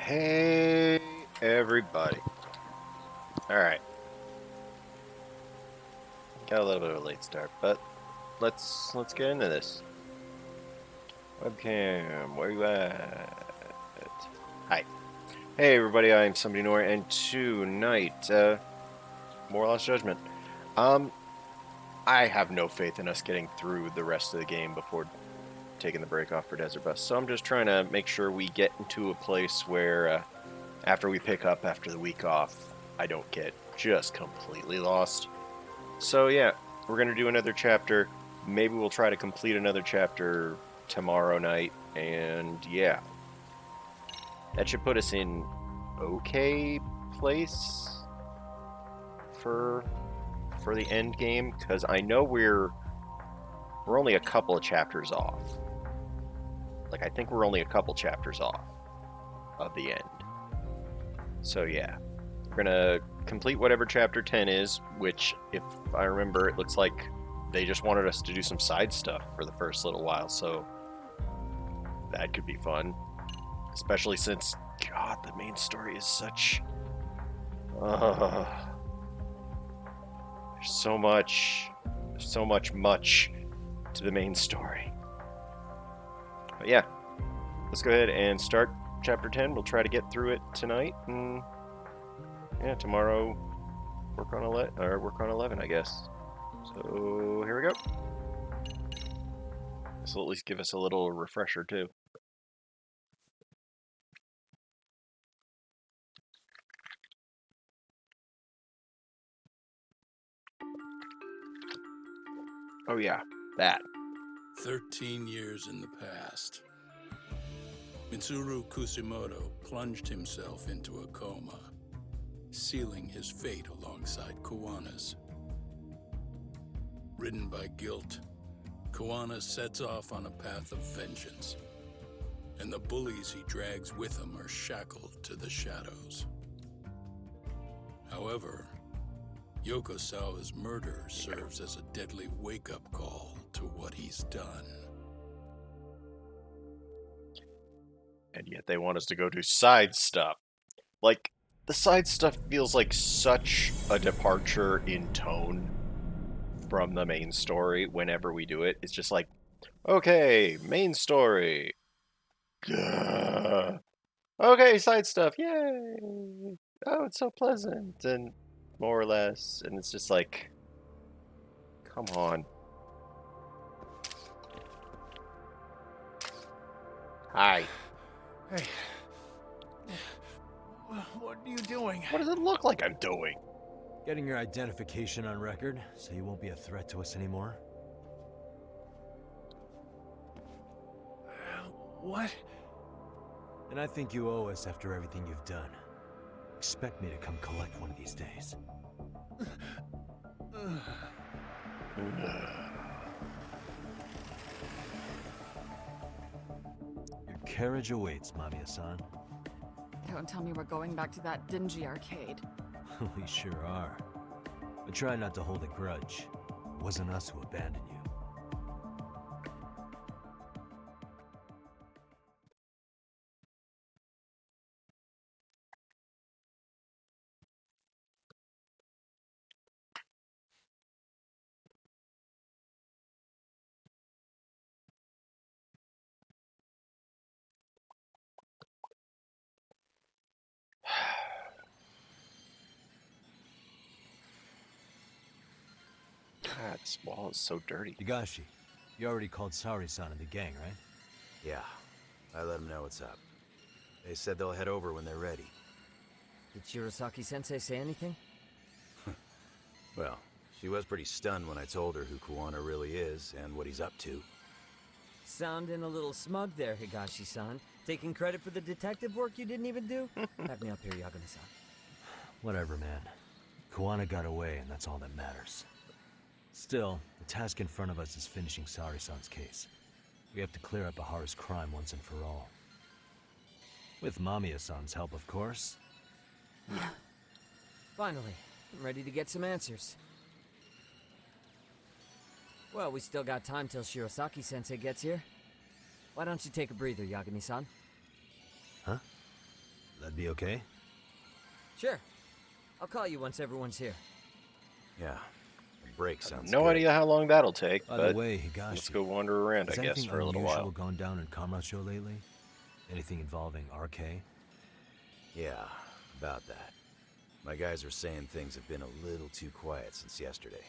Hey, everybody. Alright. Got a little bit of a late start, but let's get into this. Webcam, where you at? Hi. Hey, everybody, I'm Somebody Nor, and tonight, more Lost Judgment. I have no faith in us getting through the rest of the game before taking the break off for Desert Bus, so I'm just trying to make sure we get into a place where, after we pick up after the week off, I don't get just completely lost. So yeah, we're going to do another chapter. Maybe we'll try to complete another chapter tomorrow night, and yeah. That should put us in okay place for the end game, because I know we're only a couple of chapters off. Like, I think we're only a couple chapters off of the end. So yeah, we're gonna complete whatever chapter 10 is, which, if I remember, it looks like they just wanted us to do some side stuff for the first little while, so that could be fun. Especially since, God, the main story is such... there's so much to the main story. But yeah, let's go ahead and start chapter 10. We'll try to get through it tonight, and yeah, tomorrow work on 11, I guess. So here we go. This will at least give us a little refresher too. Oh yeah, that. 13 years in the past. Mitsuru Kusimoto plunged himself into a coma, sealing his fate alongside Kuwana's. Ridden by guilt, Kuwana sets off on a path of vengeance, and the bullies he drags with him are shackled to the shadows. However, Yokosawa's murder serves as a deadly wake-up call to what he's done. And yet they want us to go do side stuff. Like, the side stuff feels like such a departure in tone from the main story whenever we do it. It's just like, okay, main story. Duh. Okay, side stuff, yay! Oh, it's so pleasant, and more or less, and it's just like, come on. Hi. Hey. What are you doing? What does it look like I'm doing? Getting your identification on record, so you won't be a threat to us anymore? What? And I think you owe us after everything you've done. Expect me to come collect one of these days. Your carriage awaits, Mamiya-san. Don't tell me we're going back to that dingy arcade. We sure are. But try not to hold a grudge. It wasn't us who abandoned you. God, this wall is so dirty. Higashi, you already called Sari-san and the gang, right? Yeah, I let them know what's up. They said they'll head over when they're ready. Did Shirosaki-sensei say anything? Well, she was pretty stunned when I told her who Kuwana really is and what he's up to. Sounding a little smug there, Higashi-san. Taking credit for the detective work you didn't even do? Back me up here, Yagami-san. Whatever, man. Kuwana got away, and that's all that matters. Still, the task in front of us is finishing Sari-san's case. We have to clear up Ahara's crime once and for all. With Mamiya-san's help, of course. Finally, I'm ready to get some answers. Well, we still got time till Shirosaki-sensei gets here. Why don't you take a breather, Yagami-san? Huh? That'd be okay? Sure. I'll call you once everyone's here. Yeah, a break sounds No good. idea how long that'll take, By but the way, Higashi, let's go wander around, I has guess, anything for a little unusual while. gone down in Kamurocho lately? Anything involving RK? Yeah, about that. My guys are saying things have been a little too quiet since yesterday.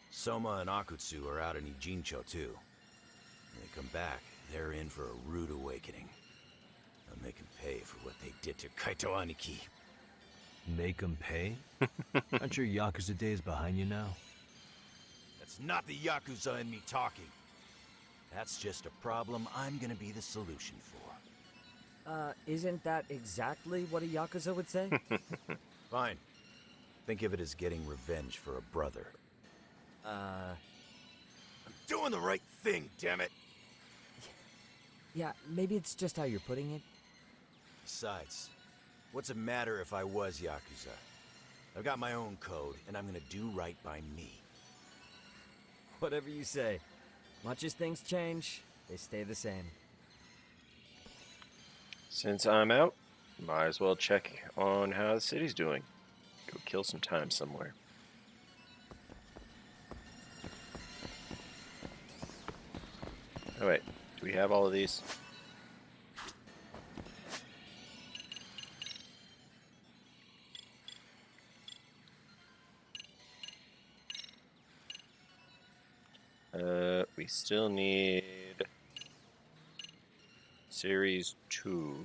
Soma and Akutsu are out in Ijincho too. When they come back, they're in for a rude awakening. They'll make them pay for what they did to Kaito Aniki. Make 'em pay? Aren't your Yakuza days behind you now? That's not the Yakuza in me talking. That's just a problem I'm gonna be the solution for. Isn't that exactly what a Yakuza would say? Fine. Think of it as getting revenge for a brother. I'm doing the right thing, damn it! Yeah, maybe it's just how you're putting it. Besides, what's it matter if I was Yakuza? I've got my own code, and I'm gonna do right by me. Whatever you say. Much as things change, they stay the same. Since I'm out, might as well check on how the city's doing. Go kill some time somewhere. Oh wait, do we have all of these? We still need Series 2.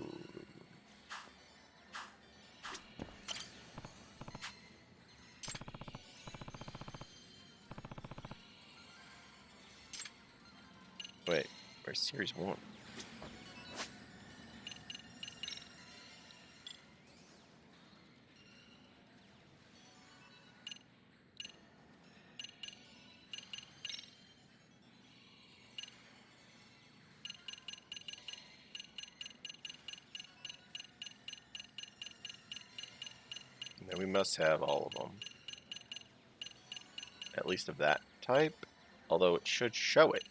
Wait, where's Series 1? And we must have all of them. At least of that type, although it should show it.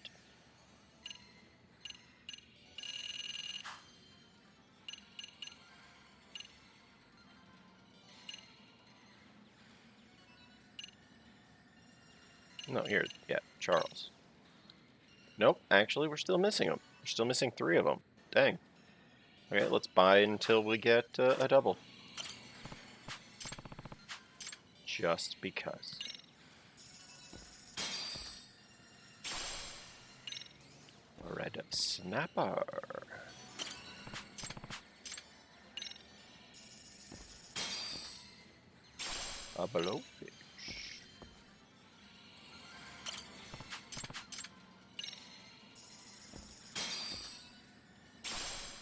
No, here, yeah, Charles. Nope, actually, we're still missing them. We're still missing 3 of them. Dang. Okay, let's buy until we get a double. Just because. A red snapper. A blowfish.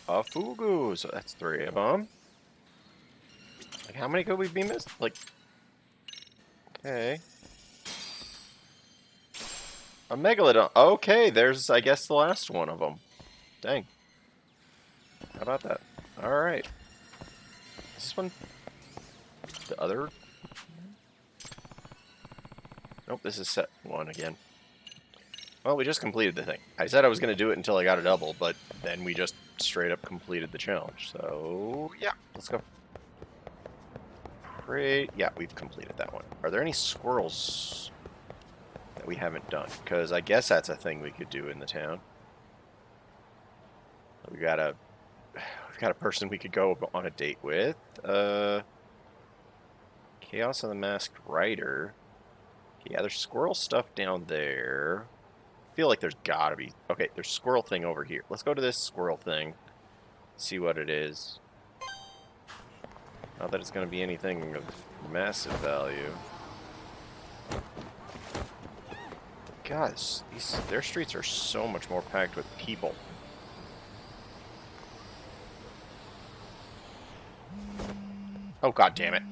A fugu. So that's 3 of them. Like, how many could we be missed? Like, okay. A megalodon. Okay, there's, I guess, the last one of them. Dang. How about that? Alright. Is this one the other? Nope, this is set 1 again. Well, we just completed the thing. I said I was going to do it until I got a double, but then we just straight up completed the challenge. So, yeah, let's go. Great. Yeah, we've completed that one. Are there any squirrels that we haven't done? Because I guess that's a thing we could do in the town. We've got a person we could go on a date with. Chaos of the Masked Rider. Yeah, there's squirrel stuff down there. I feel like there's gotta be. Okay, there's squirrel thing over here. Let's go to this squirrel thing. See what it is. Not that it's gonna be anything of massive value. Guys, their streets are so much more packed with people. Oh, god damn it.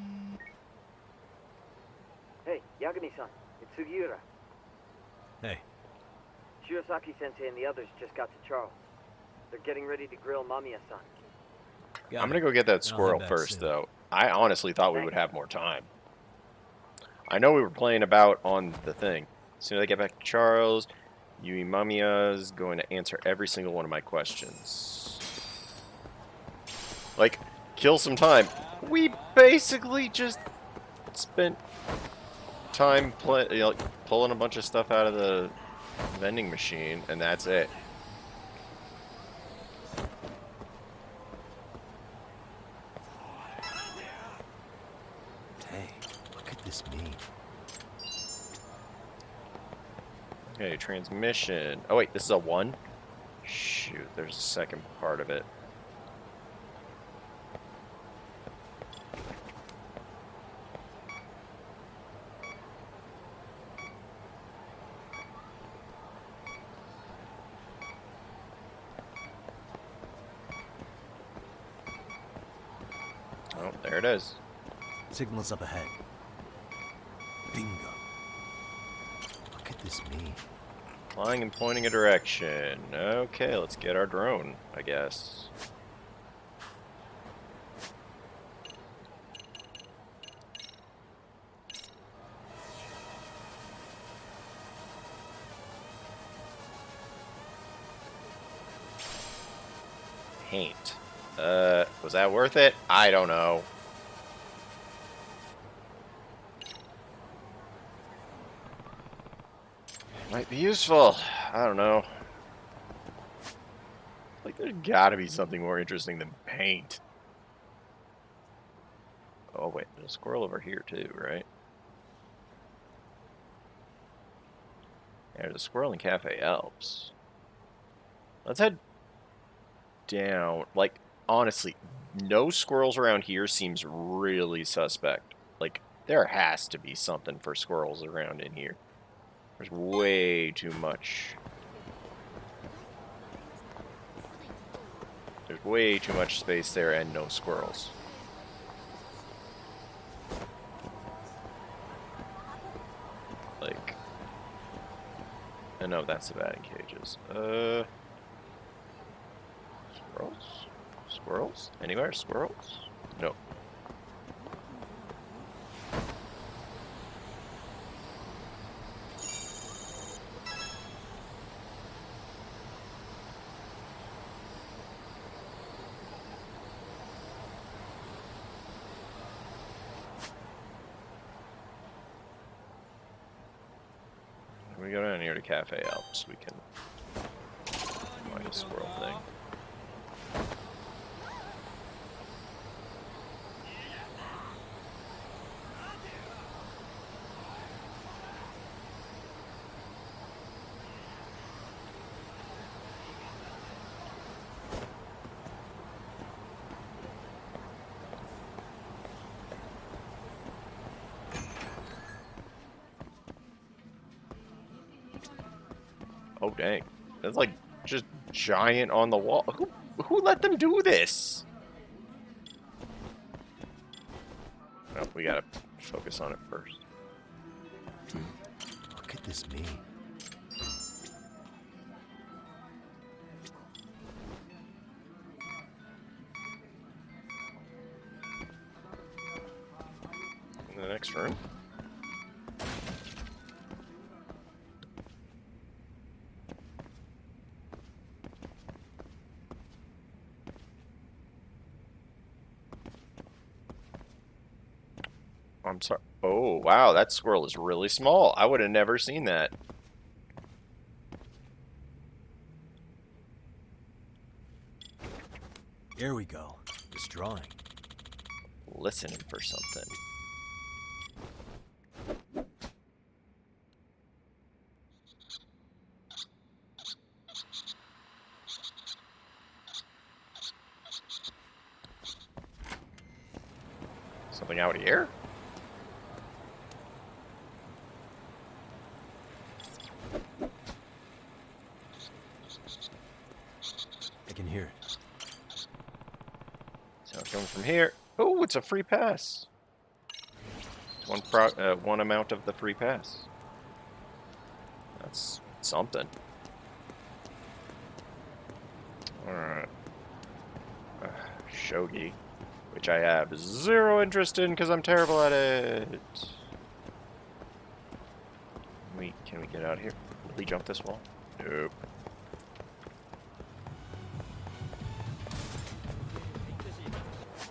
Hey, Yagami-san, it's Sugiura. Hey, Shirosaki-sensei and the others just got to Charles. They're getting ready to grill Mamiya-san. I'm gonna go get that I'll head squirrel back first, soon. though. I honestly thought we would have more time. I know we were playing about on the thing. As soon as I get back to Charles, Yui Mamiya's going to answer every single one of my questions. Like, kill some time. We basically just spent time pulling a bunch of stuff out of the vending machine, and that's it. Hey, what could this mean? Okay, transmission. Oh wait, this is a 1? Shoot, there's a second part of it. Oh, there it is. Signal's up ahead. Bingo. What could this mean? Flying and pointing a direction. Okay, let's get our drone, I guess. Paint. Was that worth it? I don't know. Might be useful. I don't know. Like, there's gotta be something more interesting than paint. Oh, wait. There's a squirrel over here, too, right? Yeah, there's a squirrel in Cafe Alps. Let's head down. Like, honestly, no squirrels around here seems really suspect. Like, there has to be something for squirrels around in here. There's way too much. There's way too much space there and no squirrels. Like, no, that's the batting cages. Squirrels? Squirrels? Anywhere? Squirrels? No. We go down here to Cafe Alps. We can find a squirrel thing. Oh dang, that's like just giant on the wall. Who let them do this? No, we gotta focus on it first. What could this mean? In the next room. I'm sorry. Oh, wow, that squirrel is really small. I would have never seen that. Here we go. Destroying. Listening for something. Something out here? I can hear it. Sound coming from here. Oh, it's a free pass. One amount of the free pass. That's something. Alright. Shogi. Which I have zero interest in because I'm terrible at it. Can we get out of here? Will he jump this wall? Nope.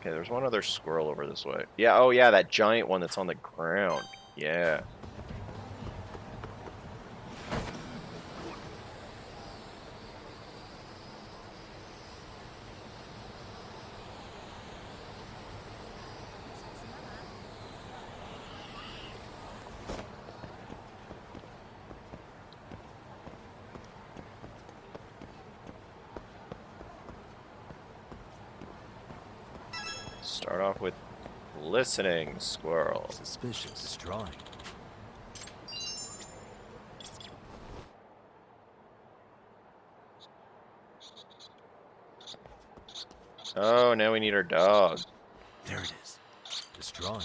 Okay, there's one other squirrel over this way. Yeah, oh yeah, that giant one that's on the ground. Yeah. Start off with listening, squirrel. Suspicious. Destroying. Oh, now we need our dog. There it is. Destroying.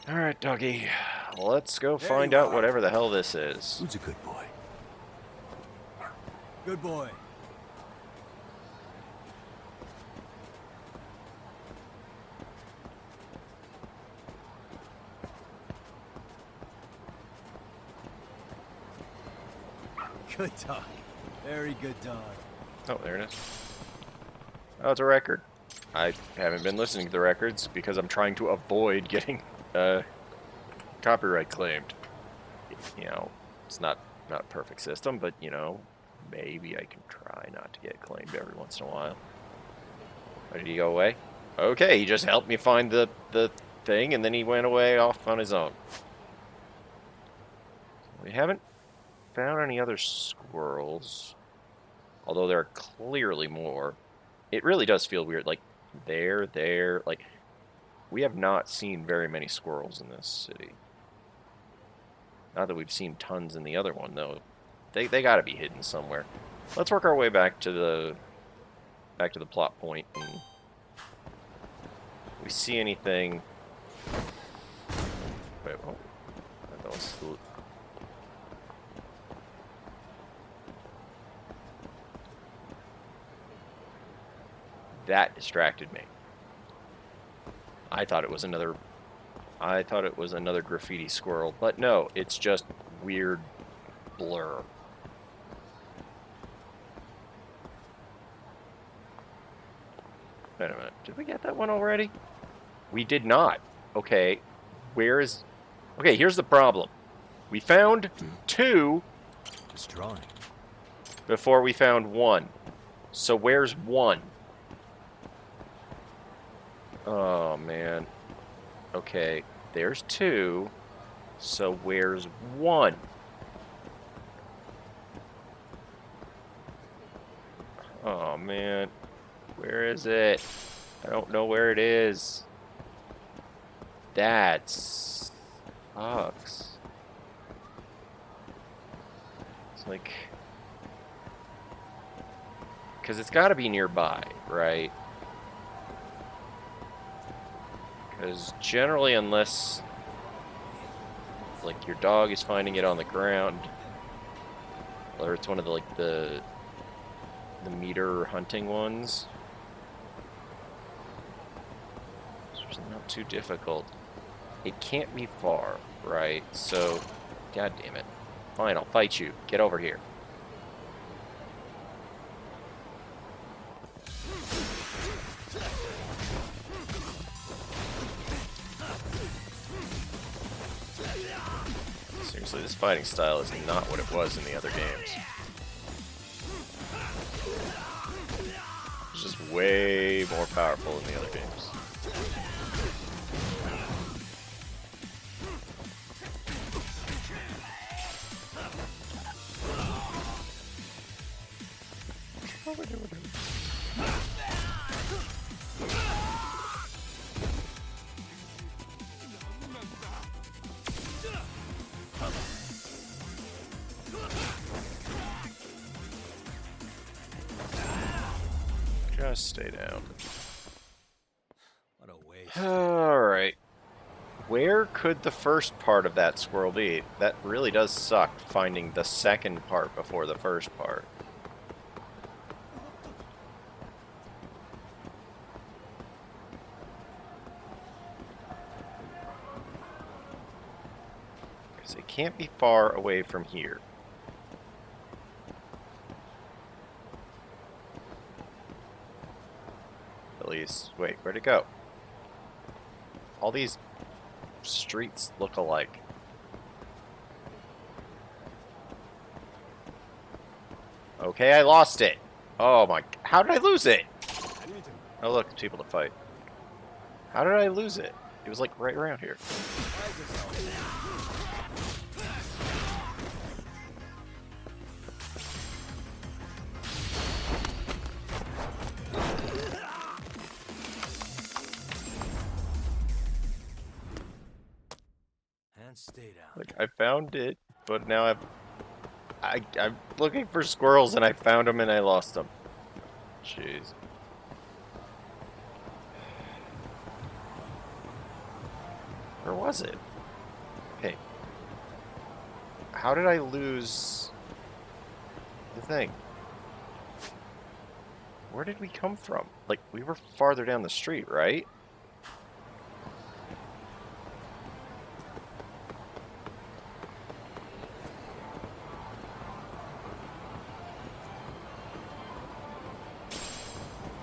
Alright, doggy. Let's go find out whatever the hell this is. Who's a good boy? Good boy. Good dog. Very good dog. Oh, there it is. Oh, it's a record. I haven't been listening to the records because I'm trying to avoid getting copyright claimed. You know, it's not a perfect system, but you know, maybe I can try not to get claimed every once in a while. Why did he go away? Okay, he just helped me find the thing, and then he went away off on his own. We haven't found any other squirrels, although there are clearly more. It really does feel weird, like there, like we have not seen very many squirrels in this city. Not that we've seen tons in the other one, though. They got to be hidden somewhere. Let's work our way back to the plot point, and if we see anything. Wait, oh, that was that distracted me. I thought it was another graffiti squirrel, but no, it's just weird blur. Wait a minute. Did we get that one already? We did not. Okay. Okay, here's the problem. We found 2 Destroying. before we found 1. So where's 1? Oh, man. Okay, there's 2. So where's 1? Oh, man. Where is it? I don't know where it is. That sucks. It's like... because it's got to be nearby, right? Because generally, unless... like, your dog is finding it on the ground, or it's one of the, like, the meter hunting ones, it's not too difficult. It can't be far, right? So, god damn it. Fine, I'll fight you. Get over here. Seriously, this fighting style is not what it was in the other games. It's just way more powerful in the other games. Just stay down. What a waste. Alright. Where could the first part of that squirrel be? That really does suck, finding the second part before the first part. Because it can't be far away from here. least. Wait, where'd it go? All these streets look alike. Okay, I lost it. Oh my... How did I lose it? Oh look, people to fight. How did I lose it? It was like right around here. And stay down. Like, I found it, but now I'm looking for squirrels and I found them and I lost them. Jeez. Where was it? Okay. How did I lose the thing? Where did we come from? Like, we were farther down the street, right?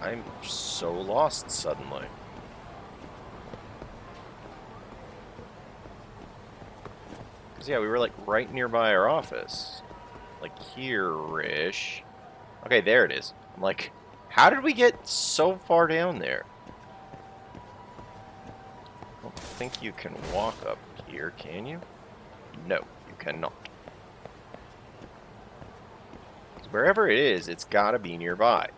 I'm so lost suddenly. Because, yeah, we were, like, right nearby our office. Like, here-ish. Okay, there it is. I'm like, how did we get so far down there? I don't think you can walk up here, can you? No, you cannot. 'Cause wherever it is, it's gotta be nearby.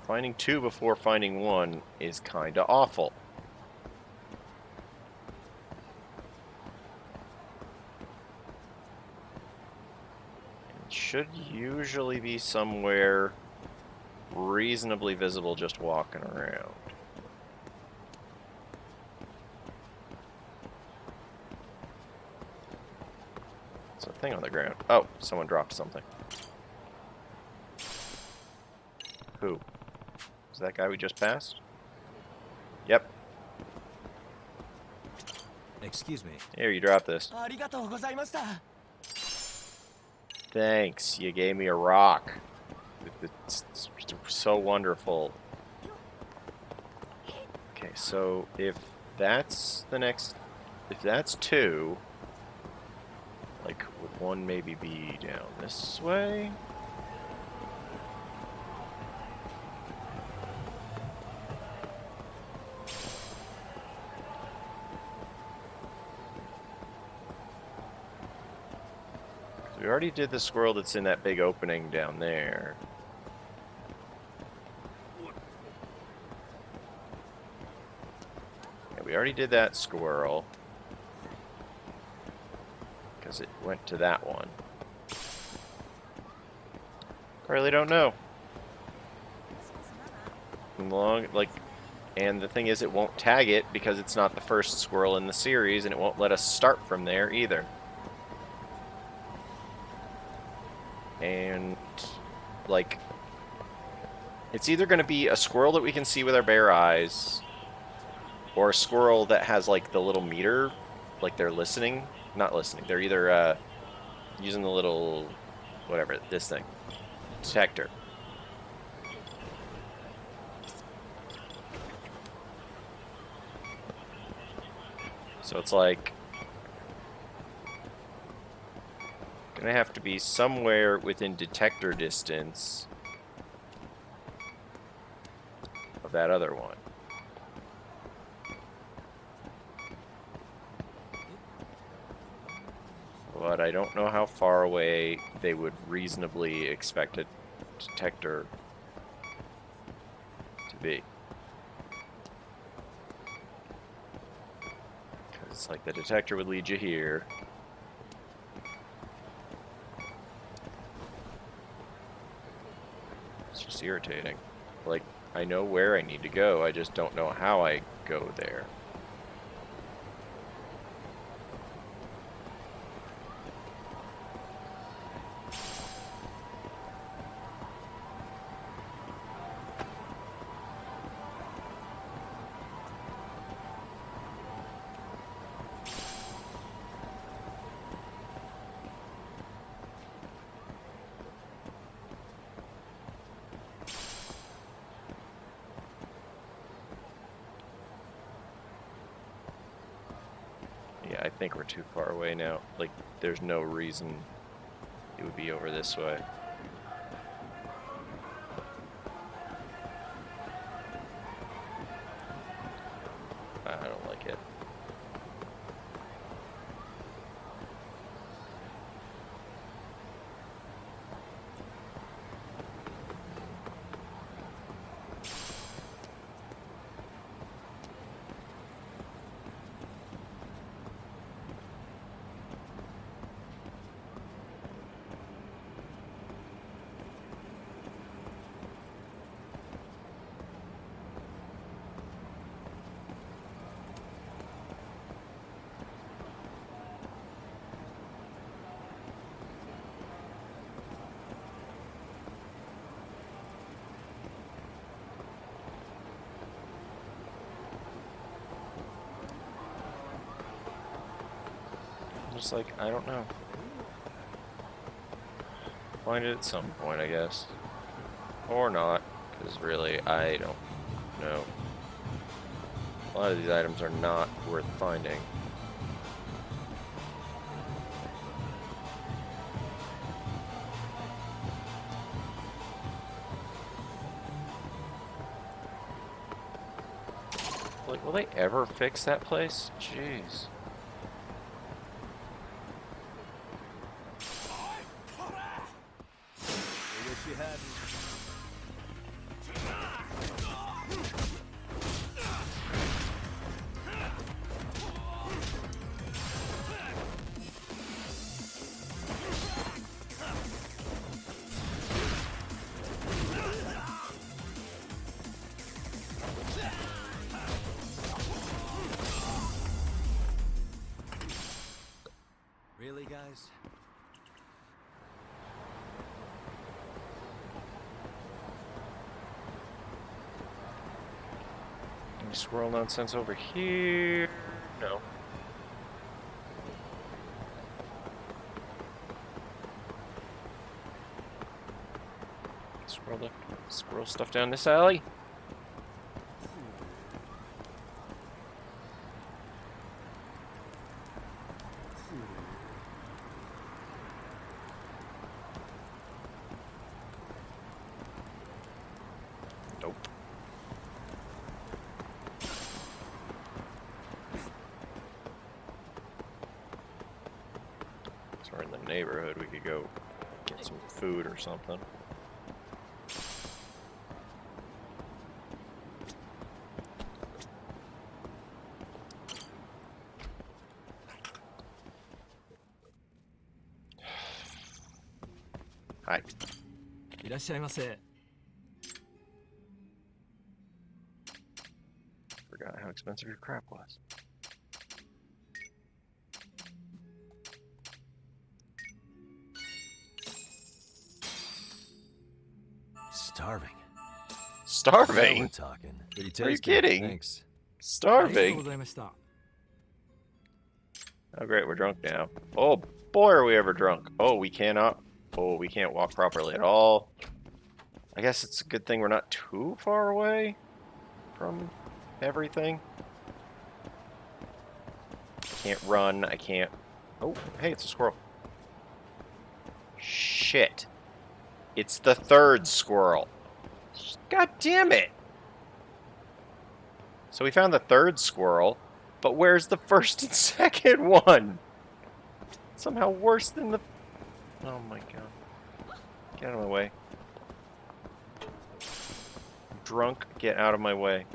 Finding two before finding one is kinda awful. It should usually be somewhere reasonably visible just walking around. There's a thing on the ground. Oh, someone dropped something. Who? Is that guy we just passed? Yep. Excuse me. Here, you dropped this. Thanks, you gave me a rock. It's so wonderful. Okay, so if that's the next... If that's two... Like, would one maybe be down this way? We already did the squirrel that's in that big opening down there. Yeah, we already did that squirrel. Because it went to that one. I really don't know. And the thing is, it won't tag it because it's not the first squirrel in the series, and it won't let us start from there either. And, like, it's either going to be a squirrel that we can see with our bare eyes, or a squirrel that has, like, the little meter, like they're listening. Not listening. They're either using the little, whatever, this thing. Detector. So it's like... Gonna have to be somewhere within detector distance of that other one. But I don't know how far away they would reasonably expect a detector to be. Because, like, the detector would lead you here. It's just irritating. Like, I know where I need to go, I just don't know how I go there. I think we're too far away now. Like, there's no reason it would be over this way. I don't like it. Just like, I don't know. Find it at some point, I guess. Or not, because really, I don't know. A lot of these items are not worth finding. Like, will they ever fix that place? Jeez. Really, guys? Any squirrel nonsense over here? No. Squirrel stuff down this alley. Nope. So we're in the neighborhood, we could go get some food or something. Hi. いらっしゃいませ。 Forgot how expensive your crap was. Starving. Now we're Starving? talking. Pretty Are you tasty. kidding? Thanks. ありがとう Starving? ございました。 Oh great, we're drunk now. Oh boy, are we ever drunk. Oh, we cannot. Oh, we can't walk properly at all. I guess it's a good thing we're not too far away from everything. I can't run, I can't... Oh, hey, it's a squirrel. Shit. It's the third squirrel. God damn it. So we found the third squirrel, but where's the first and second one? Somehow worse than the... Oh my god. Get out of my way. Drunk, get out of my way.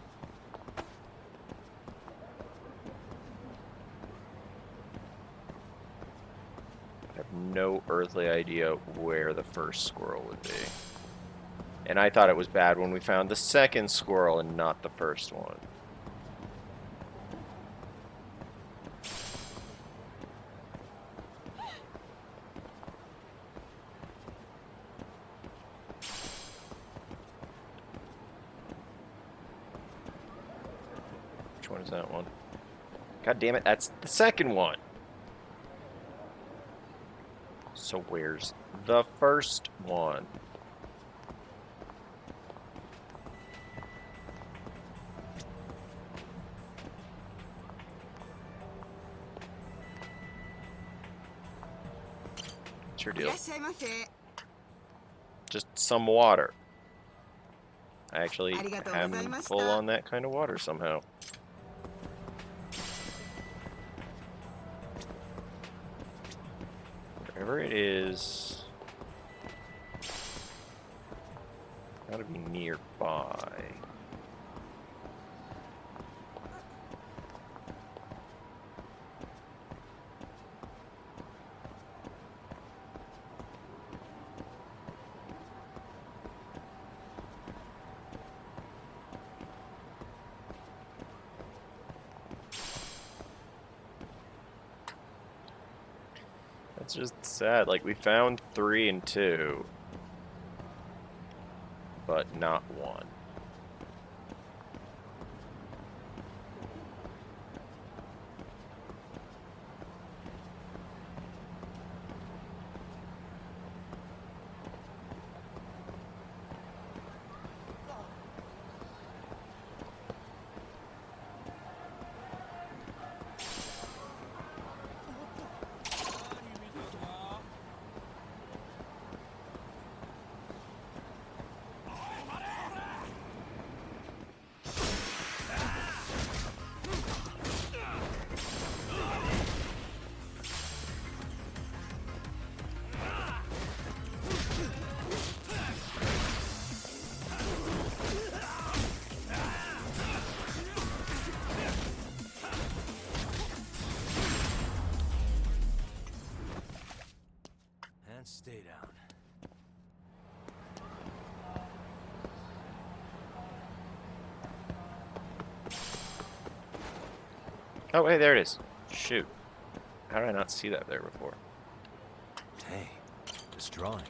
I have no earthly idea where the first squirrel would be. And I thought it was bad when we found the second squirrel and not the first one. Which one is that one? God damn it, that's the second one. So where's the first one? your deal? Just some water. I actually am full on that kind of water somehow. Wherever it is, gotta be nearby. It's just sad. Like, we found 3 and 2, but not 1. And stay down. Oh, hey, there it is. Shoot. How did I not see that there before? Hey, this drawing.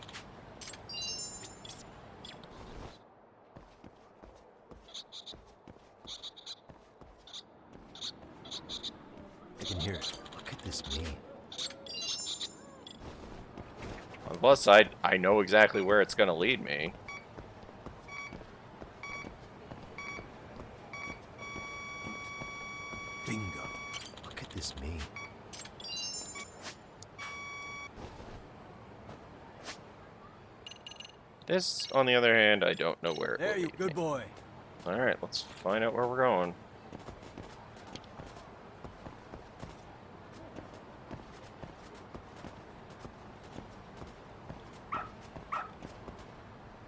I can hear it. What could this mean? On the plus side, I know exactly where it's going to lead me. Bingo. What could this mean? This, on the other hand, I don't know where it will There you lead good me. boy. Alright, let's find out where we're going.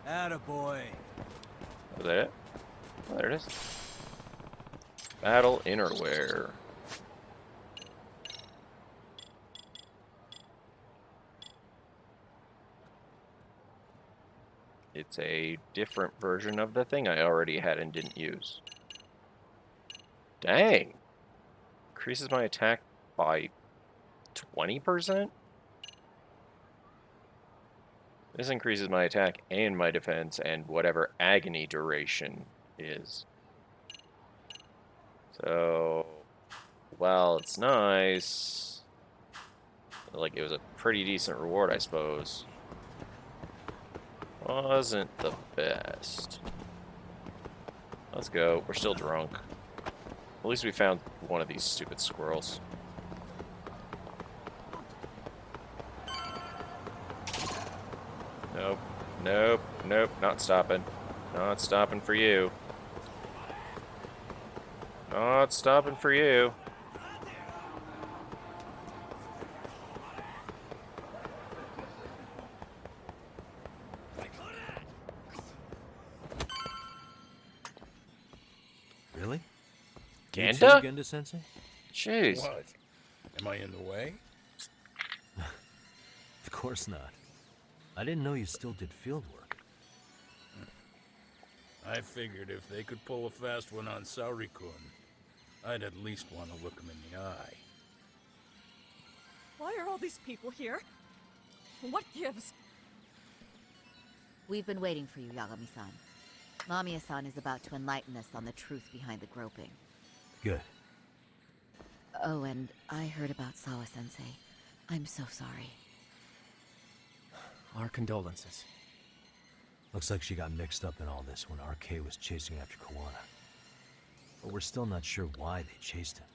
Attaboy. Is that it? Oh, there it is. Battle Innerwear. It's a different version of the thing I already had and didn't use. Dang! Increases my attack by 20%? This increases my attack and my defense and whatever agony duration is. So, well, it's nice. Like, it was a pretty decent reward, I suppose. Wasn't the best. Let's go. We're still drunk. At least we found one of these stupid squirrels. Nope. Nope. Nope. Not stopping. Not stopping for you. Not stopping for you. Really? Ganda? Ganda Sensei? Jeez. What? Am I in the way? Of course not. I didn't know you still did field work. I figured if they could pull a fast one on Saori-kun, I'd at least want to look him in the eye. Why are all these people here? What gives? We've been waiting for you, Yagami-san. Mamiya-san is about to enlighten us on the truth behind the groping. Good. Oh, and I heard about Sawa-sensei. I'm so sorry. Our condolences. Looks like she got mixed up in all this when RK was chasing after Kawana. But we're still not sure why they chased him.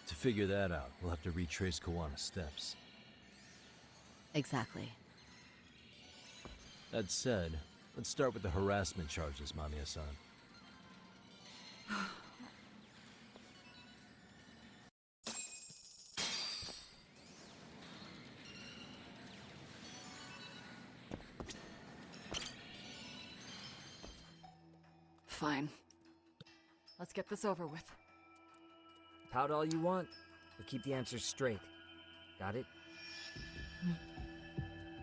To figure that out, we'll have to retrace Kawana's steps. Exactly. That said, let's start with the harassment charges, Mamiya-san. Fine. Let's get this over with. Pout all you want, but keep the answers straight. Got it?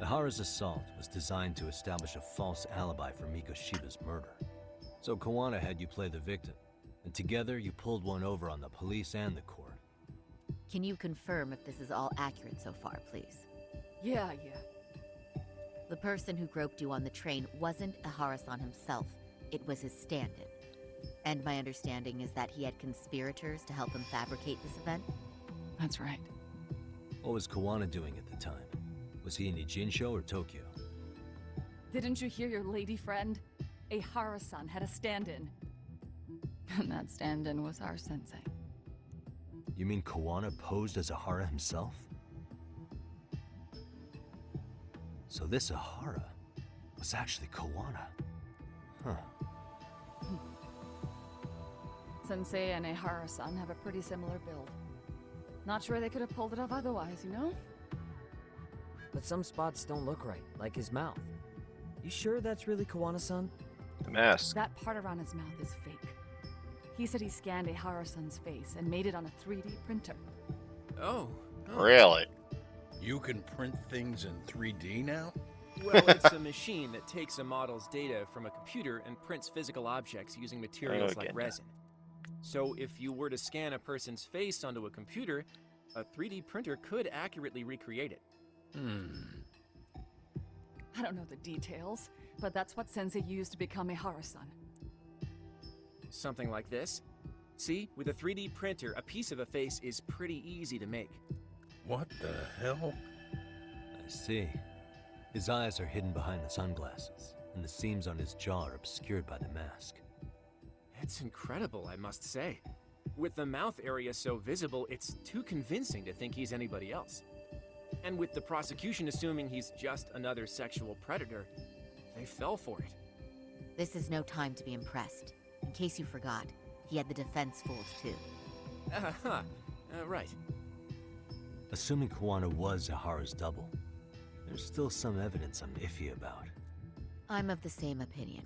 Ihara's assault was designed to establish a false alibi for Miko Shiba's murder. So Kawana had you play the victim, and together you pulled one over on the police and the court. Can you confirm if this is all accurate so far, please? Yeah. The person who groped you on the train wasn't Ihara-san himself. It was his stand-in. And my understanding is that he had conspirators to help him fabricate this event? That's right. What was Kawana doing at the time? Was he in Ijinsho or Tokyo? Didn't you hear your lady friend? Ihara-san had a stand-in. And that stand-in was our sensei. You mean Kawana posed as Ihara himself? So this Ihara was actually Kawana. Huh. Sensei and Ihara-san have a pretty similar build. Not sure they could have pulled it off otherwise, you know? But some spots don't look right, like his mouth. You sure that's really Kawana-san? The mask. That part around his mouth is fake. He said he scanned Ihara-san's face and made it on a 3D printer. Oh. Really? You can print things in 3D now? Well, it's a machine that takes a model's data from a computer and prints physical objects using materials like resin. So if you were to scan a person's face onto a computer, a 3D printer could accurately recreate it. I don't know the details, but that's what Sensei used to become Ihara-san. Something like this. See, with a 3D printer, a piece of a face is pretty easy to make. What the hell? I see. His eyes are hidden behind the sunglasses, and the seams on his jaw are obscured by the mask. It's incredible, I must say. With the mouth area so visible, it's too convincing to think he's anybody else. And with the prosecution assuming he's just another sexual predator, they fell for it. This is no time to be impressed. In case you forgot, he had the defense fooled too. Right. Assuming Kawana was Ihara's double, there's still some evidence I'm iffy about. I'm of the same opinion.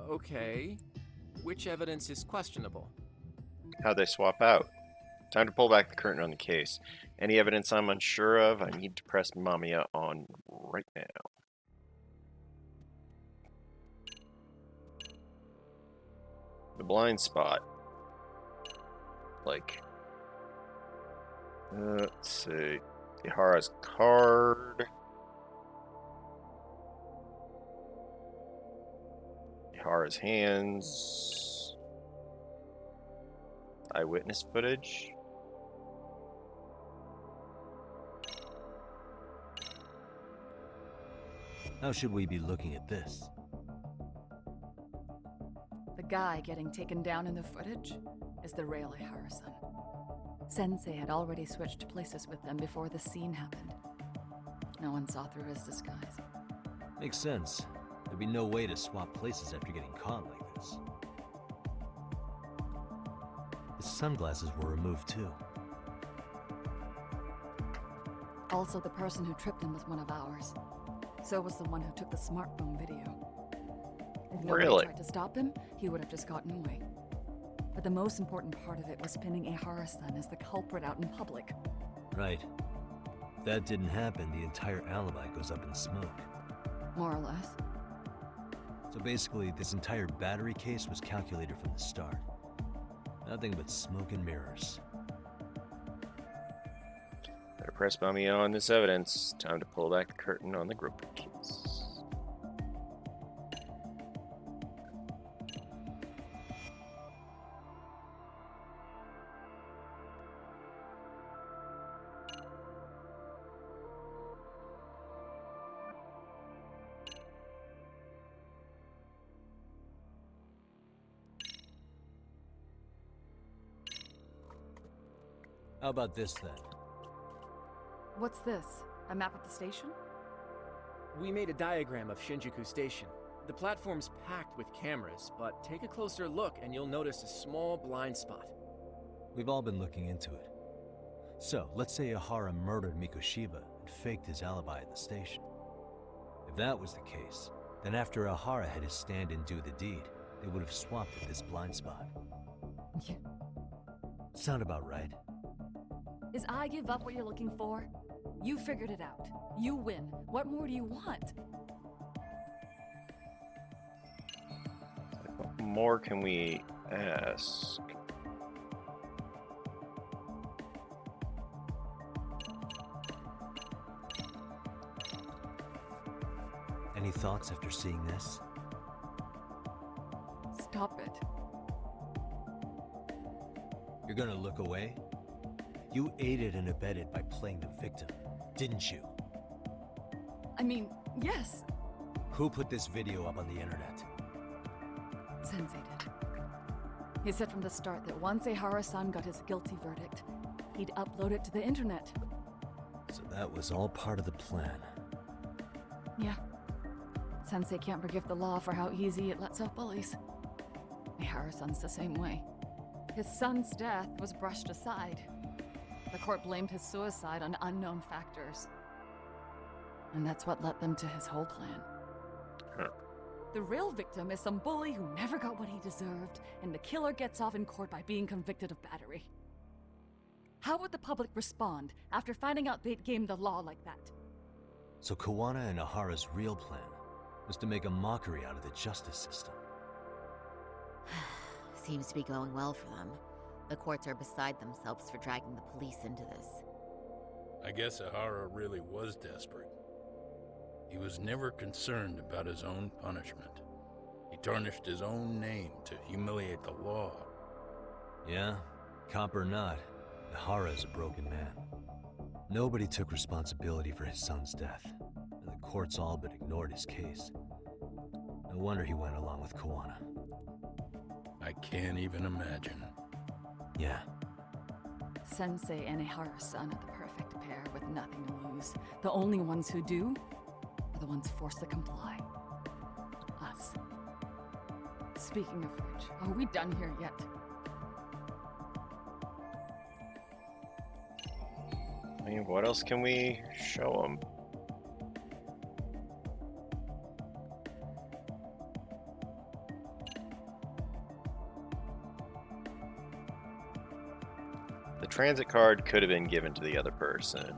Okay. Which evidence is questionable? How they swap out. Time to pull back the curtain on the case. Any evidence I'm unsure of, I need to press Mamiya on right now. The blind spot. Like, let's see. Ihara's card. Ihara's hands. Eyewitness footage. How should we be looking at this? The guy getting taken down in the footage is the real Ihara-san. Sensei had already switched places with them before the scene happened. No one saw through his disguise. Makes sense. There'd be no way to swap places after getting caught like this. His sunglasses were removed too. Also, the person who tripped him was one of ours. So was the one who took the smartphone video. If nobody Really? tried to stop him, he would have just gotten away. But the most important part of it was pinning Ihara-san as the culprit out in public. Right. If that didn't happen, the entire alibi goes up in smoke. More or less. So basically, this entire battery case was calculated from the start. Nothing but smoke and mirrors. Better press Mamiya on this evidence. Time to pull back the curtain on the groping case. How about this then? What's this? A map of the station? We made a diagram of Shinjuku Station. The platform's packed with cameras, but take a closer look and you'll notice a small blind spot. We've all been looking into it. So, let's say Ihara murdered Mikoshiba and faked his alibi at the station. If that was the case, then after Ihara had his stand-in do the deed, they would have swapped at this blind spot. Yeah. Sound about right? Is I give up what you're looking for? You figured it out. You win. What more do you want? What more can we ask? Any thoughts after seeing this? Stop it. You're gonna look away? You aided and abetted by playing the victim, didn't you? I mean, yes, Who put this video up on the internet? Sensei did. He said from the start that once Ihara-san got his guilty verdict, he'd upload it to the internet. So that was all part of the plan. Yeah. Sensei can't forgive the law for how easy it lets off bullies. Ihara-san's the same way. His son's death was brushed aside. The court blamed his suicide on unknown factors. And that's what led them to his whole plan. Huh. The real victim is some bully who never got what he deserved, and the killer gets off in court by being convicted of battery. How would the public respond after finding out they'd gamed the law like that? So Kawana and Ahara's real plan was to make a mockery out of the justice system. Seems to be going well for them. The courts are beside themselves for dragging the police into this. I guess Ihara really was desperate. He was never concerned about his own punishment. He tarnished his own name to humiliate the law. Yeah, cop or not, Ihara is a broken man. Nobody took responsibility for his son's death, and the courts all but ignored his case. No wonder he went along with Kawana. I can't even imagine. Yeah, Sensei and Ihara-san are the perfect pair with nothing to lose. The only ones who do are the ones forced to comply. Us. Speaking of which, are we done here yet? I mean, what else can we show them? The transit card could have been given to the other person.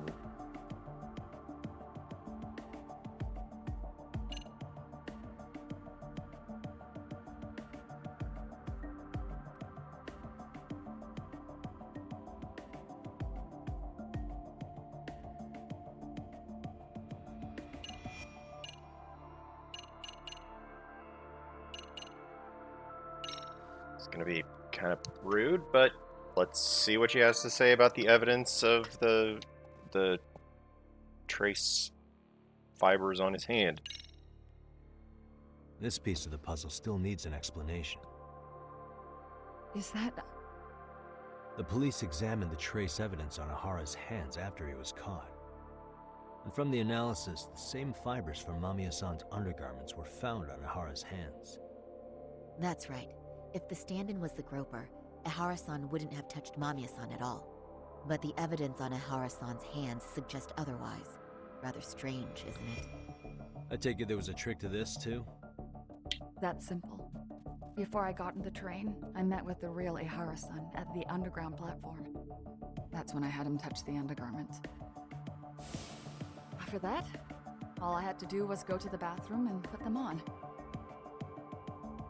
It's going to be kind of rude, but let's see what she has to say about the evidence of the trace fibers on his hand. this piece of the puzzle still needs an explanation. Is that... The police examined the trace evidence on Ihara's hands after he was caught. And from the analysis, the same fibers from Mamiya-san's undergarments were found on Ihara's hands. That's right. If the stand-in was the groper, Ihara-san wouldn't have touched Mamiya-san at all. But the evidence on Ihara-san's hands suggests otherwise. Rather strange, isn't it? I take it there was a trick to this, too? That's simple. Before I got in the train, I met with the real Ihara-san at the underground platform. That's when I had him touch the undergarments. After that, all I had to do was go to the bathroom and put them on.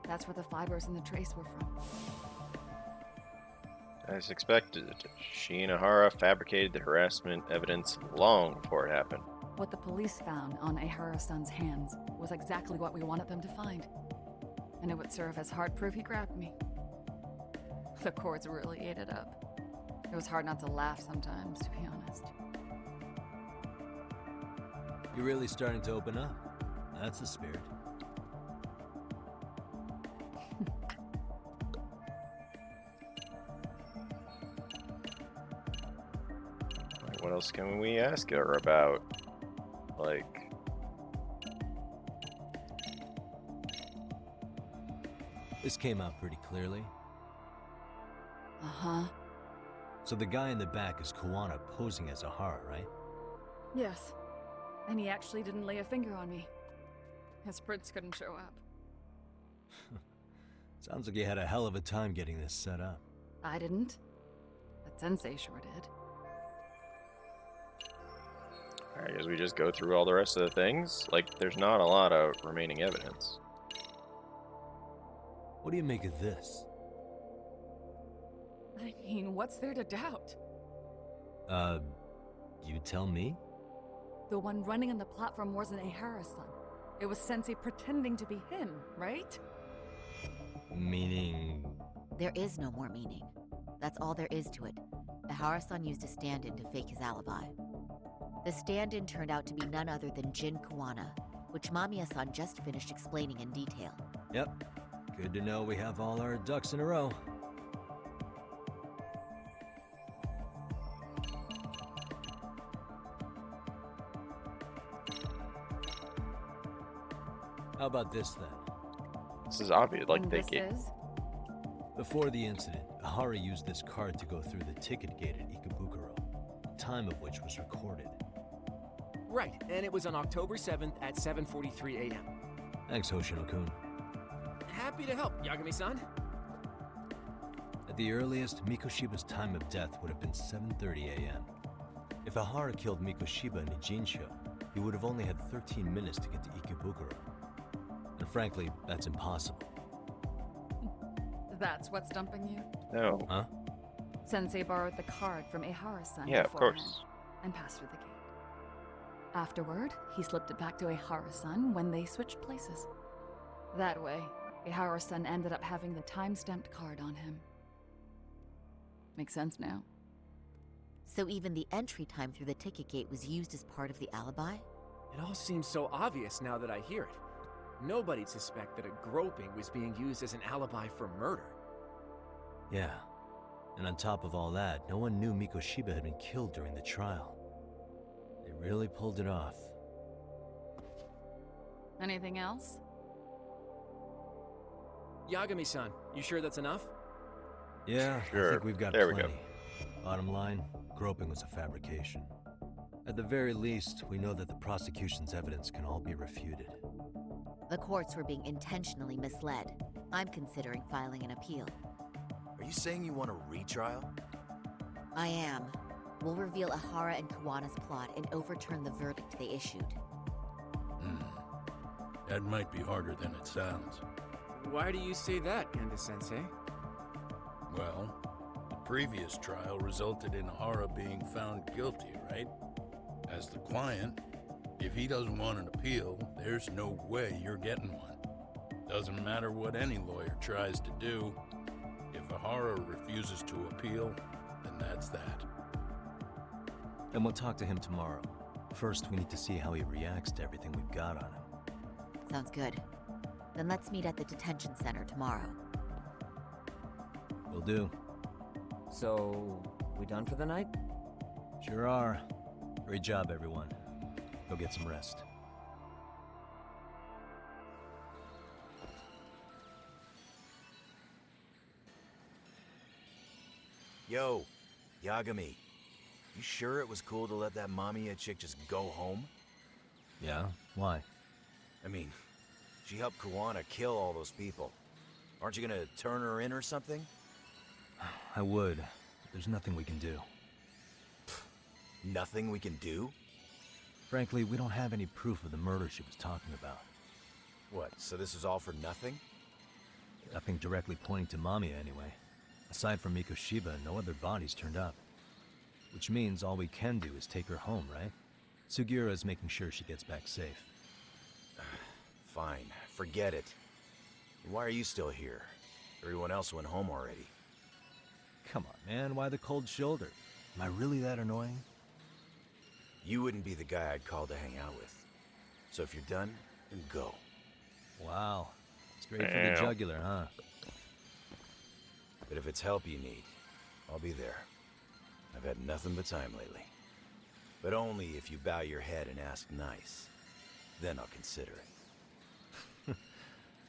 That's where the fibers in the trace were from. As expected, she and Ihara fabricated the harassment evidence long before it happened. What the police found on Ihara-san's hands was exactly what we wanted them to find. And it would serve as hard proof he grabbed me. The courts really ate it up. It was hard not to laugh sometimes, to be honest. You're really starting to open up. That's the spirit. What else can we ask her about? Like, This came out pretty clearly. Uh-huh. So the guy in the back is Kuwana posing as Ahara, right? Yes. And he actually didn't lay a finger on me. His prints couldn't show up. Sounds like you had a hell of a time getting this set up. I didn't. But Sensei sure did. I guess we just go through all the rest of the things. Like, there's not a lot of remaining evidence. What do you make of this? I mean, what's there to doubt? You tell me? The one running on the platform wasn't Ahara-san. It was Sensei pretending to be him, right? Meaning... There is no more meaning. That's all there is to it. Ahara-san used a stand-in to fake his alibi. The stand-in turned out to be none other than Jin Kuwana, which Mamiya-san just finished explaining in detail. Yep. Good to know we have all our ducks in a row. How about this then? This is obvious. Like, And they this get. is? Before the incident, Ahara used this card to go through the ticket gate at Ikebukuro, the time of which was recorded. Right, and it was on October 7th at 7:43 a.m. Thanks, Hoshino-kun. Happy to help, Yagami-san. At the earliest, Mikoshiba's time of death would have been 7:30 a.m. If Ahara killed Mikoshiba in Ijincho, he would have only had 13 minutes to get to Ikebukuro. And frankly, that's impossible. That's what's stumping you? No. Huh? Sensei borrowed the card from Ahara-san Yeah, of beforehand course. and passed through the gate. Afterward, he slipped it back to Ahara-san when they switched places. That way, Ahara-san ended up having the time-stamped card on him. Makes sense now. So even the entry time through the ticket gate was used as part of the alibi? It all seems so obvious now that I hear it. Nobody'd suspect that a groping was being used as an alibi for murder. Yeah. And on top of all that, no one knew Mikoshiba had been killed during the trial. They really pulled it off. Anything else? Yagami-san, you sure that's enough? Yeah, Sure. I think we've got There we plenty. go. Bottom line, groping was a fabrication. At the very least, we know that the prosecution's evidence can all be refuted. The courts were being intentionally misled. I'm considering filing an appeal. Are you saying you want a retrial? I am. We'll reveal Ahara and Kuwana's plot and overturn the verdict they issued. That might be harder than it sounds. Why do you say that, Genda-sensei? Well, the previous trial resulted in Ahara being found guilty, right? As the client, if he doesn't want an appeal, there's no way you're getting one. Doesn't matter what any lawyer tries to do. If Ahara refuses to appeal, then that's that. Then we'll talk to him tomorrow. First, we need to see how he reacts to everything we've got on him. Sounds good. Then let's meet at the detention center tomorrow. Will do. So, we done for the night? Sure are. Great job, everyone. Go get some rest. Yo, Yagami. You sure it was cool to let that Mamiya chick just go home? Yeah? Why? I mean, she helped Kuwana kill all those people. Aren't you gonna turn her in or something? I would, but there's nothing we can do. Nothing we can do? Frankly, we don't have any proof of the murder she was talking about. What, so this is all for nothing? Nothing directly pointing to Mamiya, anyway. Aside from Mikoshiba, no other bodies turned up. Which means all we can do is take her home, right? Sugiura is making sure she gets back safe. Fine, forget it. Why are you still here? Everyone else went home already. Come on, man, why the cold shoulder? Am I really that annoying? You wouldn't be the guy I'd call to hang out with. So if you're done, then go. Wow. Straight for the Damn. jugular, huh? But if it's help you need, I'll be there. I've had nothing but time lately. But only if you bow your head and ask nice. Then I'll consider it.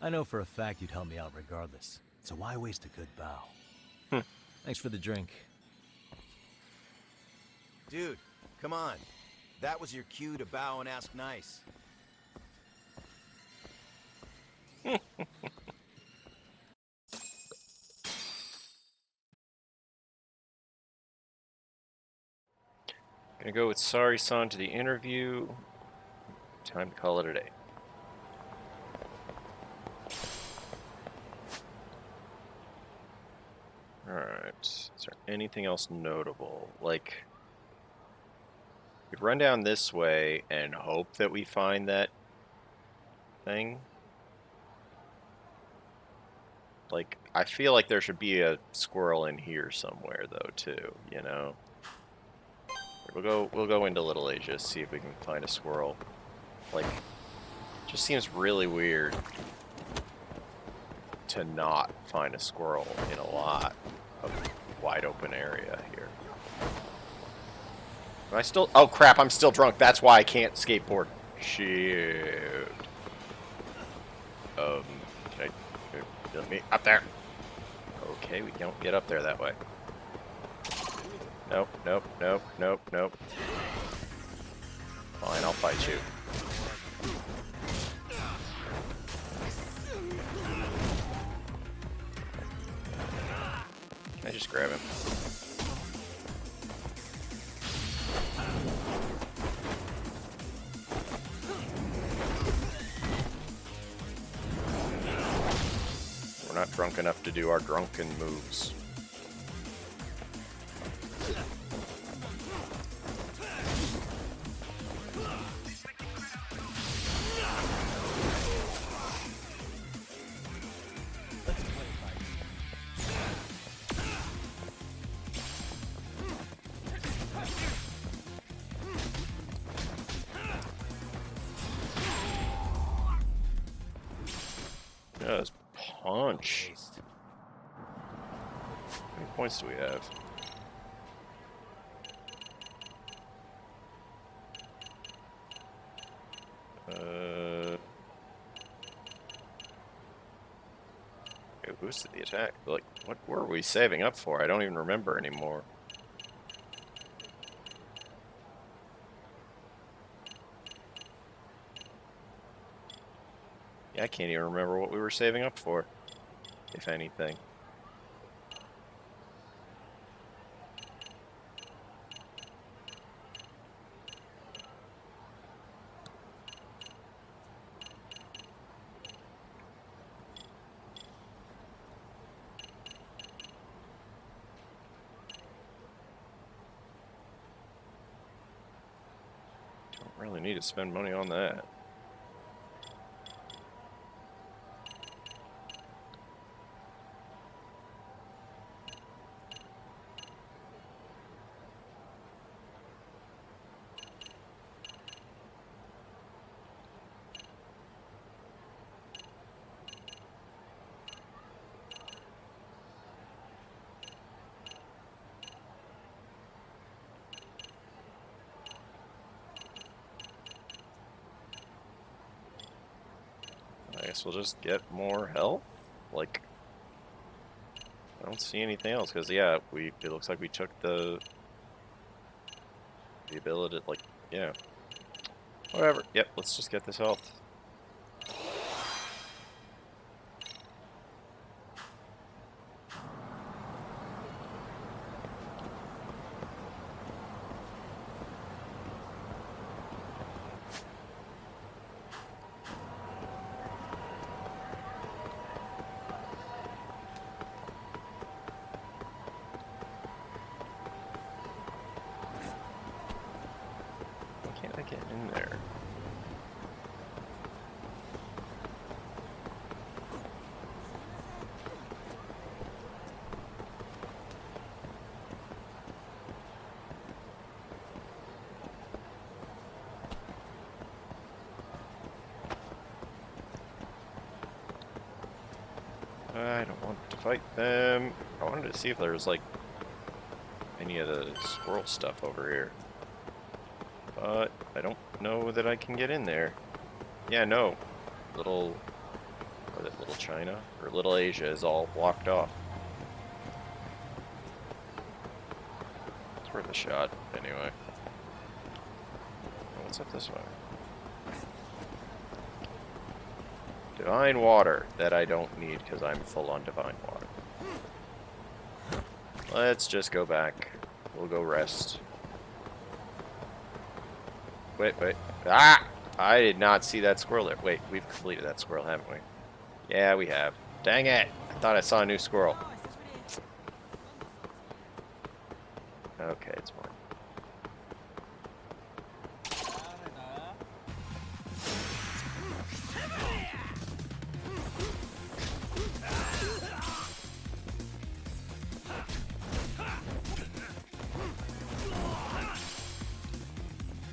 I know for a fact you'd help me out regardless, so why waste a good bow? Thanks for the drink. Dude, come on. That was your cue to bow and ask nice. Gonna go with Sari-san to the interview. Time to call it a day. Alright, is there anything else notable? Like, we run down this way and hope that we find that thing. Like, I feel like there should be a squirrel in here somewhere, though, too, you know? We'll go into Little Asia, see if we can find a squirrel. Like, just seems really weird to not find a squirrel in a lot of wide open area here. Am I still? Oh crap! I'm still drunk. That's why I can't skateboard. Shoot. Can I let me up there? Okay, we don't get up there that way. Nope, nope, nope, nope, nope. Fine, I'll fight you. Can I just grab him? We're not drunk enough to do our drunken moves. Yes, punch. How many points do we have? Okay, boosted the attack. Like, what were we saving up for? I don't even remember anymore. Yeah, I can't even remember what we were saving up for, if anything. Don't really need to spend money on that. I guess we'll just get more health. Like, I don't see anything else because yeah, it looks like we took the ability. Like, yeah, whatever. Yep, let's just get this health. Can't I get in there? I don't want to fight them. I wanted to see if there was like any of the squirrel stuff over here. but I don't know that I can get in there. Yeah, no. Little, what is it, Little China? Or Little Asia is all blocked off. It's worth a shot, anyway. What's up this way? Divine water that I don't need because I'm full on divine water. Let's just go back. We'll go rest. Wait. Ah! I did not see that squirrel there. Wait, we've completed that squirrel, haven't we? Yeah, we have. Dang it! I thought I saw a new squirrel. Okay, it's fine.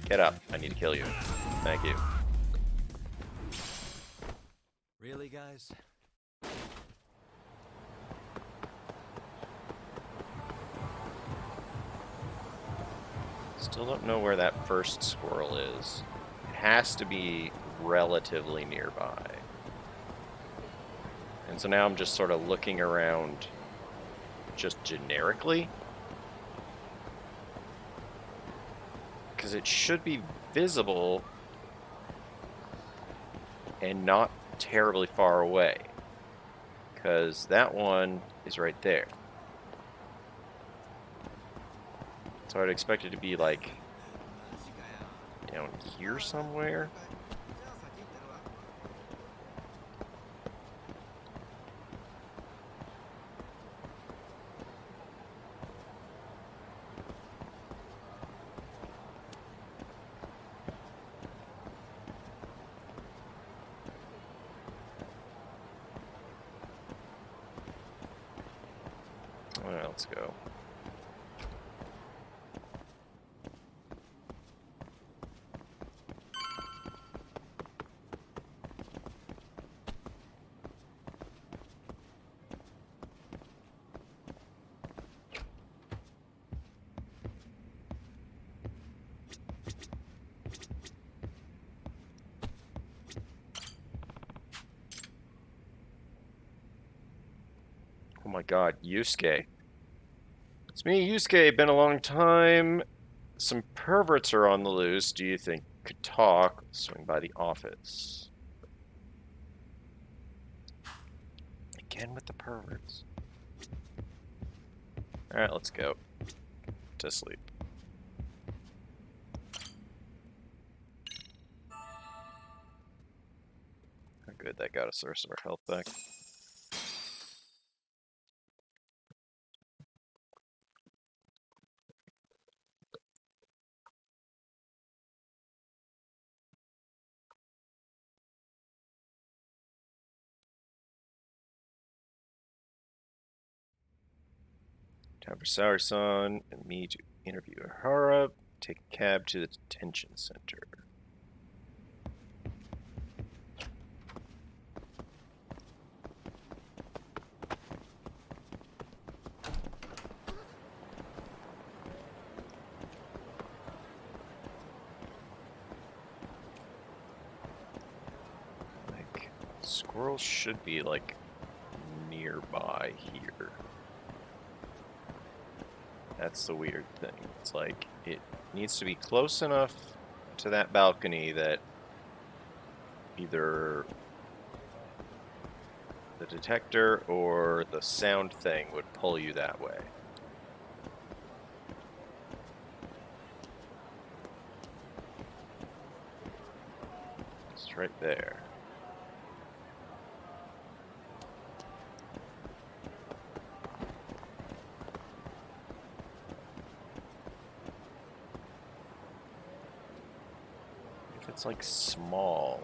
Get up. I need to kill you. Thank you. Really, guys? Still don't know where that first squirrel is. It has to be relatively nearby. And so now I'm just sort of looking around just generically. Because it should be visible and not terribly far away. Because that one is right there. So I'd expect it to be like down here somewhere. Alright, let's go. Oh my god, Yusuke. It's me, Yusuke. Been a long time. Some perverts are on the loose. Do you think could talk? Swing by the office. Again with the perverts. Alright, let's go. To sleep. Oh, good, that got us the rest of our health back. Time for Saori-san and me to interview Hara. Take a cab to the detention center. Like, squirrels should be like nearby here. That's the weird thing. It's like, it needs to be close enough to that balcony that either the detector or the sound thing would pull you that way. It's right there. It's like small.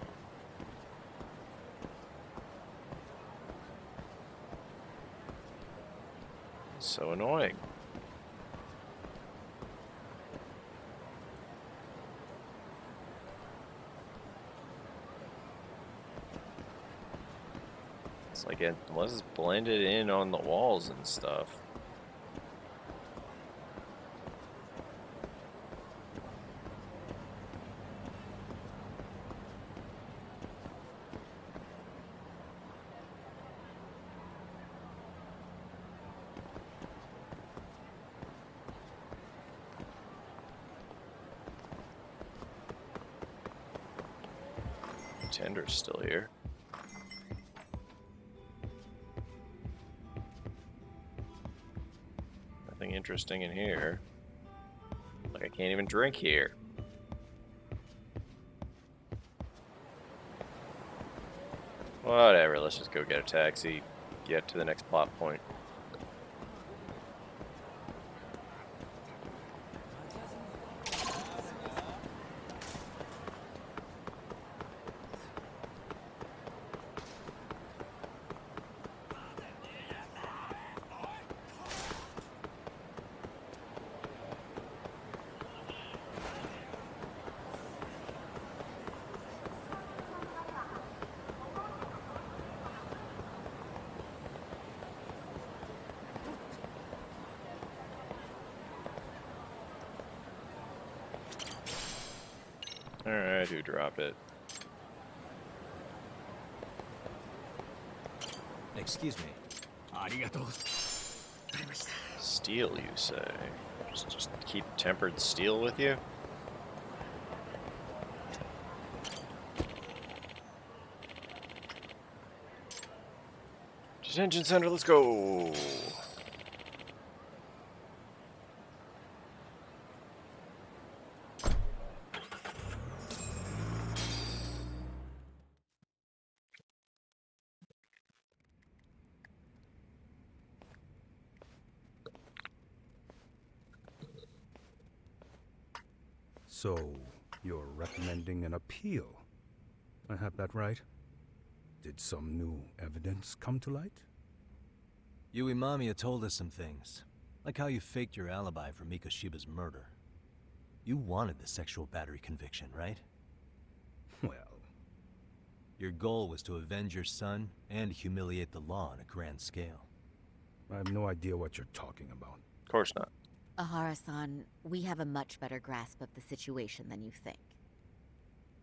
So annoying. It's like unless it's blended in on the walls and stuff. Tender's still here. Nothing interesting in here. Like I can't even drink here. Whatever, let's just go get a taxi, get to the next plot point. Alright, who dropped it? Excuse me. Steel, you say? Just keep tempered steel with you? Detention center, let's go! So, you're recommending an appeal? I have that right? Did some new evidence come to light? Yui Mamiya told us some things, like how you faked your alibi for Mikoshiba's murder. You wanted the sexual battery conviction, right? Well... Your goal was to avenge your son and humiliate the law on a grand scale. I have no idea what you're talking about. Of course not. Ahara-san, we have a much better grasp of the situation than you think.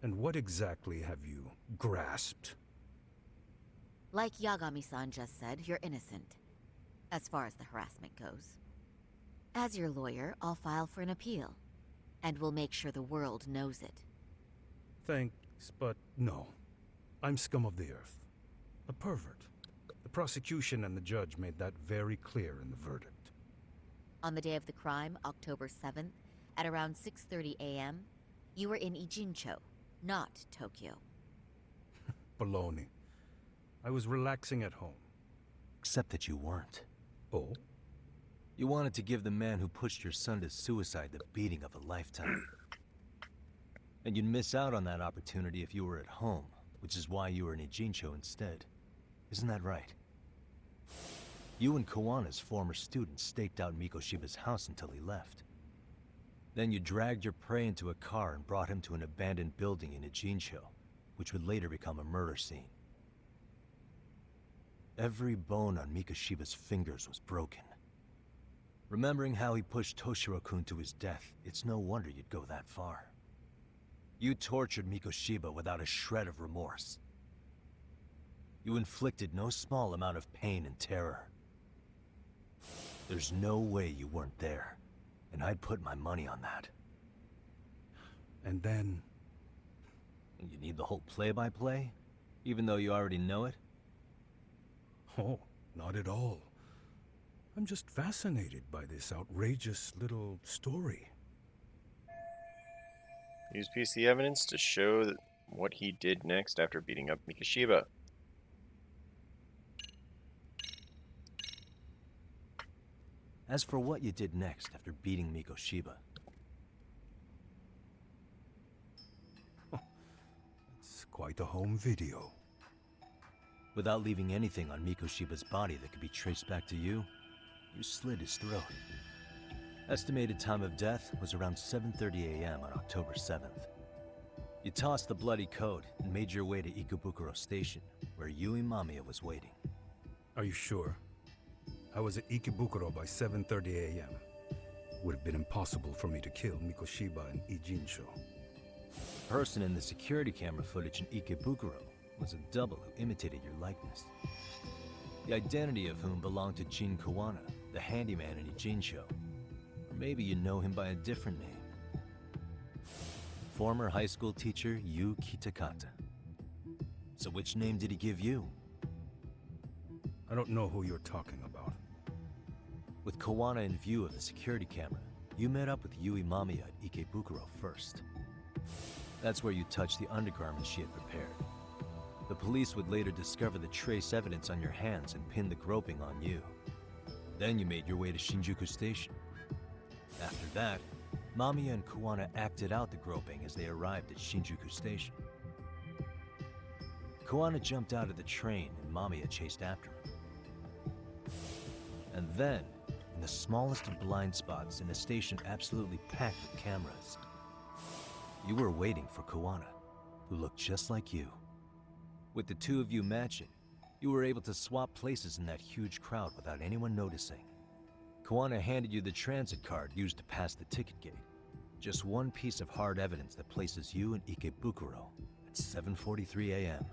And what exactly have you grasped? Like Yagami-san just said, you're innocent, as far as the harassment goes. As your lawyer, I'll file for an appeal, and we'll make sure the world knows it. Thanks, but no. I'm scum of the earth. A pervert. The prosecution and the judge made that very clear in the verdict. On the day of the crime, October 7th, at around 6:30 a.m., you were in Ijincho, not Tokyo. Baloney. I was relaxing at home. Except that you weren't. Oh? You wanted to give the man who pushed your son to suicide the beating of a lifetime. And you'd miss out on that opportunity if you were at home, which is why you were in Ijincho instead. Isn't that right? You and Kawana's former student staked out Mikoshiba's house until he left. Then you dragged your prey into a car and brought him to an abandoned building in Ijincho, which would later become a murder scene. Every bone on Mikoshiba's fingers was broken. Remembering how he pushed Toshiro-kun to his death, it's no wonder you'd go that far. You tortured Mikoshiba without a shred of remorse. You inflicted no small amount of pain and terror. There's no way you weren't there, and I'd put my money on that. And then... You need the whole play-by-play? Even though you already know it? Oh, not at all. I'm just fascinated by this outrageous little story. Use PC evidence to show what he did next after beating up Mikoshiba. As for what you did next after beating Mikoshiba... It's quite a home video. Without leaving anything on Mikoshiba's body that could be traced back to you, you slit his throat. Estimated time of death was around 7:30 a.m. on October 7th. You tossed the bloody coat and made your way to Ikebukuro Station, where Yui Mamiya was waiting. Are you sure? I was at Ikebukuro by 7:30 a.m. Would have been impossible for me to kill Mikoshiba in Ijincho. The person in the security camera footage in Ikebukuro was a double who imitated your likeness. The identity of whom belonged to Jin Kawana, the handyman in Ijincho. Or maybe you know him by a different name. Former high school teacher Yu Kitakata. So which name did he give you? I don't know who you're talking about. With Kawana in view of the security camera, you met up with Yui Mamiya at Ikebukuro first. That's where you touched the undergarments she had prepared. The police would later discover the trace evidence on your hands and pin the groping on you. Then you made your way to Shinjuku Station. After that, Mamiya and Kawana acted out the groping as they arrived at Shinjuku Station. Kawana jumped out of the train and Mamiya chased after him. And then, in the smallest of blind spots in a station absolutely packed with cameras, you were waiting for Kawana, who looked just like you. With the two of you matching, you were able to swap places in that huge crowd without anyone noticing. Kawana handed you the transit card used to pass the ticket gate. Just one piece of hard evidence that places you in Ikebukuro at 7:43 a.m.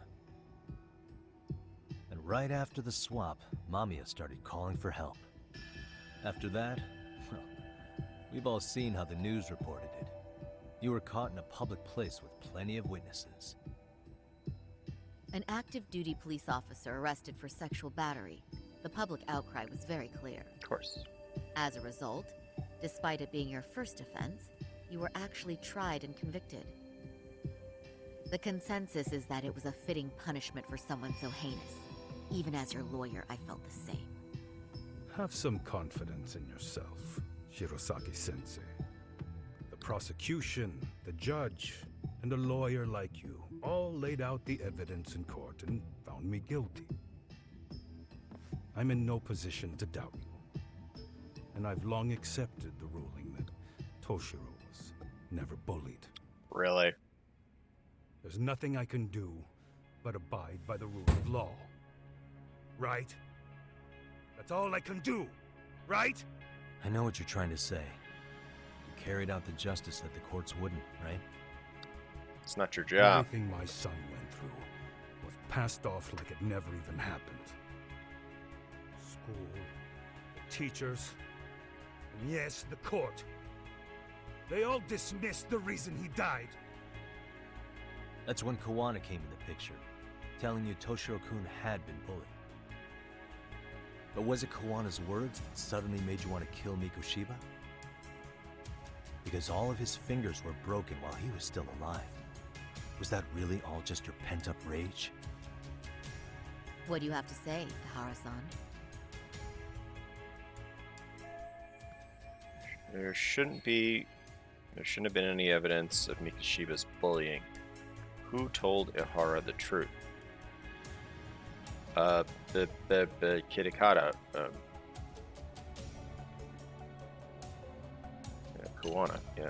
And right after the swap, Mamiya started calling for help. After that, well, we've all seen how the news reported it. You were caught in a public place with plenty of witnesses. An active duty police officer arrested for sexual battery. The public outcry was very clear. Of course. As a result, despite it being your first offense, you were actually tried and convicted. The consensus is that it was a fitting punishment for someone so heinous. Even as your lawyer, I felt the same. Have some confidence in yourself, Shirosaki-sensei. The prosecution, the judge, and a lawyer like you all laid out the evidence in court and found me guilty. I'm in no position to doubt you. And I've long accepted the ruling that Toshiro was never bullied. Really? There's nothing I can do but abide by the rule of law. Right? That's all I can do, right? I know what you're trying to say. You carried out the justice that the courts wouldn't, right? It's not your job. Everything my son went through was passed off like it never even happened. School, the teachers, and yes, the court. They all dismissed the reason he died. That's when Kawana came in the picture, telling you Toshiro-kun had been bullied. But was it Kawana's words that suddenly made you want to kill Mikoshiba? Because all of his fingers were broken while he was still alive. Was that really all just your pent-up rage? What do you have to say, Ihara-san? There shouldn't have been any evidence of Mikoshiba's bullying. Who told Ihara the truth? The Kitakata, Kawana, yeah.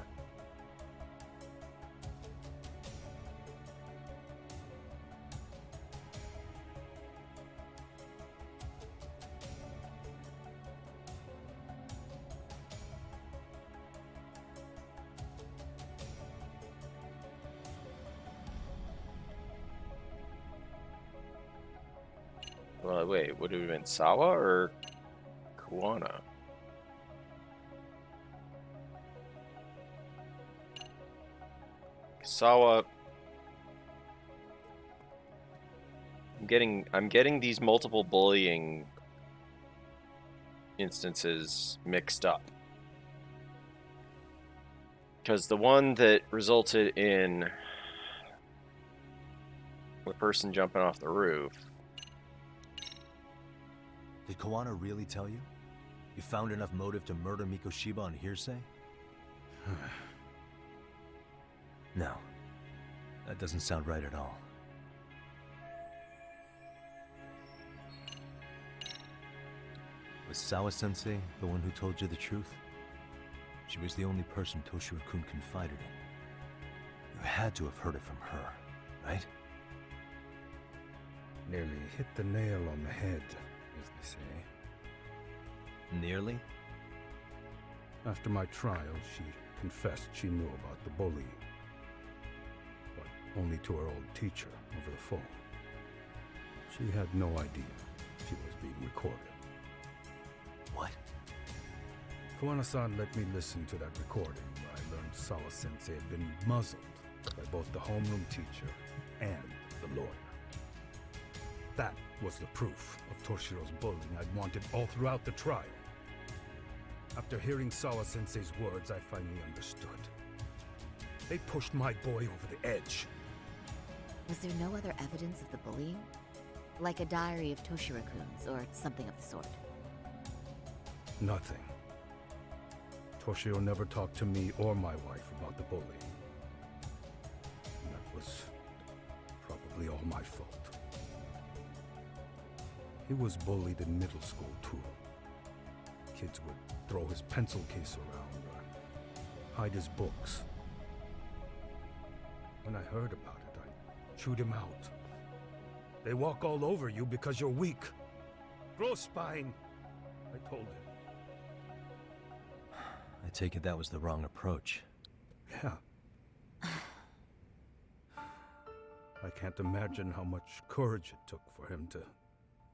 Well, wait, would it have been Sawa or Kawana? Sawa. I'm getting these multiple bullying instances mixed up. Because the one that resulted in the person jumping off the roof. Did Kawana really tell you? You found enough motive to murder Mikoshiba on hearsay? No. That doesn't sound right at all. Was Sawa-sensei the one who told you the truth? She was the only person Toshiro-kun confided in. You had to have heard it from her, right? Nearly hit the nail on the head, as they say. Nearly? After my trial, she confessed she knew about the bullying. But only to her old teacher over the phone. She had no idea she was being recorded. What? Kawana-san let me listen to that recording where I learned Sawa-sensei had been muzzled by both the homeroom teacher and the lawyer. That was the proof of Toshiro's bullying I'd wanted all throughout the trial. After hearing Sawa-sensei's words, I finally understood. They pushed my boy over the edge. Was there no other evidence of the bullying? Like a diary of Toshiro-kun's or something of the sort? Nothing. Toshiro never talked to me or my wife about the bullying. And that was probably all my fault. He was bullied in middle school, too. Kids would throw his pencil case around or hide his books. When I heard about it, I chewed him out. They walk all over you because you're weak. Grow spine, I told him. I take it that was the wrong approach. Yeah. I can't imagine how much courage it took for him to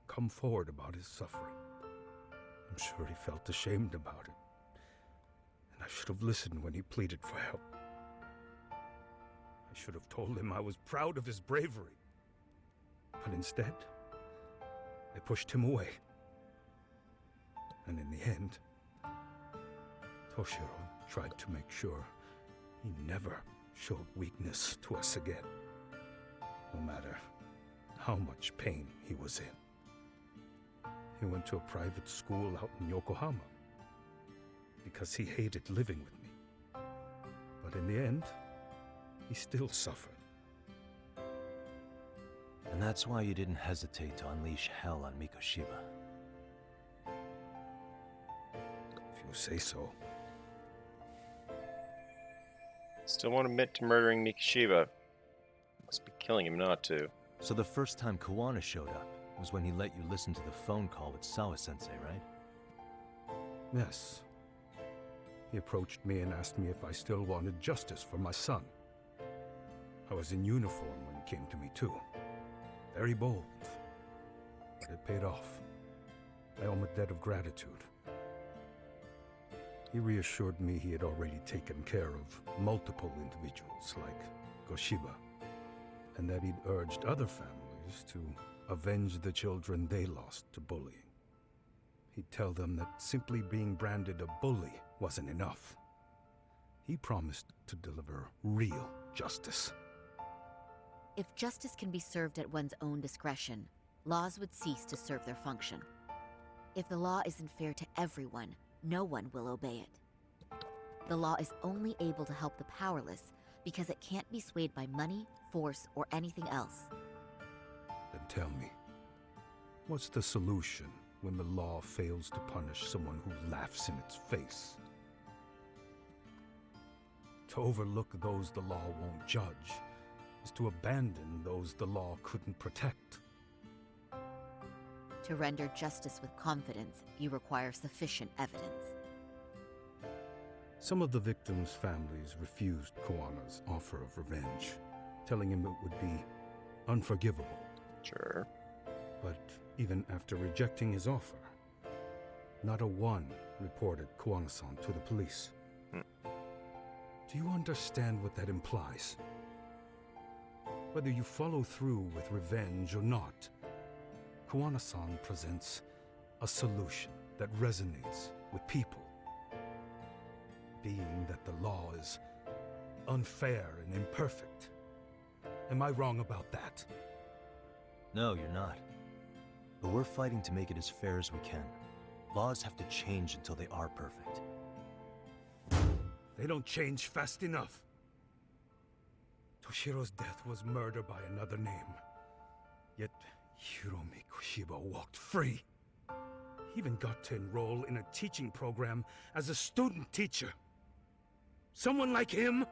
come forward about his suffering. I'm sure he felt ashamed about it. And I should have listened when he pleaded for help. I should have told him I was proud of his bravery. But instead, I pushed him away. And in the end, Toshiro tried to make sure he never showed weakness to us again, no matter how much pain he was in. He went to a private school out in Yokohama because he hated living with me. But in the end, he still suffered. And that's why you didn't hesitate to unleash hell on Mikoshiba. If you say so. Still won't admit to murdering Mikoshiba. Must be killing him not to. So the first time Kuwana showed up was when he let you listen to the phone call with Sawa-sensei, right? Yes. He approached me and asked me if I still wanted justice for my son. I was in uniform when he came to me too. Very bold. But it paid off. I owe him a debt of gratitude. He reassured me he had already taken care of multiple individuals like Goshiba, and that he'd urged other families to avenge the children they lost to bullying. He'd tell them that simply being branded a bully wasn't enough. He promised to deliver real justice. If justice can be served at one's own discretion, laws would cease to serve their function. If the law isn't fair to everyone, no one will obey it. The law is only able to help the powerless because it can't be swayed by money, force, or anything else. Then tell me, what's the solution when the law fails to punish someone who laughs in its face? To overlook those the law won't judge is to abandon those the law couldn't protect. To render justice with confidence, you require sufficient evidence. Some of the victims' families refused Kuwana's offer of revenge, telling him it would be unforgivable. Sure. But even after rejecting his offer, not a one reported Kuwana-san to the police. Do you understand what that implies? Whether you follow through with revenge or not, Kuwana-san presents a solution that resonates with people. Being that the law is unfair and imperfect. Am I wrong about that? No, you're not. But we're fighting to make it as fair as we can. Laws have to change until they are perfect. They don't change fast enough. Toshiro's death was murder by another name. Yet Hiromi Kushiba walked free. He even got to enroll in a teaching program as a student teacher. Someone like him?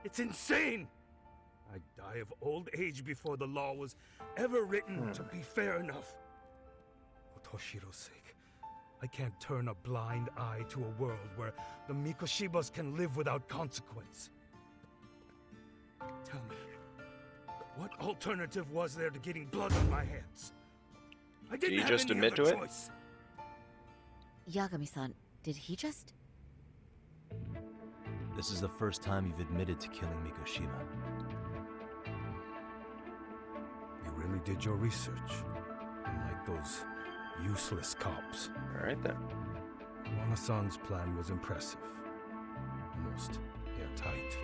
It's insane! I'd die of old age before the law was ever written to be fair enough. For Toshiro's sake, I can't turn a blind eye to a world where the Mikoshibas can live without consequence. Tell me, what alternative was there to getting blood on my hands? I didn't have just any admit other to it? choice. Yagami-san, did he just? This is the first time you've admitted to killing Mikoshiba. You really did your research, unlike those useless cops. All right then. Kuwana-san's plan was impressive, almost airtight.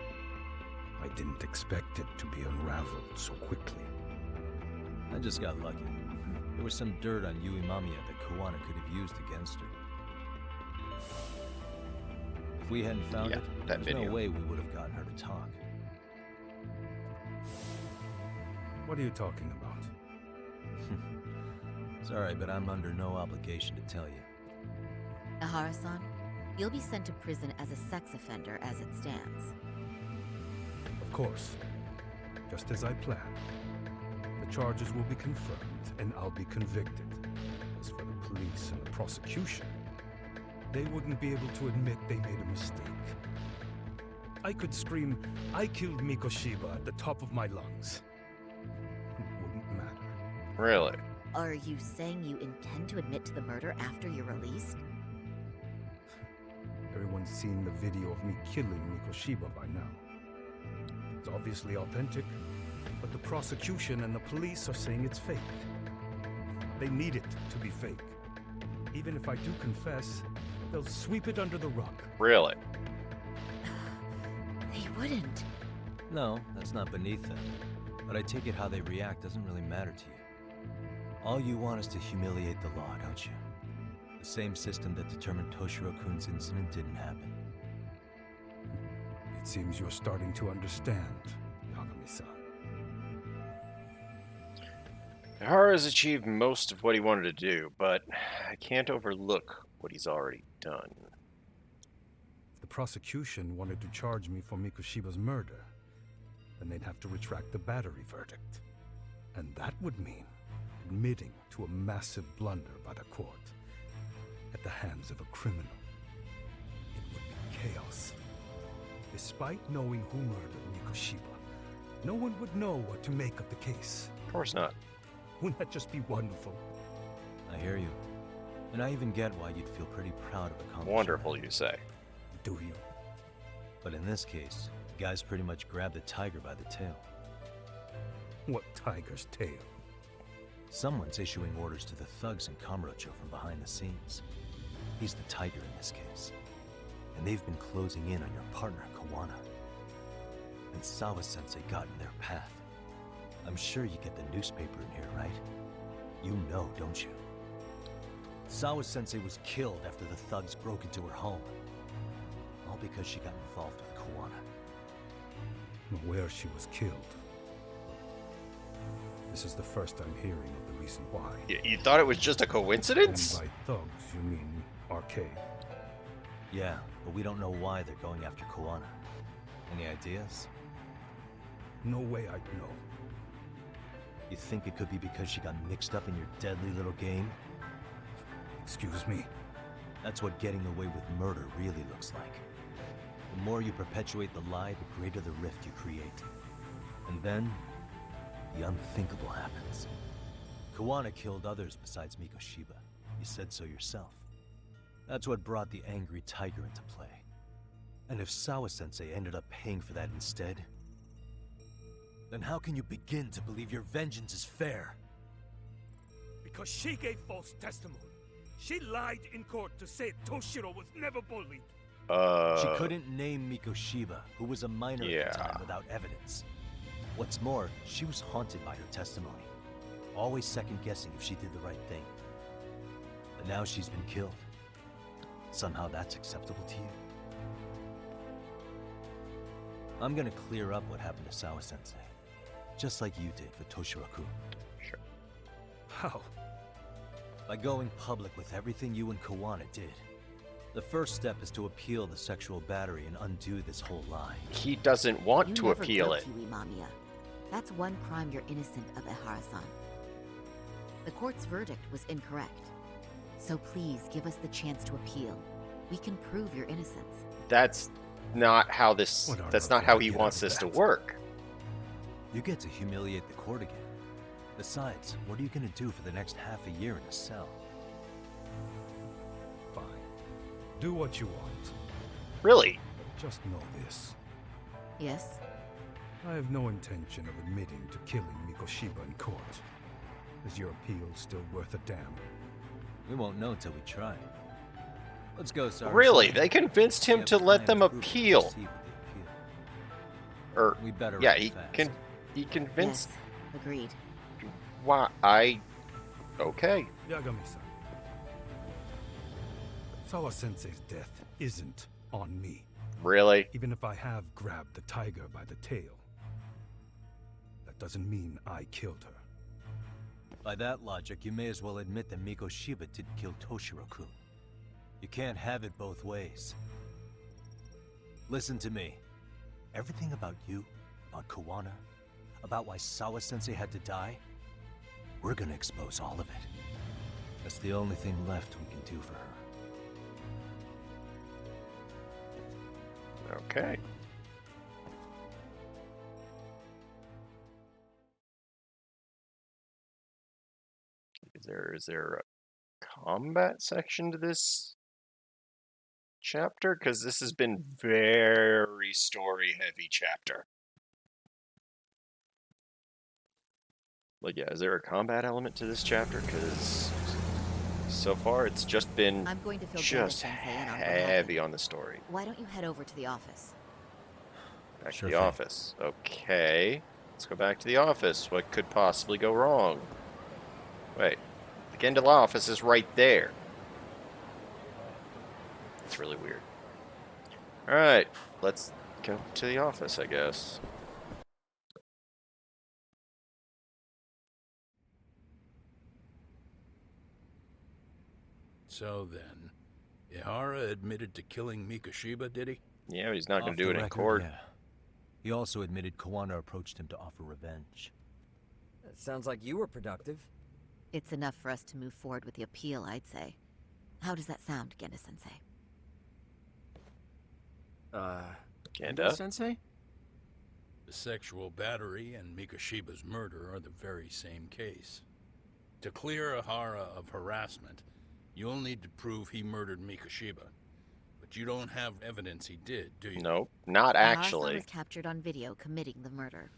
I didn't expect it to be unraveled so quickly. I just got lucky. There was some dirt on Yui Mamiya that Kuwana could have used against her. If we hadn't found it, that there's video. no way we would have gotten her to talk. What are you talking about? It's alright, but I'm under no obligation to tell you. Ehara-san, you'll be sent to prison as a sex offender as it stands. Of course. Just as I planned. The charges will be confirmed, and I'll be convicted. As for the police and the prosecution, they wouldn't be able to admit they made a mistake. I could scream, "I killed Mikoshiba" at the top of my lungs. It wouldn't matter. Really? Are you saying you intend to admit to the murder after you're released? Everyone's seen the video of me killing Mikoshiba by now. It's obviously authentic, but the prosecution and the police are saying it's fake. They need it to be fake. Even if I do confess, they'll sweep it under the rug. Really? They wouldn't. No, that's not beneath them. But I take it how they react doesn't really matter to you. All you want is to humiliate the law, don't you? The same system that determined Toshiro-kun's incident didn't happen. It seems you're starting to understand, Takumi-san. Ehara has achieved most of what he wanted to do, but I can't overlook what he's already done. If the prosecution wanted to charge me for Mikoshiba's murder, then they'd have to retract the battery verdict. And that would mean admitting to a massive blunder by the court at the hands of a criminal. It would be chaos. Despite knowing who murdered Mikoshiba, no one would know what to make of the case. Of course not. Wouldn't that just be wonderful? I hear you. And I even get why you'd feel pretty proud of accomplishing Wonderful, that. you say. Do you? But in this case, the guys pretty much grabbed the tiger by the tail. What tiger's tail? Someone's issuing orders to the thugs in Kamurocho from behind the scenes. He's the tiger in this case. And they've been closing in on your partner, Kuwana. And Sawa-sensei got in their path. I'm sure you get the newspaper in here, right? You know, don't you? Sawa-sensei was killed after the thugs broke into her home. All because she got involved with Kuwana. Where she was killed. This is the first I'm hearing of the reason why. You thought it was just a coincidence? And by thugs, you mean Arcade? Yeah, but we don't know why they're going after Kuwana. Any ideas? No way I'd know. You think it could be because she got mixed up in your deadly little game? Excuse me? That's what getting away with murder really looks like. The more you perpetuate the lie, the greater the rift you create. And then, the unthinkable happens. Kuwana killed others besides Mikoshiba. You said so yourself. That's what brought the angry tiger into play. And if Sawa-sensei ended up paying for that instead, then how can you begin to believe your vengeance is fair? Because she gave false testimony. She lied in court to say Toshiro was never bullied. She couldn't name Mikoshiba, who was a minor at the time, without evidence. What's more, she was haunted by her testimony, always second-guessing if she did the right thing. But now she's been killed. Somehow that's acceptable to you? I'm gonna clear up what happened to Sawa-sensei, just like you did for Toshiro-kun. Sure. How? By going public with everything you and Kuwana did. The first step is to appeal the sexual battery and undo this whole lie. He doesn't want You to never appeal killed it. Yui Mamiya. That's one crime you're innocent of, Ehara-san. The court's verdict was incorrect. So please give us the chance to appeal. We can prove your innocence. That's not how this. What on That's earth not did how I he get wants out of this to that? work. You get to humiliate the court again. Besides, what are you gonna do for the next half a year in a cell? Fine. Do what you want. Really? Just know this. Yes? I have no intention of admitting to killing Mikoshiba in court. Is your appeal still worth a damn? We won't know till we try. Let's go, Sarah. Really? They convinced him to let them appeal. Or, We better yeah, run fast. he convinced. Yes, agreed. Why? Okay. Yagami-san. Sawa-sensei's death isn't on me. Really? Even if I have grabbed the tiger by the tail, that doesn't mean I killed her. By that logic, you may as well admit that Mikoshiba didn't kill Toshiro-kun. You can't have it both ways. Listen to me. Everything about you, about Kawana, about why Sawa-sensei had to die, we're gonna expose all of it. That's the only thing left we can do for her. Okay. Is there a combat section to this chapter? Because this has been very story heavy chapter. Like, yeah, is there a combat element to this chapter? Because so far it's just been I'm going to fill just Ganda-sensei in on what happened. heavy on the story. Why don't you head over to the office? Back Sure to the thing. office. Okay. Let's go back to the office. What could possibly go wrong? Wait. The Gendala office is right there. It's really weird. Alright. Let's go to the office, I guess. So then, Ihara admitted to killing Mikoshiba, did he? Yeah, but he's not going Off to do the it in record, court. Yeah. He also admitted Kawana approached him to offer revenge. That sounds like you were productive. It's enough for us to move forward with the appeal, I'd say. How does that sound, Genda-sensei? Ganda? Sensei? The sexual battery and Mikoshiba's murder are the very same case. To clear Ihara of harassment, you'll need to prove he murdered Mikoshiba. But you don't have evidence he did, do you? Nope, not Ahara-san actually. was captured on video committing the murder.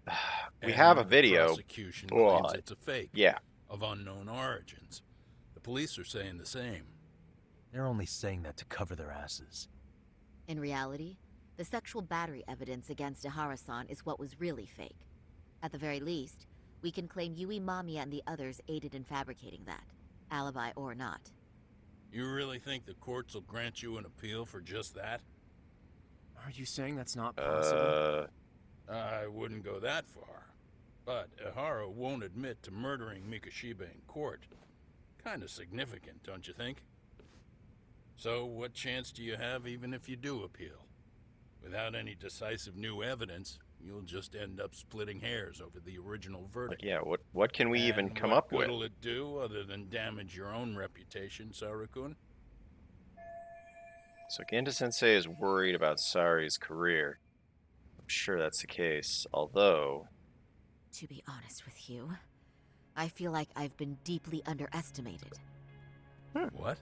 We And have a the video. prosecution claims but- it's a fake, Yeah. of unknown origins. The police are saying the same. They're only saying that to cover their asses. In reality, the sexual battery evidence against Ihara-san is what was really fake. At the very least, we can claim Yui Mamiya and the others aided in fabricating that, alibi or not. You really think the courts will grant you an appeal for just that? Are you saying that's not possible? I wouldn't go that far. But Ihara won't admit to murdering Mikoshiba in court. Kinda significant, don't you think? So what chance do you have even if you do appeal? Without any decisive new evidence, you'll just end up splitting hairs over the original verdict. Yeah, what can we even And come what up with? good'll it do other than damage your own reputation, Saru-kun? So Ganda-sensei is worried about Sari's career. I'm sure that's the case, although... To be honest with you, I feel like I've been deeply underestimated. What?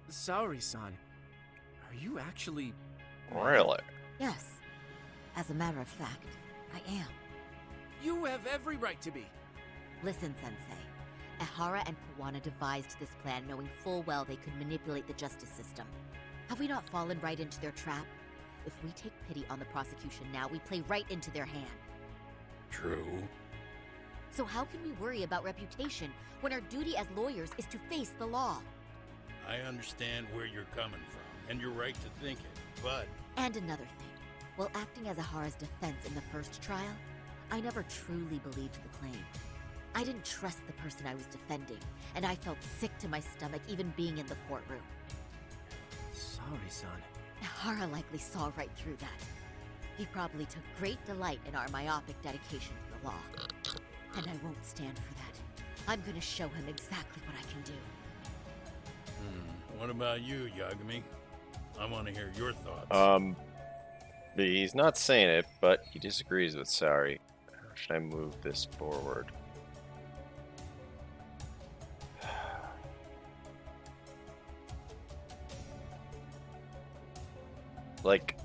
Saori-san, are you actually... Really? Yes, as a matter of fact, I am. You have every right to be. Listen, Sensei. Ihara and Kawana devised this plan knowing full well they could manipulate the justice system. Have we not fallen right into their trap? If we take pity on the prosecution now, we play right into their hand. True. So how can we worry about reputation when our duty as lawyers is to face the law? I understand where you're coming from, and you're right to think it, but... And another thing. While acting as Ihara's defense in the first trial, I never truly believed the claim. I didn't trust the person I was defending, and I felt sick to my stomach even being in the courtroom. Saori-san. Ihara likely saw right through that. He probably took great delight in our myopic dedication to the law. And I won't stand for that. I'm gonna show him exactly what I can do. What about you, Yagami? I want to hear your thoughts. He's not saying it, but he disagrees with Sari. How should I move this forward? Like...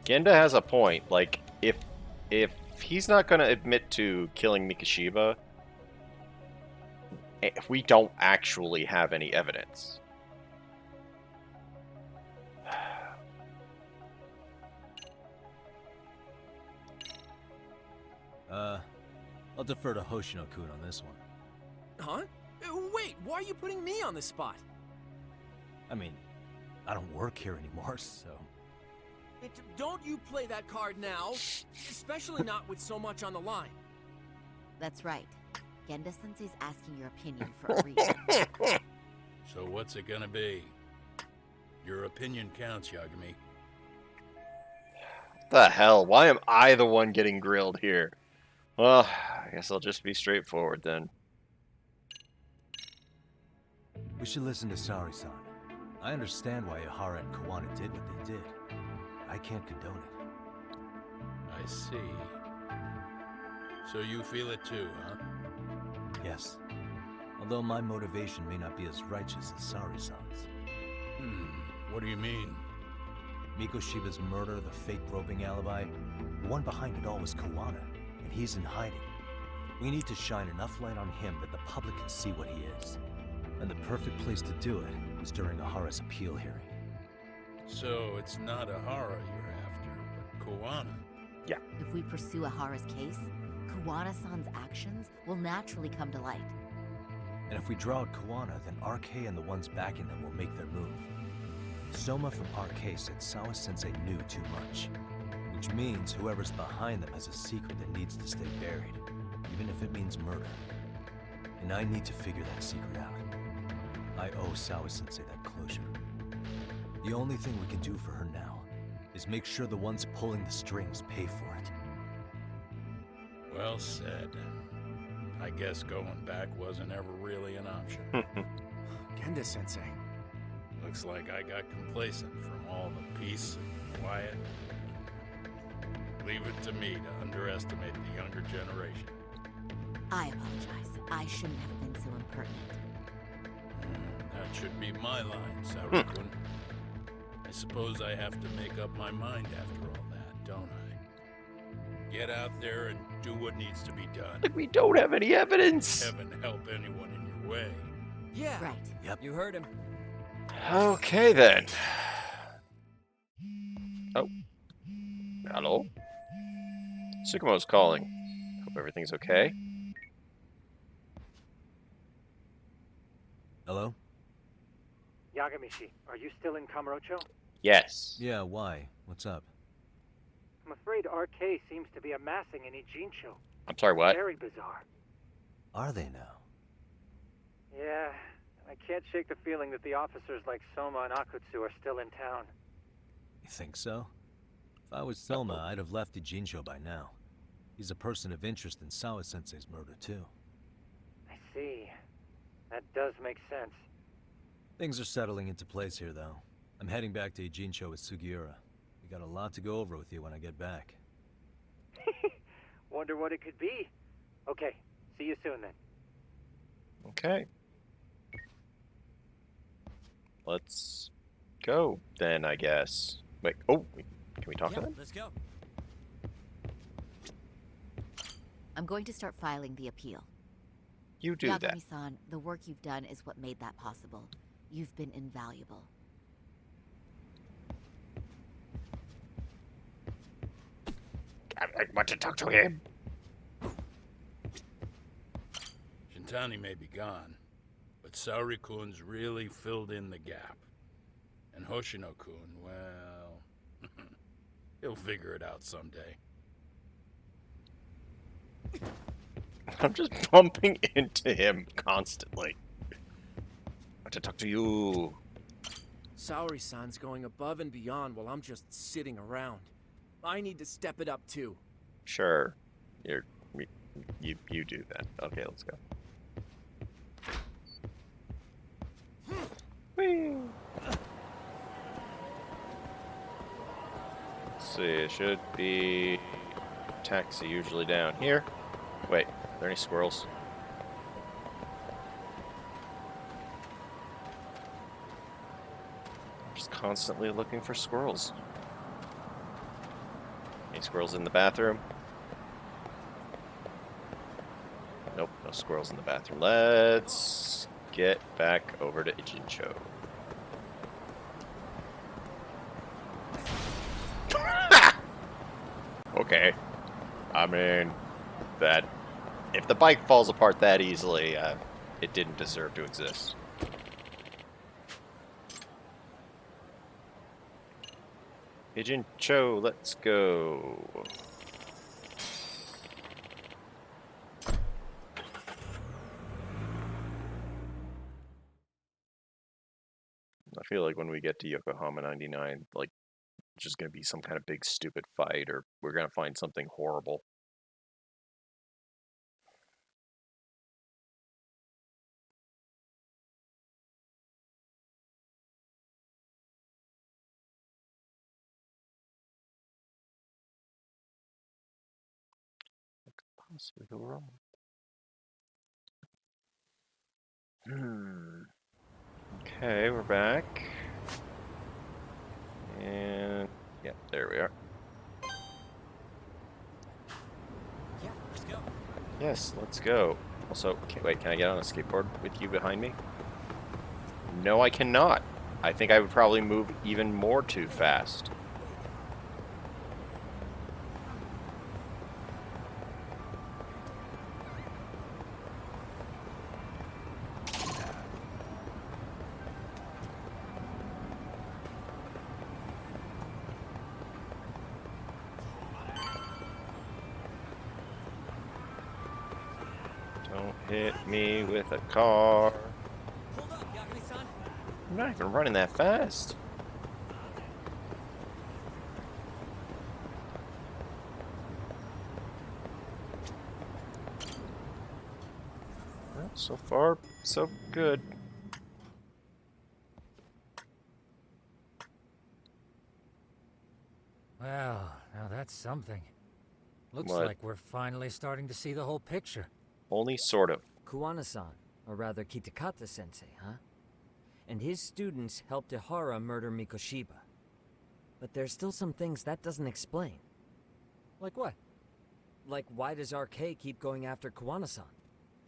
Genda has a point. Like, if if he's not going to admit to killing Mikashiba, if we don't actually have any evidence. I'll defer to Hoshino-kun on this one. Huh? Wait, why are you putting me on the spot? I mean, I don't work here anymore, so... Don't you play that card now, especially not with so much on the line. That's right. Genda-sensei's asking your opinion for a reason. So what's it gonna be? Your opinion counts, Yagami. The hell? Why am I the one getting grilled here? Well, I guess I'll just be straightforward then. We should listen to Saori-san. I understand why Ihara and Kawana did what they did. I can't condone it. I see. So you feel it too, huh? Yes. Although my motivation may not be as righteous as Saori-san's. What do you mean? Mikoshiba's murder, the fake roving alibi, the one behind it all was Kawana, and he's in hiding. We need to shine enough light on him that the public can see what he is. And the perfect place to do it is during Ihara's appeal hearing. So it's not Ihara you're after, but Kawana. Yeah. If we pursue Ihara's case, Kawana-san's actions will naturally come to light. And if we draw out Kawana, then RK and the ones backing them will make their move. Soma from RK said Sawa-sensei knew too much, which means whoever's behind them has a secret that needs to stay buried, even if it means murder. And I need to figure that secret out. I owe Sawa-sensei that closure. The only thing we can do for her now is make sure the ones pulling the strings pay for it. Well said. I guess going back wasn't ever really an option. Genda-sensei. Looks like I got complacent from all the peace and quiet. Leave it to me to underestimate the younger generation. I apologize. I shouldn't have been so impertinent. That should be my line, Saori-kun. I suppose I have to make up my mind after all that, don't I? Get out there and do what needs to be done. We don't have any evidence. Heaven help anyone in your way. Yeah. Right. Yep. You heard him. Okay then. Oh. Hello? Tsukumo's calling. Hope everything's okay. Hello? Yagamishi, are you still in Kamurocho? Yes. Yeah, why? What's up? I'm afraid RK seems to be amassing in Ijincho. I'm sorry, what? Very bizarre. Are they now? Yeah, I can't shake the feeling that the officers like Soma and Akutsu are still in town. You think so? If I was Soma, I'd have left Ijincho by now. He's a person of interest in Sawa-sensei's murder, too. I see. That does make sense. Things are settling into place here, though. I'm heading back to Ijincho with Sugiura. We got a lot to go over with you when I get back. Wonder what it could be. Okay, see you soon then. Okay. Let's go then, I guess. Wait, oh, can we talk to them? Let's go. I'm going to start filing the appeal. You do that. Yagami-san, the work you've done is what made that possible. You've been invaluable. I want to talk to him. Shintani may be gone, but Saori-kun's really filled in the gap. And Hoshino-kun, well, he'll figure it out someday. I'm just bumping into him constantly. I want to talk to you. Saori-san's going above and beyond while I'm just sitting around. I need to step it up too. Sure. You do that. Okay, let's go. Whee! Let's see, it should be taxi usually down here. Wait, are there any squirrels? I'm just constantly looking for squirrels. Any squirrels in the bathroom? No squirrels in the bathroom. Let's get back over to Ijincho. Okay. I mean, that if the bike falls apart that easily, it didn't deserve to exist. Ijincho, let's go. I feel like when we get to Yokohama 99, like, it's just going to be some kind of big stupid fight, or we're going to find something horrible. What could possibly go wrong? Okay, we're back. And yeah, there we are. Yeah, let's go. Yes, let's go. Also, wait, can I get on a skateboard with you behind me? No, I cannot. I think I would probably move even more too fast. Don't hit me with a car. Hold up, Yagami-san. I'm not even running that fast. Well, so far, so good. Well, now that's something. Looks What? like we're finally starting to see the whole picture. Only sort of. Kuwana-san, or rather Kitakata-sensei, huh? And his students helped Ihara murder Mikoshiba. But there's still some things that doesn't explain. Like what? Like, why does RK keep going after Kuwana-san?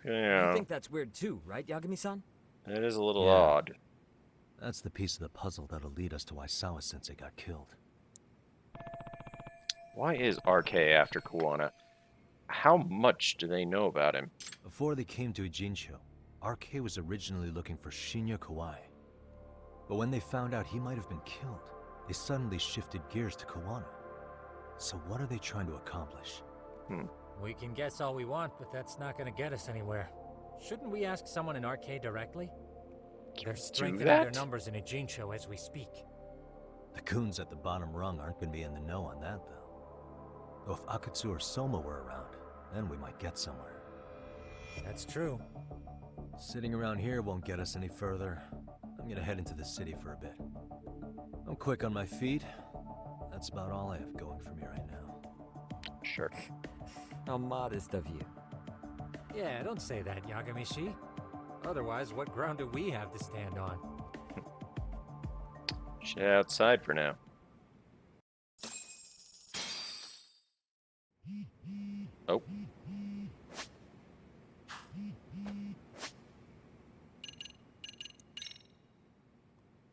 Yeah, You think that's weird too, right, Yagami-san? it is a little Yeah. odd. That's the piece of the puzzle that'll lead us to why Sawa-sensei got killed. Why is RK after Kuwana? How much do they know about him? Before they came to Ijincho, RK was originally looking for Shinya Kawai. But when they found out he might have been killed, they suddenly shifted gears to Kuwana. So what are they trying to accomplish? We can guess all we want, but that's not going to get us anywhere. Shouldn't we ask someone in RK directly? They're strengthening their that? numbers in Ijincho as we speak. The goons at the bottom rung aren't going to be in the know on that, though. Though if Akatsu or Soma were around, then we might get somewhere. That's true. Sitting around here won't get us any further. I'm gonna head into the city for a bit. I'm quick on my feet. That's about all I have going for me right now. Sure. How modest of you. Yeah, don't say that, Yagami-shi. Otherwise, what ground do we have to stand on? Shit outside for now. Oh.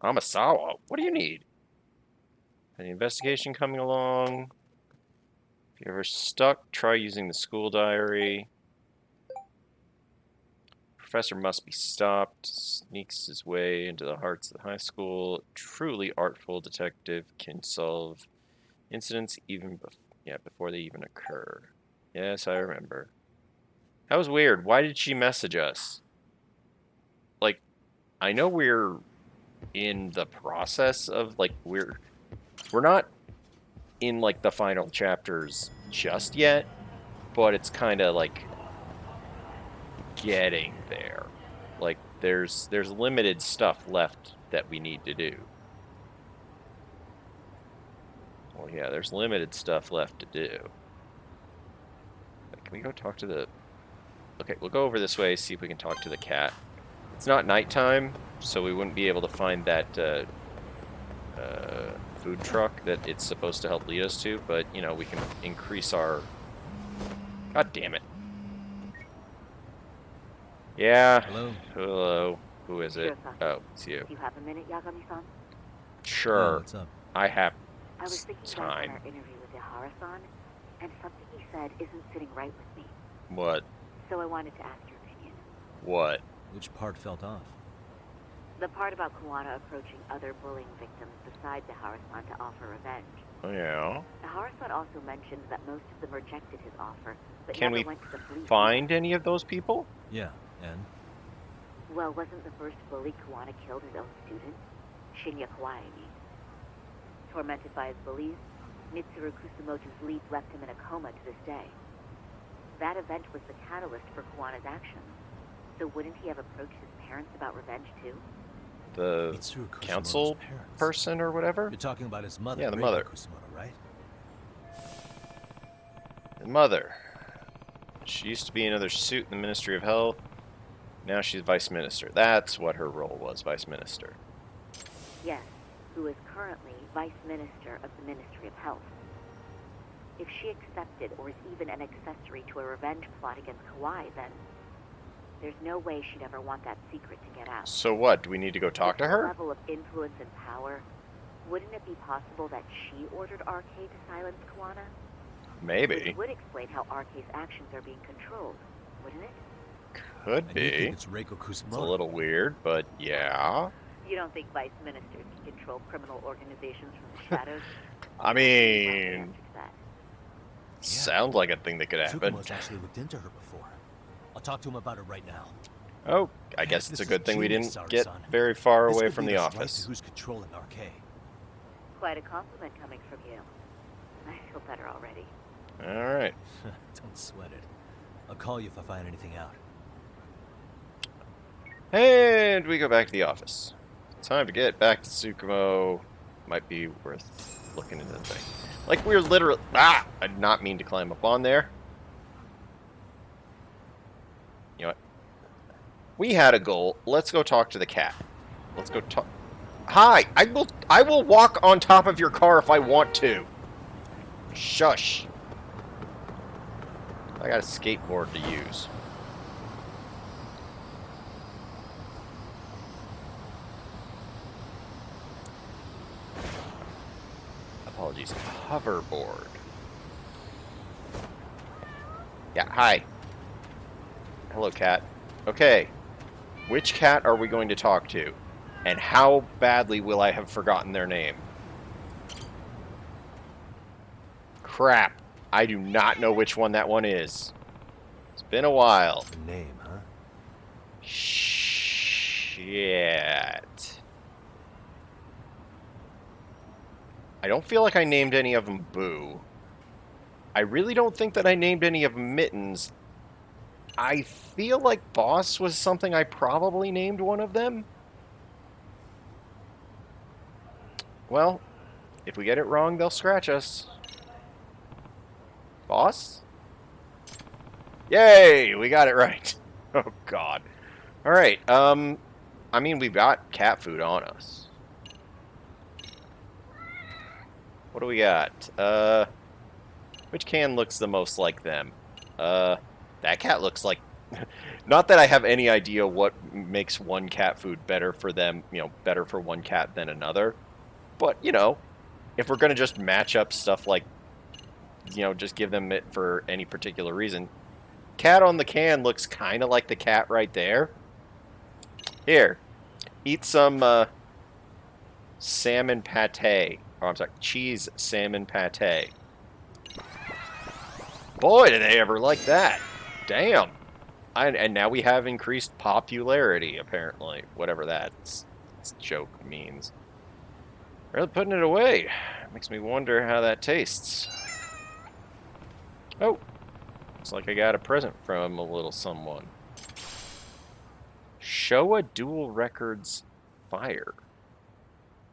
Amasawa, what do you need? Any investigation coming along? If you're ever stuck, try using the school diary. Professor must be stopped. Sneaks his way into the hearts of the high school. Truly artful detective can solve incidents even before they even occur. Yes, I remember. That was weird. Why did she message us? Like, I know we're in the process of, like, we're not in, like, the final chapters just yet, but it's kind of, like, getting there. Like, there's limited stuff left that we need to do. Well, yeah, there's limited stuff left to do. Can we go talk to the... Okay, we'll go over this way, see if we can talk to the cat. It's not nighttime, so we wouldn't be able to find that food truck that it's supposed to help lead us to, but, you know, we can increase our... God damn it. Yeah. Hello? Hello. Who is it? Sure, Oh, it's you. Do you have a minute, Yagami-san? Yeah, Sure. what's up? I have I was thinking back on time. our interview with Ihara-san, and something he said isn't sitting right with me. What? So I wanted to ask your opinion. What? Which part felt off? The part about Kuwana approaching other bullying victims besides Ihara-san to offer revenge. Oh, yeah. Ihara-san also mentioned that most of them rejected his offer, but Can never we went to the police. find any of those people? Yeah, and? Well, wasn't the first bully Kuwana killed his own student? Shinya Kawai, I mean. Tormented by his bullies, Mitsuru Kusumoto's leap left him in a coma to this day. That event was the catalyst for Kuwana's actions. So wouldn't he have approached his parents about revenge too? The Mitsuru Kusumoto's council parents. person or whatever? You're talking about his mother, Yeah, the Reiko mother. Kusumoto, right? The mother. She used to be another suit in the Ministry of Health. Now she's Vice Minister. That's what her role was, Vice Minister. Yes, who is currently Vice Minister of the Ministry of Health. If she accepted or is even an accessory to a revenge plot against Kawai, then there's no way she'd ever want that secret to get out. So what? Do we need to go talk to With her her? level of influence and power, wouldn't it be possible that she ordered RK to silence Kuwana? Maybe. Which would explain how RK's actions are being controlled, wouldn't it? Could And you be. think it's Reiko It's a Kusumoto? little weird, but yeah. You don't think vice ministers can control criminal organizations from the shadows? I mean, That. sounds like a thing that could happen. Tsukumo's actually looked into her before. I'll talk to him about it right now. Oh, I guess it's This a is good thing we genius, didn't get Sari-san. very far This away could from lead the us right to office. who's controlling RK. Quite a compliment coming from you. I feel better already. Alright. Don't sweat it. I'll call you if I find anything out. And we go back to the office. Time to get back to Tsukumo. Might be worth looking into the thing. Like, we're literally... Ah! I did not mean to climb up on there. You know what? We had a goal. Let's go talk to the cat. Let's go talk... Hi! I will walk on top of your car if I want to. Shush. I got a skateboard to use. Apologies. Hoverboard. Yeah, hi. Hello, cat. Okay. Which cat are we going to talk to? And how badly will I have forgotten their name? Crap. I do not know which one that one is. It's been a while. The name, huh? Shit. I don't feel like I named any of them Boo. I really don't think that I named any of them Mittens. I feel like Boss was something I probably named one of them. Well, if we get it wrong, they'll scratch us. Boss? Yay! We got it right. Oh, God. Alright, I mean, we've got cat food on us. What do we got? Which can looks the most like them? That cat looks like... Not that I have any idea what makes one cat food better for them, you know, better for one cat than another. But, you know, if we're going to just match up stuff like, you know, just give them it for any particular reason. Cat on the can looks kind of like the cat right there. Here, eat some salmon pate. Oh, I'm sorry, cheese salmon pate. Boy, did they ever like that. Damn. And now we have increased popularity, apparently. Whatever that joke means. Really putting it away. Makes me wonder how that tastes. Oh. Looks like I got a present from a little someone. Showa Dual Records Fire.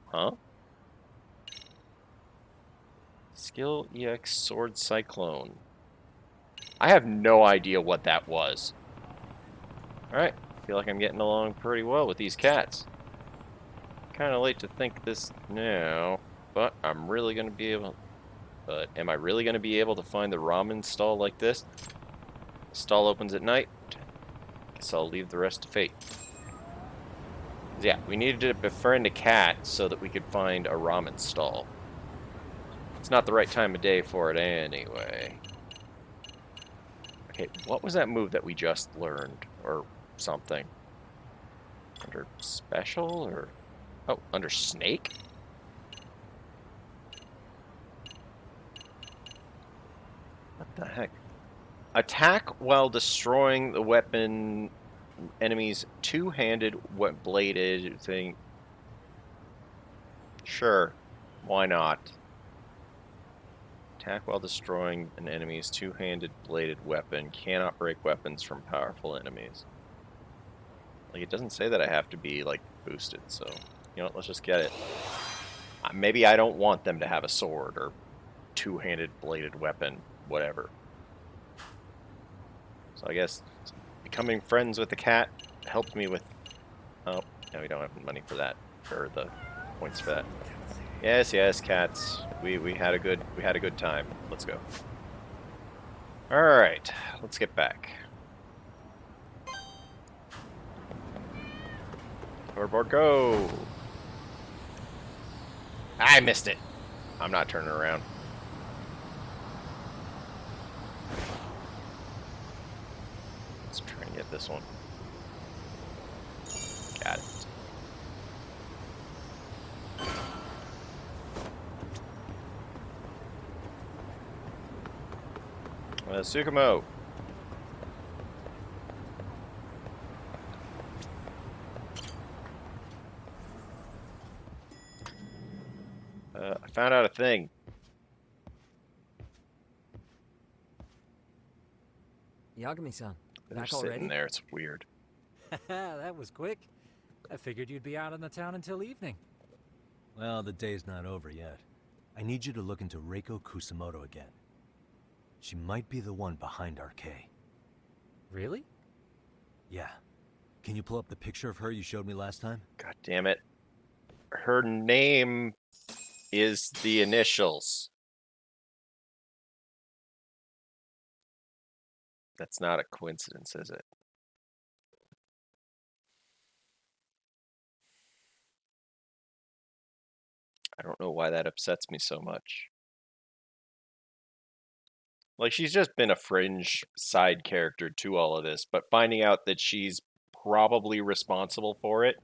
Huh? Skill EX Sword Cyclone. I have no idea what that was. Alright, feel like I'm getting along pretty well with these cats. Kind of late to think this now, but I'm really going to be able... But am I really going to be able to find the ramen stall like this? Stall opens at night. guess I'll leave the rest to fate. Yeah, we needed to befriend a cat so that we could find a ramen stall. It's not the right time of day for it anyway. Okay, what was that move that we just learned? Or something? Under special or... Oh, under snake? What the heck? Attack while destroying the weapon enemy's two-handed, bladed thing. Sure. Why not? Attack while destroying an enemy's two-handed bladed weapon. Cannot break weapons from powerful enemies. Like, it doesn't say that I have to be, like, boosted, so... You know what, let's just get it. Maybe I don't want them to have a sword or two-handed bladed weapon, whatever. So I guess becoming friends with the cat helped me with... Oh, no, we don't have money for that, or the points for that. Yes, yes, cats. We had a good time. Let's go. All right, let's get back. Overboard, go! I missed it. I'm not turning around. Let's try and get this one. Got it. Tsukumo. I found out a thing. Yagami-san, They're back sitting already? there. It's weird. That was quick. I figured you'd be out in the town until evening. Well, the day's not over yet. I need you to look into Reiko Kusamoto again. She might be the one behind RK. Really? Yeah. Can you pull up the picture of her you showed me last time? God damn it. Her name is the initials. That's not a coincidence, is it? I don't know why that upsets me so much. Like, she's just been a fringe side character to all of this, but finding out that she's probably responsible for it,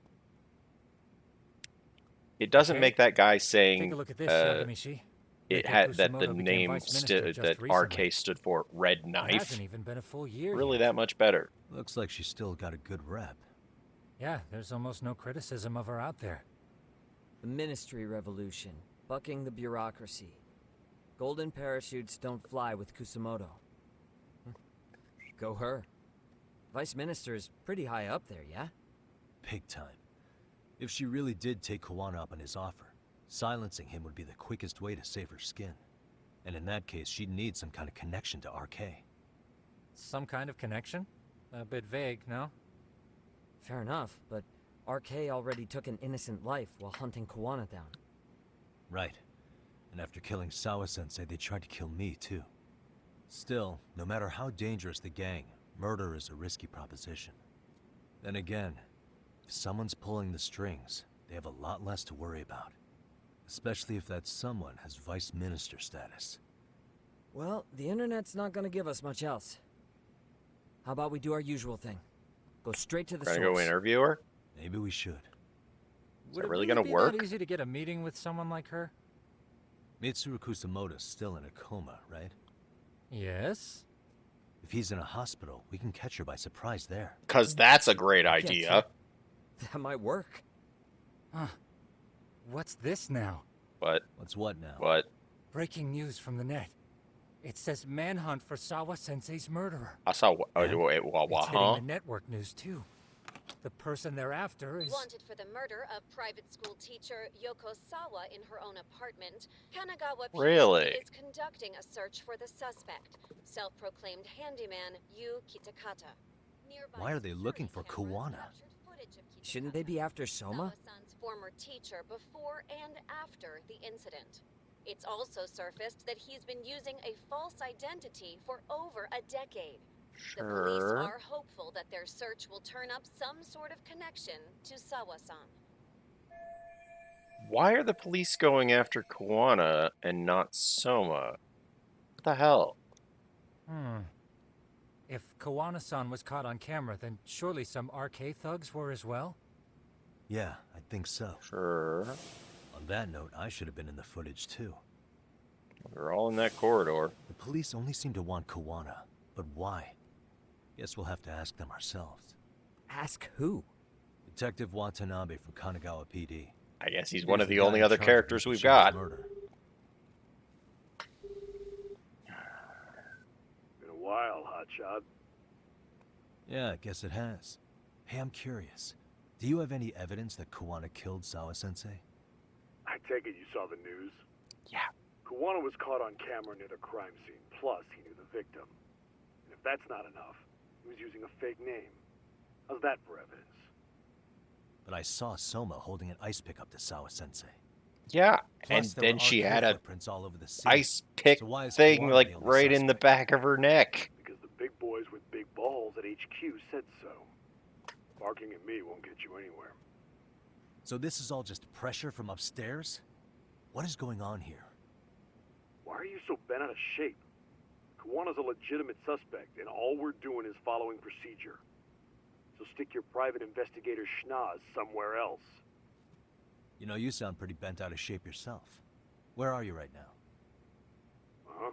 it doesn't make that guy saying Take a look at this, Yagami-shi. it Reiko had that the Kusamoto became name vice minister just that recently. RK stood for Red It Knife hasn't even been a full year really yet. that much better. Looks like she's still got a good rep. Yeah, there's almost no criticism of her out there. The Ministry Revolution, bucking the bureaucracy. Golden parachutes don't fly with Kusamoto. Go her. Vice Minister's pretty high up there, yeah? Big time. If she really did take Kawana up on his offer, silencing him would be the quickest way to save her skin. And in that case, she'd need some kind of connection to RK. Some kind of connection? A bit vague, no? Fair enough, but RK already took an innocent life while hunting Kawana down. Right. And after killing Sawa-sensei, they tried to kill me, too. Still, no matter how dangerous the gang, murder is a risky proposition. Then again, if someone's pulling the strings, they have a lot less to worry about. Especially if that someone has vice minister status. Well, the internet's not gonna give us much else. How about we do our usual thing? Go straight to the source. Gonna go interview her? Maybe we should. Is that really gonna work? That easy to get a meeting with someone like her? Mitsuru Kusamoto's still in a coma, right? Yes. If he's in a hospital, we can catch her by surprise there. 'Cause that's a great idea. That might work. Huh. What's this now? What? What's what now? What? Breaking news from the net. It says manhunt for Sawa-sensei's murderer. I saw. It's hitting the network news too. The person they're after is... Wanted for the murder of private school teacher Yoko Sawa in her own apartment, Kanagawa PD Really? is conducting a search for the suspect, self-proclaimed handyman Yu Kitakata. Nearby Why are they looking for Kawana? Shouldn't they be after Soma? Sawa-san's former teacher before and after the incident. It's also surfaced that he's been using a false identity for over a decade. The police Sure. are hopeful that their search will turn up some sort of connection to Sawa-san. Why are the police going after Kuwana and not Soma? What the hell? If Kawana-san was caught on camera, then surely some RK thugs were as well? Yeah, I think so. Sure. On that note, I should have been in the footage too. They're all in that corridor. The police only seem to want Kuwana, but why? Guess we'll have to ask them ourselves. Ask who? Detective Watanabe from Kanagawa PD. I guess he's He's one of the the guy only in other charge of characters we've Mikoshiba's got. murder. Been a while, Hotshot. Yeah, I guess it has. Hey, I'm curious. Do you have any evidence that Kuwana killed Sawa-sensei? I take it you saw the news? Yeah. Kuwana was caught on camera near the crime scene, plus he knew the victim. And if that's not enough, he was using a fake name. How's that for evidence? But I saw Soma holding an ice pick up to Sawa-sensei. Yeah, Plus, and there then were she RK had a footprints all over the city. ice pick So why is thing Kuwana like the only right in the suspect? back of her neck. Because the big boys with big balls at HQ said so. Barking at me won't get you anywhere. So this is all just pressure from upstairs? What is going on here? Why are you so bent out of shape? Kawana's a legitimate suspect, and all we're doing is following procedure. So stick your private investigator schnoz somewhere else. You know, you sound pretty bent out of shape yourself. Where are you right now? Uh-huh.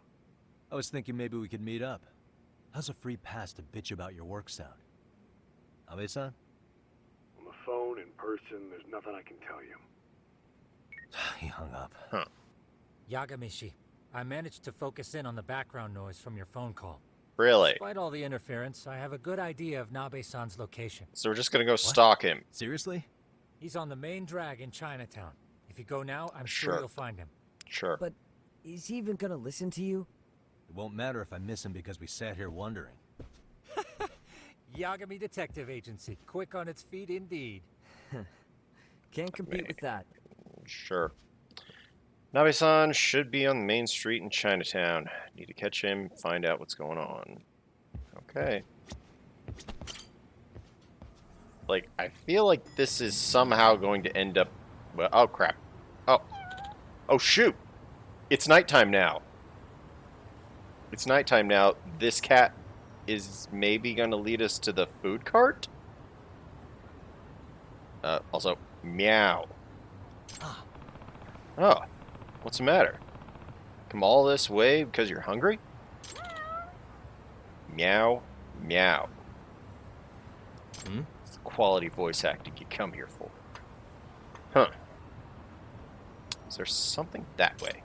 I was thinking maybe we could meet up. How's a free pass to bitch about your work sound? Abe-san? On the phone, in person, there's nothing I can tell you. He hung up. Huh. Yagamishi, I managed to focus in on the background noise from your phone call. Really? Despite all the interference, I have a good idea of Nabe-san's location. So we're just gonna go stalk him. Seriously? He's on the main drag in Chinatown. If you go now, I'm sure Sure. you'll find him. Sure. But is he even gonna listen to you? It won't matter if I miss him because we sat here wondering. Yagami Detective Agency, quick on its feet indeed. Can't compete with that. Sure. Nabe-san should be on the main street in Chinatown. Need to catch him, find out what's going on. Okay. Like, I feel like this is somehow going to end up... Well, oh, crap. Oh. Oh, shoot! It's nighttime now. It's nighttime now. This cat is maybe going to lead us to the food cart? Also, meow. Oh, what's the matter? Come all this way because you're hungry? Meow, meow. It's the quality voice acting you come here for. Huh. Is there something that way?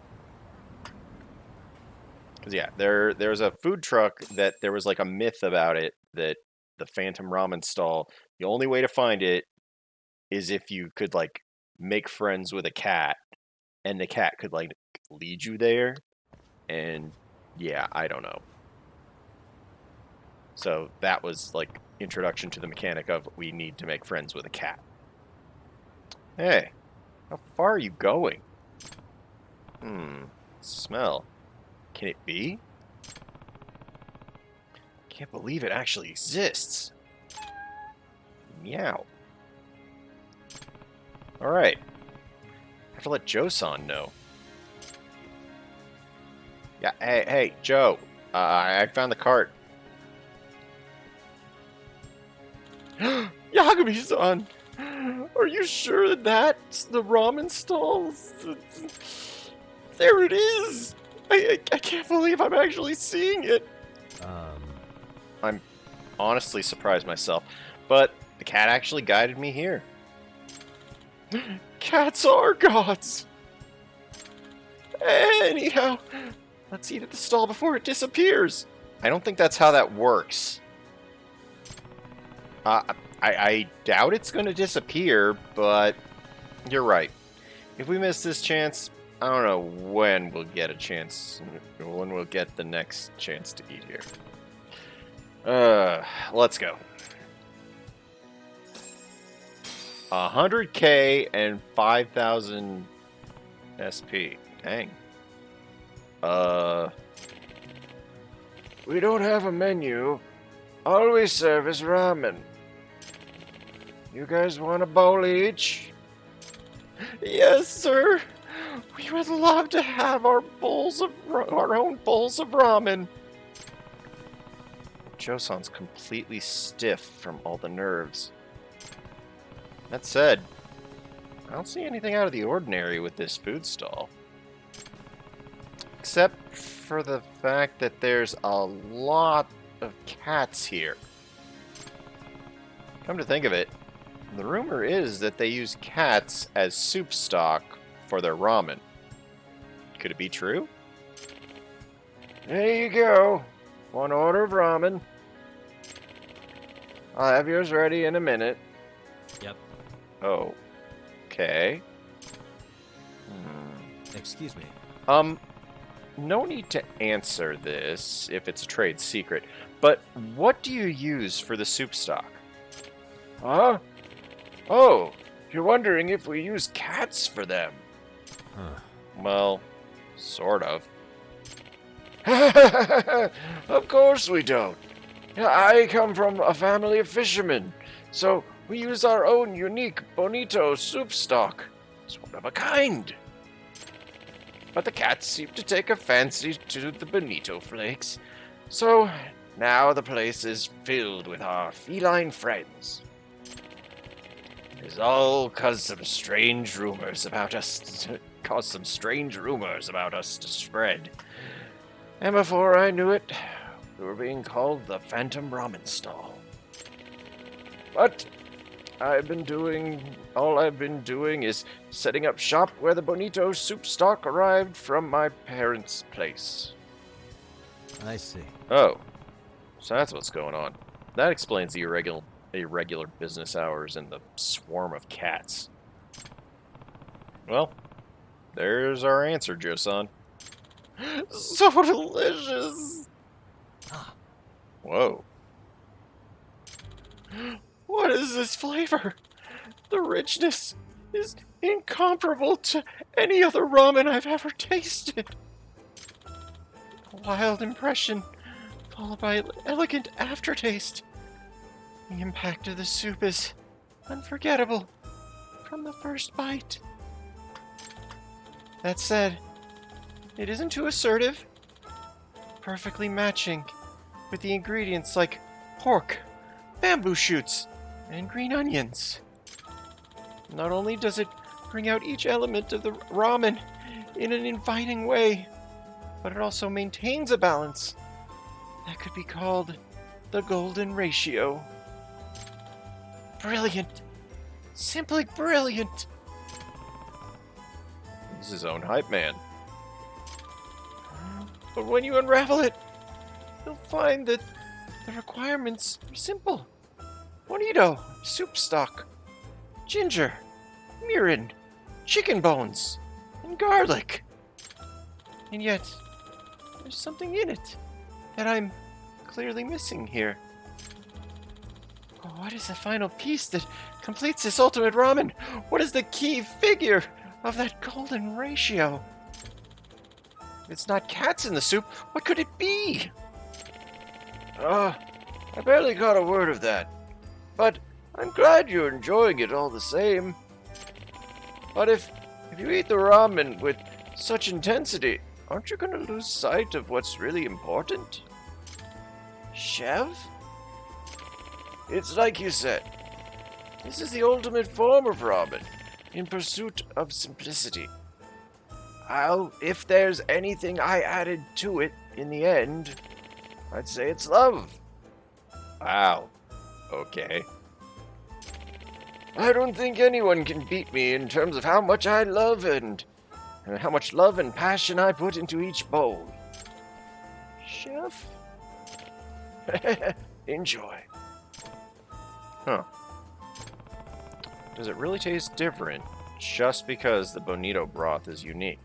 Because, yeah, there's a food truck that there was like a myth about it that the Phantom Ramen stall, the only way to find it is if you could, like, make friends with a cat and the cat could, like, lead you there. And, yeah, I don't know. So that was, like, introduction to the mechanic of we need to make friends with a cat. Hey, how far are you going? Smell. Can it be? Can't believe it actually exists. Meow. Alright. I have to let Joe-san know. Yeah, hey, Joe. I found the cart. Yagami-san! Are you sure that that's the ramen stalls? There it is! I can't believe I'm actually seeing it. I'm honestly surprised myself, but the cat actually guided me here. Cats are gods! Anyhow, let's eat at the stall before it disappears. I don't think that's how that works. I doubt it's going to disappear, but you're right. If we miss this chance, I don't know when we'll get a chance, when we'll get the next chance to eat here. Let's go. 100k and 5,000 SP. Dang. We don't have a menu. All we serve is ramen. You guys want a bowl each? Yes, sir. We would love to have our own bowls of ramen. Joseon's completely stiff from all the nerves. That said, I don't see anything out of the ordinary with this food stall. Except for the fact that there's a lot of cats here. Come to think of it, the rumor is that they use cats as soup stock for their ramen. Could it be true? There you go. 1 order of ramen. I'll have yours ready in a minute. Yep. Oh. Okay. Excuse me. No need to answer this if it's a trade secret, but what do you use for the soup stock? Huh? Oh, you're wondering if we use cats for them. Huh. Well, sort of. Of course we don't. I come from a family of fishermen, so we use our own unique bonito soup stock. It's one of a kind. But the cats seem to take a fancy to the bonito flakes, so now the place is filled with our feline friends. It's all caused some strange rumors about us to spread. And before I knew it, we were being called the Phantom Ramen Stall. But all I've been doing is setting up shop where the bonito soup stock arrived from my parents' place. I see. Oh, so that's what's going on. That explains the irregular business hours and the swarm of cats. Well, there's our answer, Joseon. So delicious! Whoa. What is this flavor? The richness is incomparable to any other ramen I've ever tasted. A wild impression, followed by an elegant aftertaste. The impact of the soup is unforgettable from the first bite. That said, it isn't too assertive. Perfectly matching with the ingredients like pork, bamboo shoots, and green onions. Not only does it bring out each element of the ramen in an inviting way, but it also maintains a balance that could be called the golden ratio. Brilliant. Simply brilliant. He's his own hype man. But when you unravel it, you'll find that the requirements are simple. Bonito, soup stock, ginger, mirin, chicken bones, and garlic. And yet, there's something in it that I'm clearly missing here. What is the final piece that completes this ultimate ramen? What is the key figure of that golden ratio? If it's not cats in the soup, what could it be? I barely caught a word of that. But I'm glad you're enjoying it all the same. But if you eat the ramen with such intensity, aren't you going to lose sight of what's really important? Chef? It's like you said. This is the ultimate form of ramen, in pursuit of simplicity. If there's anything I added to it in the end, I'd say it's love. Wow. Okay. I don't think anyone can beat me in terms of how much I love and how much love and passion I put into each bowl. Chef? Enjoy. Huh. Does it really taste different just because the bonito broth is unique?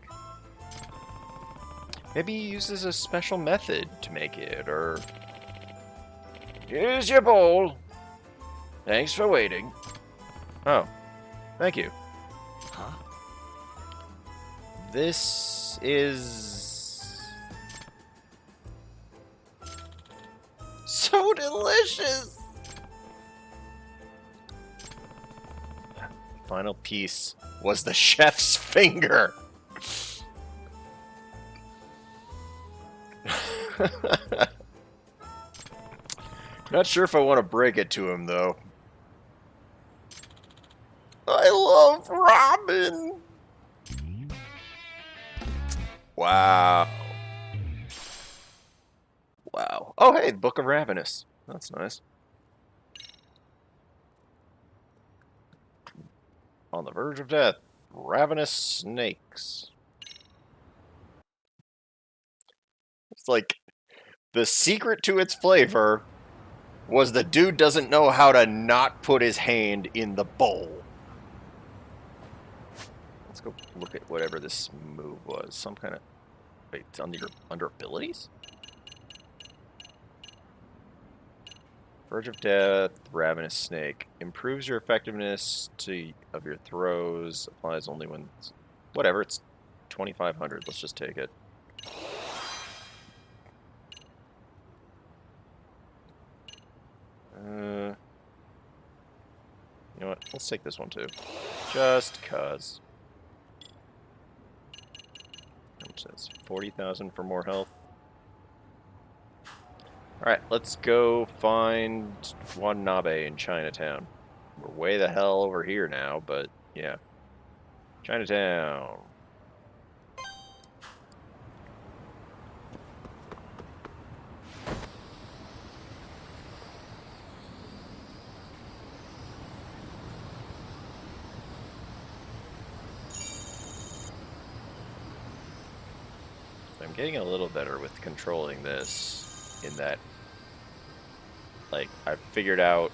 Maybe he uses a special method to make it, or... Here's your bowl. Thanks for waiting. Oh, thank you. Huh? This is... So delicious! Final piece was the chef's finger. Not sure if I want to break it to him, though. I love ramen! Wow. Wow. Oh, hey, the Book of Ravenous. That's nice. On the verge of death. Ravenous snakes. It's like, the secret to its flavor was the dude doesn't know how to not put his hand in the bowl. Let's go look at whatever this move was. Some kind of... Wait, it's under abilities? Verge of Death, Ravenous Snake. Improves your effectiveness of your throws. Applies only when... Whatever, it's 2,500. Let's just take it. You know what? Let's take this one too. Just cuz. How much is this? 40,000 for more health. Alright, let's go find Watanabe in Chinatown. We're way the hell over here now, but yeah. Chinatown. I'm getting a little better with controlling this, in that, like, I've figured out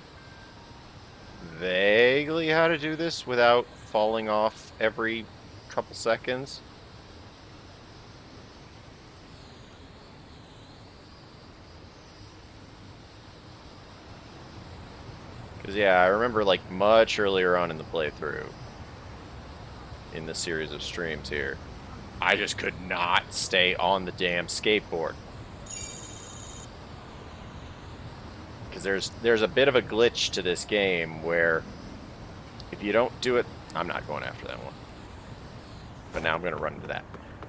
vaguely how to do this without falling off every couple seconds. Because, yeah, I remember, like, much earlier on in the playthrough, in the series of streams here, I just could not stay on the damn skateboard. Because there's a bit of a glitch to this game where if you don't do it... I'm not going after that one. But now I'm going to run into that.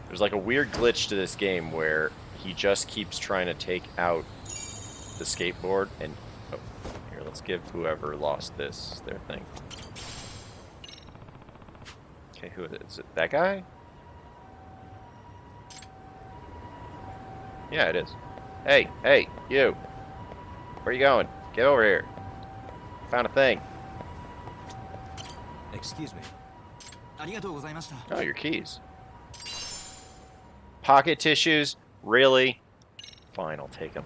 There's like a weird glitch to this game where he just keeps trying to take out the skateboard and... Oh, here, let's give whoever lost this their thing. Okay, who is it? Is it that guy? Yeah, it is. Hey, hey, you. Where you going? Get over here. Found a thing. Excuse me. Oh, your keys. Pocket tissues? Really? Fine, I'll take them.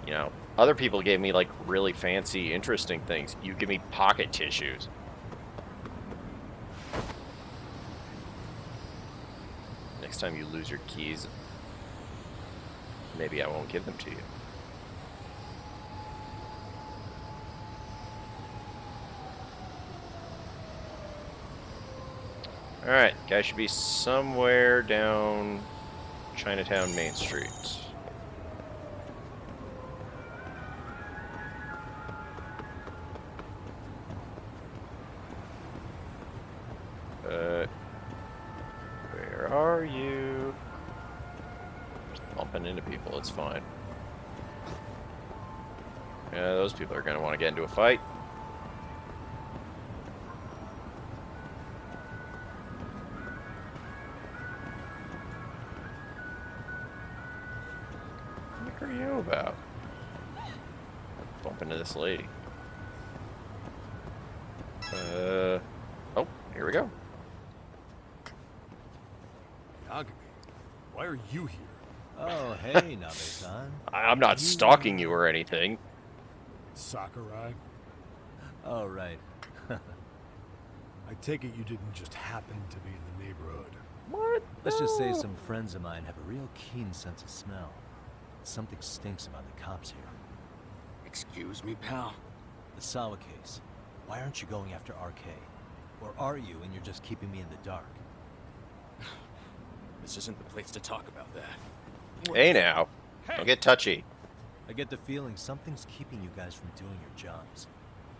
You know, other people gave me, like, really fancy, interesting things. You give me pocket tissues. Next time you lose your keys, maybe I won't give them to you. Alright, guy should be somewhere down Chinatown Main Street. Where are you? Just bumping into people, it's fine. Yeah, those people are going to want to get into a fight. What are you about? Bump into this lady. Oh, here we go. Yagami, why are you here? Oh, hey, Nabe-san. I'm not stalking you or anything. Sakurai? Oh, right. I take it you didn't just happen to be in the neighborhood. What? Let's just say some friends of mine have a real keen sense of smell. Something stinks about the cops here. Excuse me, pal. The Sawa case. Why aren't you going after RK? Or are you and you're just keeping me in the dark? This isn't the place to talk about that. Hey now. Don't get touchy. I get the feeling something's keeping you guys from doing your jobs.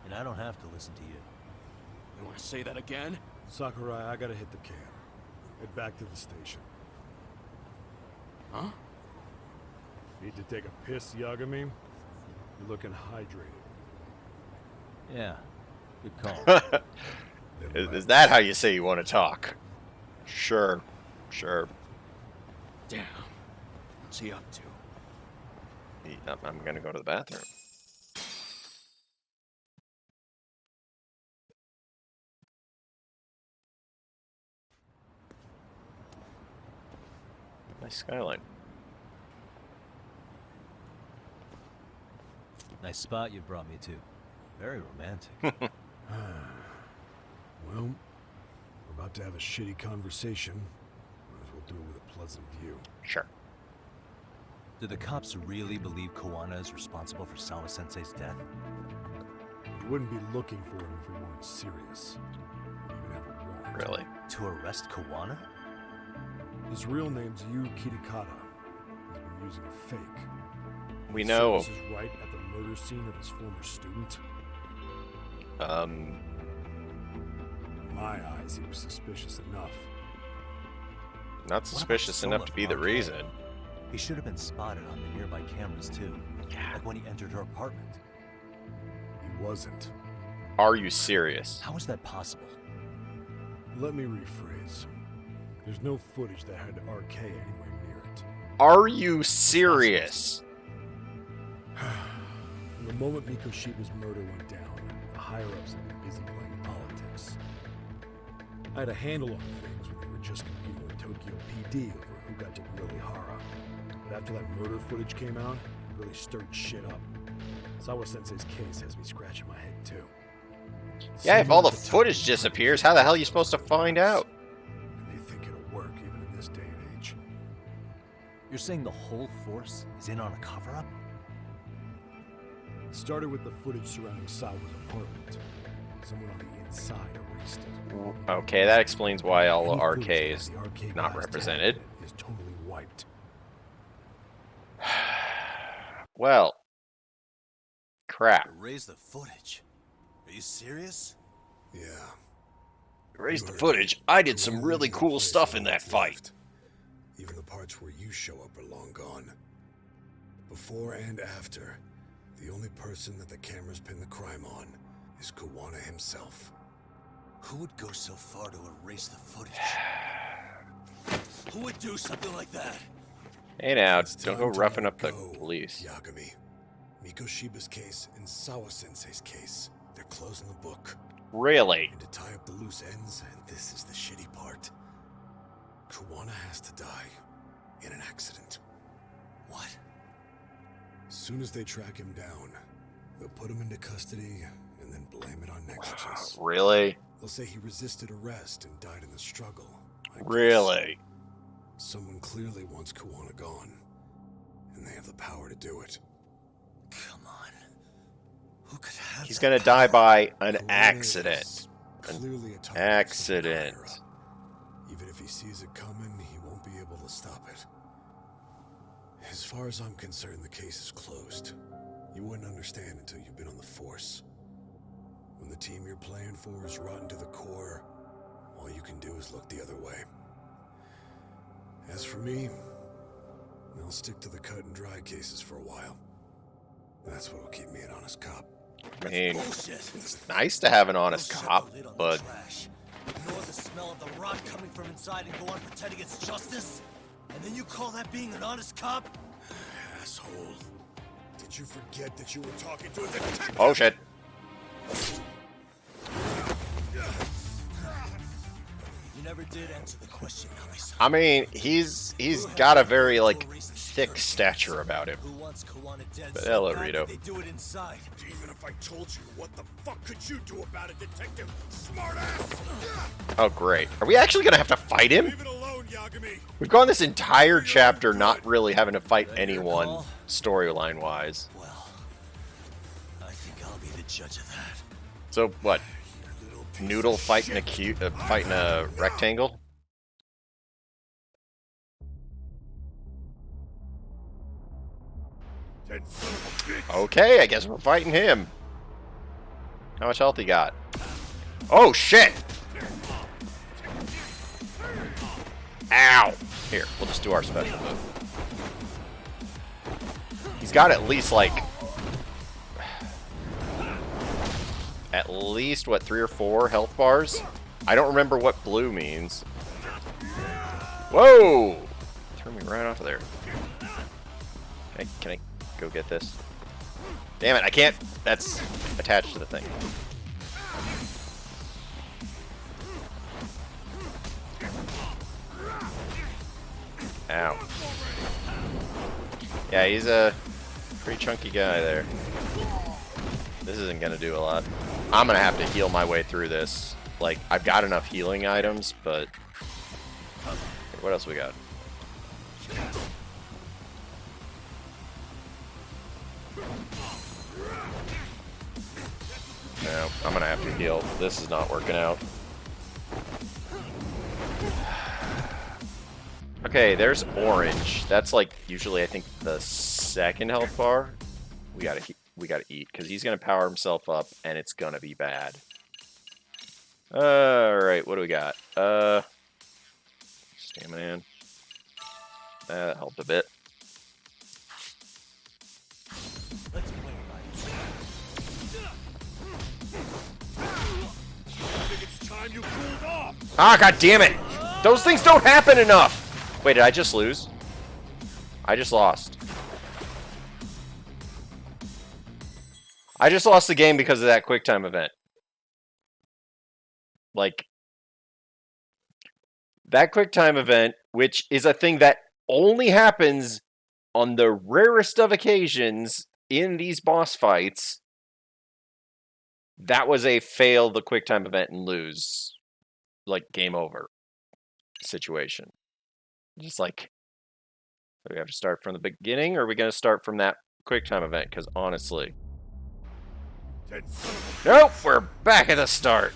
And I don't have to listen to you. You want to say that again? Sakurai, I gotta hit the cam. Head back to the station. Huh? Need to take a piss, Yagami? You're looking hydrated. Yeah, good call. Is that how you say you want to talk? Sure. Sure. Damn. What's he up to? I'm gonna go to the bathroom. Nice skyline. Nice spot you brought me to. Very romantic. Well, we're about to have a shitty conversation. Might as well do it with a pleasant view. Sure. Do the cops really believe Kawana is responsible for Sawa-sensei's death? We wouldn't be looking for him if we weren't serious. We even have a warrant. Really? To arrest Kawana? His real name's Yu Kitakata. He's been using a fake. We know. This is right at the murder scene of his former student. In my eyes, he was suspicious enough. Not suspicious enough to be the reason. He should have been spotted on the nearby cameras too. Like when he entered her apartment. He wasn't. Are you serious? How is that possible? Let me rephrase. There's no footage that had RK anywhere near it. Are you serious? From the moment Mikoshiba's murder went down, the higher-ups have been busy playing politics. I had a handle on things when they were just competing with Tokyo PD over who got to grill Ihara. But after that murder footage came out, it really stirred shit up. Sawa-sensei's case has me scratching my head, too. Yeah, if all the footage disappears, how the hell are you supposed to find out? And they think it'll work even in this day and age. You're saying the whole force is in on a cover-up? It started with the footage surrounding Sawa's apartment. Someone on the inside erased it. Okay, that explains why all Any RK footage is that the RK not guys represented. tagged in is totally wiped. Well, crap. Erase the footage. Are you serious? Yeah. Erase the footage. I did some really cool stuff in that fight. Even the parts where you show up are long gone. Before and after, the only person that the cameras pin the crime on is Kawana himself. Who would go so far to erase the footage? Who would do something like that? Hey now, don't go roughing up the police. Yagami. Mikoshiba's case and Sawa-sensei's case. They're closing the book. Really? And to tie up the loose ends, and this is the shitty part, Kawana has to die in an accident. What? As soon as they track him down, they'll put him into custody and then blame it on negligence. Really? They'll say he resisted arrest and died in the struggle. Really? Someone clearly wants Kawana gone, and they have the power to do it. Come on. Who could have He's gonna die by an accident. Clearly a An target accident. for Kaira. Even if he sees it coming, he won't be able to stop it. As far as I'm concerned, the case is closed. You wouldn't understand until you've been on the force. When the team you're playing for is rotten to the core, all you can do is look the other way. As for me, I'll stick to the cut and dry cases for a while. That's what'll keep me an honest cop. I mean, it's nice to have an honest cop, but Ignore the smell of the rot coming from inside and go on pretending it's justice? And then you call that being an honest cop? Asshole. Did you forget that you were talking to a detective? oh shit. You never did answer the question, Nami-san. I mean, he's got a very like thick stature about him. Who wants Kawana dead But so hello, bad Rito. that they do it inside? Even if I told you, what the fuck could you do about it, detective? Smartass! Oh great. Are we actually gonna have to fight him? Leave it alone, Yagami. We've gone this entire chapter not really having to fight anyone storyline wise. Well, I think I'll be the judge of that. So what? Noodle fighting fighting a rectangle? Okay, I guess we're fighting him. How much health he got? Oh, shit! Ow! Here, we'll just do our special move. He's got at least, like... At least, what, 3 or 4 health bars? I don't remember what blue means. Whoa! Threw me right off of there. Can I go get this? Damn it, I can't. That's attached to the thing. Ow. Yeah, he's a pretty chunky guy there. This isn't gonna do a lot. I'm gonna have to heal my way through this. Like, I've got enough healing items, but... What else we got? No, I'm gonna have to heal. This is not working out. Okay, there's orange. That's like usually I think the second health bar. We gotta eat because he's gonna power himself up and it's gonna be bad. All right, what do we got? Stamina. That helped a bit. Let's play right. Ah, god damn it! Those things don't happen enough! Wait, did I just lose? I just lost. I just lost the game because of that QuickTime event. Like, that QuickTime event, which is a thing that only happens on the rarest of occasions in these boss fights, that was a fail the QuickTime event and lose, like, game over situation. Just like, do we have to start from the beginning, or are we going to start from that QuickTime event? Because honestly... Nope, we're back at the start.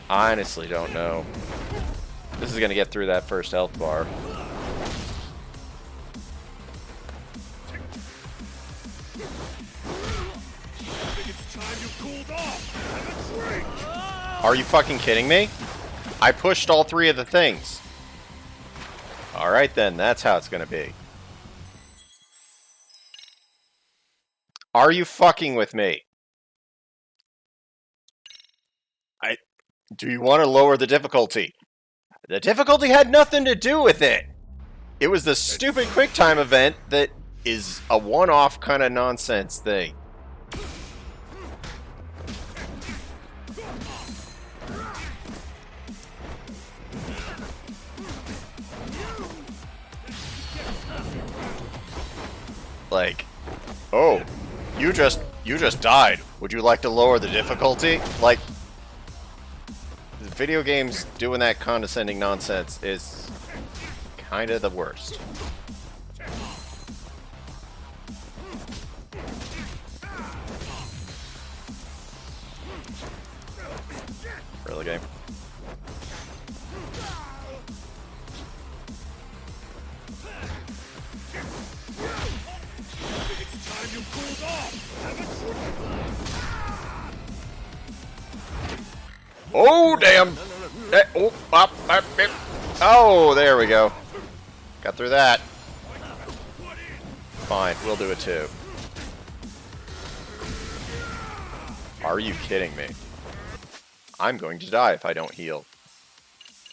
I honestly don't know. This is going to get through that first health bar. Are you fucking kidding me? I pushed all 3 of the things. Alright then, that's how it's going to be. Are you fucking with me? Do you want to lower the difficulty? The difficulty had nothing to do with it. It was the stupid QuickTime event that is a one-off kind of nonsense thing. Like, oh, you just died. Would you like to lower the difficulty? Like, video games doing that condescending nonsense is kind of the worst. Really, game? Oh, damn! Oh, there we go. Got through that. Fine, we'll do it too. Are you kidding me? I'm going to die if I don't heal.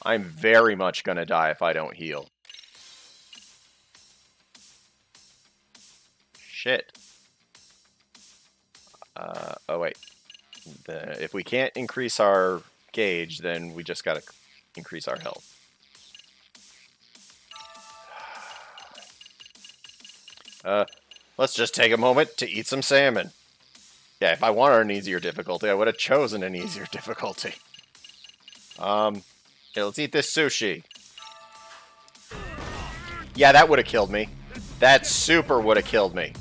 I'm very much going to die if I don't heal. Shit. Oh, wait. If we can't increase our gauge, then we just gotta increase our health. Let's just take a moment to eat some salmon. Yeah, if I wanted an easier difficulty, I would have chosen an easier difficulty. Yeah, let's eat this sushi. Yeah, that would have killed me. That super would have killed me.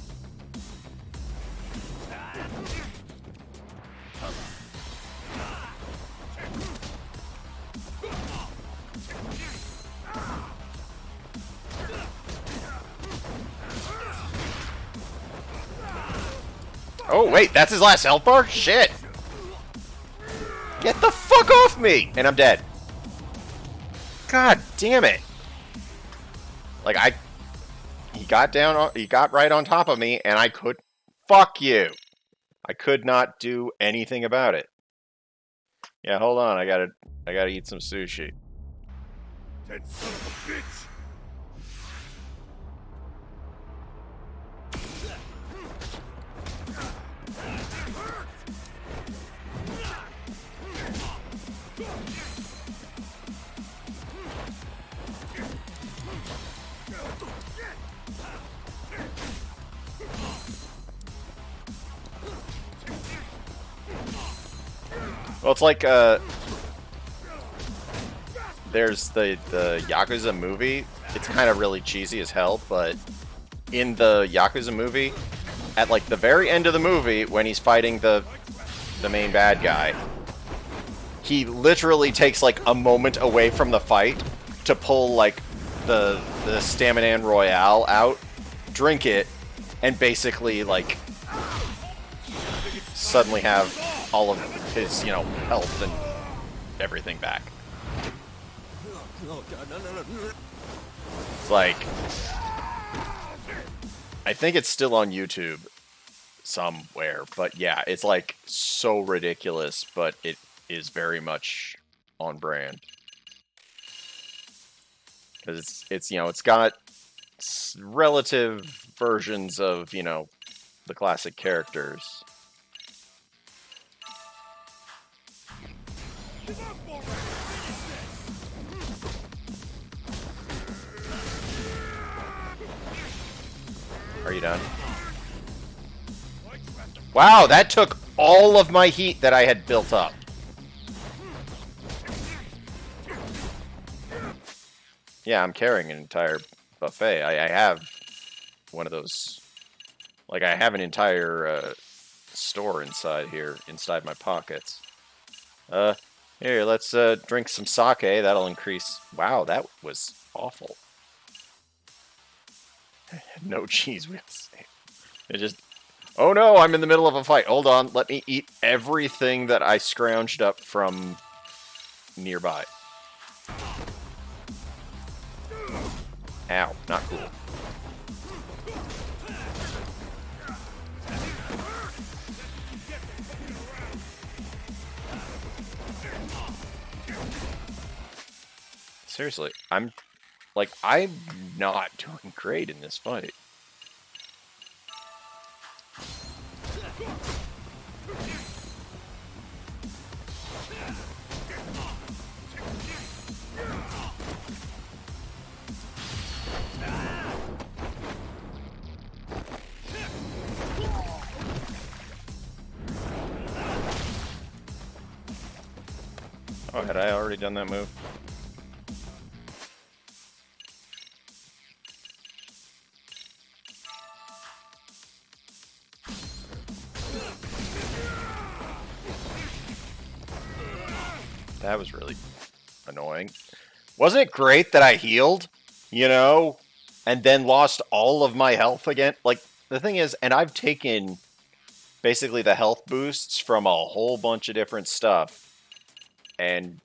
Oh, wait, that's his last health bar? Shit! Get the fuck off me! And I'm dead. God damn it. Like, he got right on top of me, and I could... Fuck you! I could not do anything about it. Yeah, hold on, I gotta eat some sushi. That son of a bitch! Well, it's like, there's the Yakuza movie. It's kind of really cheesy as hell, but in the Yakuza movie, at like the very end of the movie, when he's fighting the main bad guy, he literally takes like a moment away from the fight to pull like the Staminan Royale out, drink it, and basically like suddenly have all of his, you know, health and everything back. It's like, I think it's still on YouTube somewhere, but yeah, it's like so ridiculous, but it is very much on brand. Because it's you know, it's got relative versions of, you know, the classic characters. Are you done? Wow, that took all of my heat that I had built up. Yeah, I'm carrying an entire buffet. I have one of those... Like, I have an entire store inside here, inside my pockets. Here, let's drink some sake. That'll increase... Wow, that was awful. No cheese wheels. It just... Oh no, I'm in the middle of a fight. Hold on, let me eat everything that I scrounged up from nearby. Ow, not cool. Seriously, I'm not doing great in this fight. Oh, had I already done that move? That was really annoying. Wasn't it great that I healed, you know, and then lost all of my health again? Like, the thing is, and I've taken basically the health boosts from a whole bunch of different stuff. And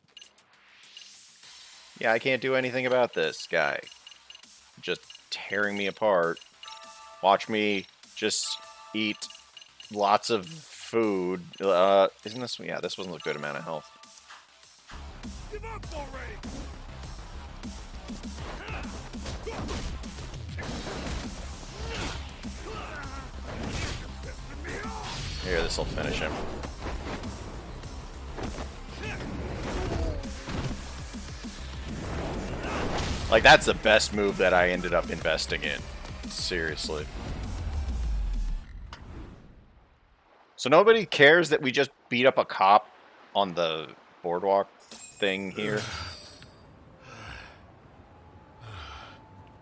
yeah, I can't do anything about this guy. Just tearing me apart. Watch me just eat lots of food. Isn't this... Yeah, this wasn't a good amount of health. Give up already! Here, this'll finish him. Like, that's the best move that I ended up investing in. Seriously. So nobody cares that we just beat up a cop on the boardwalk thing here?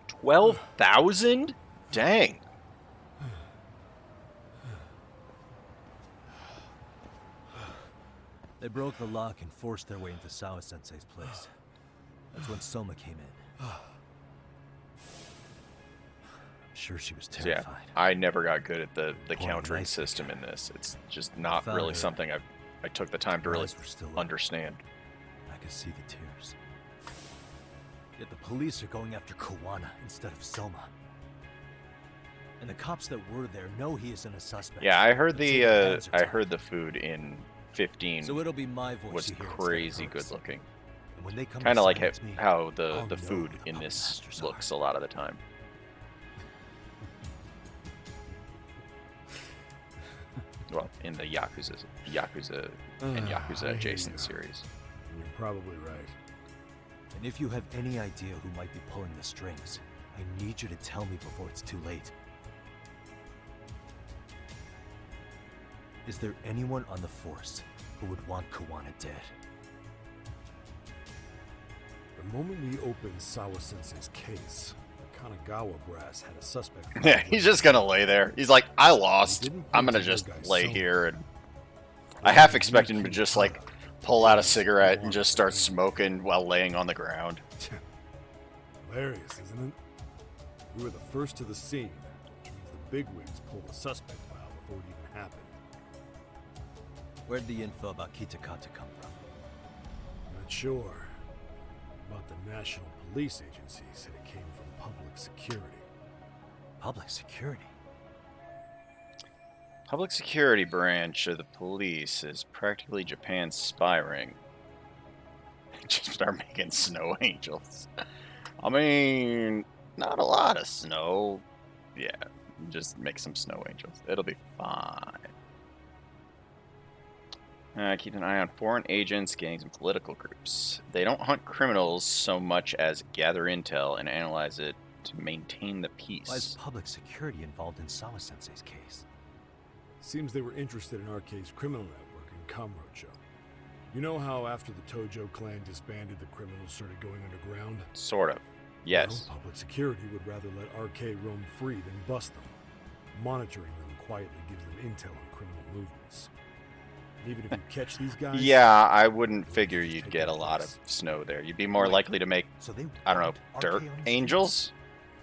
12,000? Dang. They broke the lock and forced their way into Sawa-sensei's place. That's when Soma came in. I'm sure she was terrified. Yeah, I never got good at the countering system in this. It's just not really something I took the time to really understand. I could see the tears. Yet the police are going after Kawana instead of Soma. And the cops that were there know he isn't a suspect. Yeah, I heard the food in 15 so it'll be my voice was you hear crazy good looking. And when they come Kind of like silence me, how I'll the know food who the in puppet this masters looks a lot of the time. Well, in the Yakuza and Yakuza adjacent series. You're probably right. And if you have any idea who might be pulling the strings, I need you to tell me before it's too late. Is there anyone on the force who would want Kawana dead? The moment we opened Sawa-sensei's case, the Kanagawa brass had a suspect. Yeah, he's just gonna lay there. He's like, I lost. I'm gonna just lay here. And I half expected him to just like pull out a cigarette and just start smoking while laying on the ground. Hilarious, isn't it? We were the first to the scene, which means the bigwigs pulled the suspect file before it even happened. Where'd the info about Kitakata come from? Not sure. But the National Police Agency said it came from Public Security. Public Security? Public Security branch of the police is practically Japan's spy ring. Just start making snow angels. I mean, not a lot of snow. Yeah, just make some snow angels. It'll be fine. Keep an eye on foreign agents, gangs, and political groups. They don't hunt criminals so much as gather intel and analyze it to maintain the peace. Why is public security involved in Sawa-sensei's case? Seems they were interested in RK's criminal network in Kamurocho. You know how after the Tojo clan disbanded, the criminals started going underground? Sort of. Yes. Well, public security would rather let RK roam free than bust them. Monitoring them quietly gives them intel on criminal movements. Even if you catch these guys... Yeah, I wouldn't figure you'd get a lot of snow there. You'd be more likely to make, I don't know, dirt angels?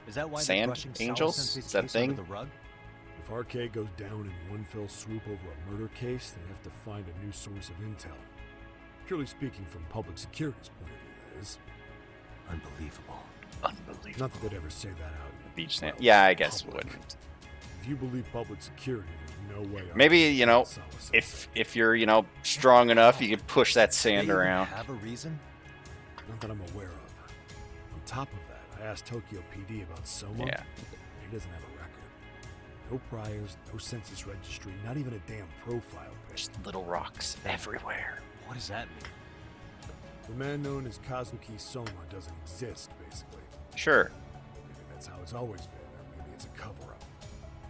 Is that why Sand angels? Is that a thing? If RK goes down in one fell swoop over a murder case, they have to find a new source of intel. Purely speaking, from public security's point of view, that is. Unbelievable. Unbelievable. Not that they'd ever say that out. Beach sand. Yeah, I guess it wouldn't. If you believe public security, there's no way. Maybe, you know, if you're, you know, strong enough, you can push that sand around. Have a reason? Not that I'm aware of. On top of that, I asked Tokyo PD about Soma. Yeah. He doesn't have a record. No priors, no census registry, not even a damn profile pic. Just little rocks everywhere. What does that mean? The man known as Kazuki Soma doesn't exist, basically. Sure. Maybe that's how it's always been, or maybe it's a cover-up.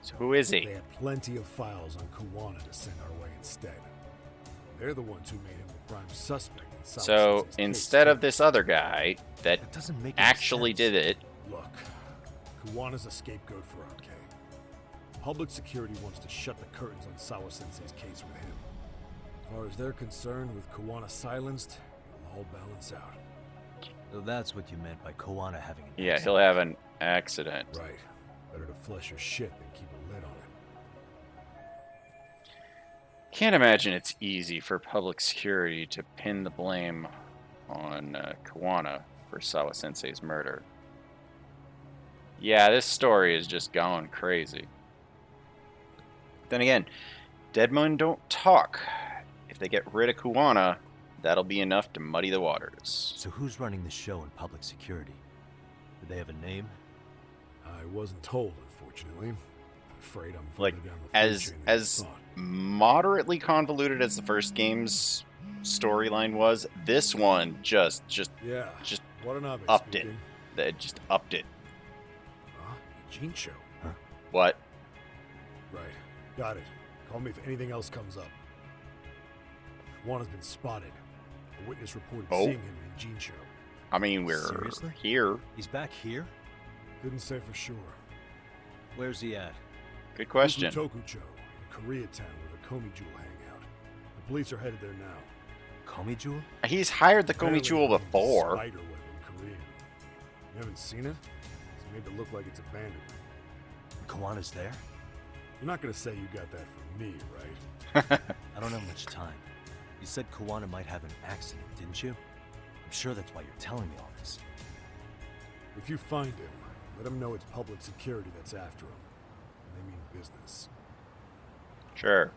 So who is he? They had plenty of files on Kawana to send our way instead. They're the ones who made him the prime suspect in Sawa So Sensei's instead case. of this other guy that doesn't make actually did it, Look, Kawana's a scapegoat for RK. Public security wants to shut the curtains on Sawa Sensei's case with him. As far as they're concerned, with Kawana silenced, it'll all balance out. So that's what you meant by Kawana having an yeah, he'll have an accident. Right. Better to flush your shit than keep a lid on it. Can't imagine it's easy for public security to pin the blame on Kawana for Sawa Sensei's murder. Yeah, this story is just going crazy. Then again, dead men don't talk. If they get rid of Kawana, that'll be enough to muddy the waters. So who's running the show in public security? Do they have a name? I wasn't told, unfortunately. I'm afraid I'm Like, further down the food chain than I as thought. moderately convoluted as the first game's storyline was, this one just Yeah. What an obvious upped it. speaking. That just upped it. Huh? Jincho. What? Right. Got it. Call me if anything else comes up. Juan has been spotted. A witness reported seeing him in Jincho. I mean, we're Seriously? here. He's back here? Couldn't say for sure. Where's he at? Good question. Fukutokucho, in Koreatown, where the Komi Jewel hang out. The police are headed there now. Komi Jewel? He's hired the Komi Jewel before. Spiderweb in Korean. You haven't seen it? It's made to look like it's abandoned. Kawana's there? You're not gonna say you got that from me, right? I don't have much time. You said Kawana might have an accident, didn't you? I'm sure that's why you're telling me all this. If you find him, let him know it's public security that's after him. They mean business. Sure.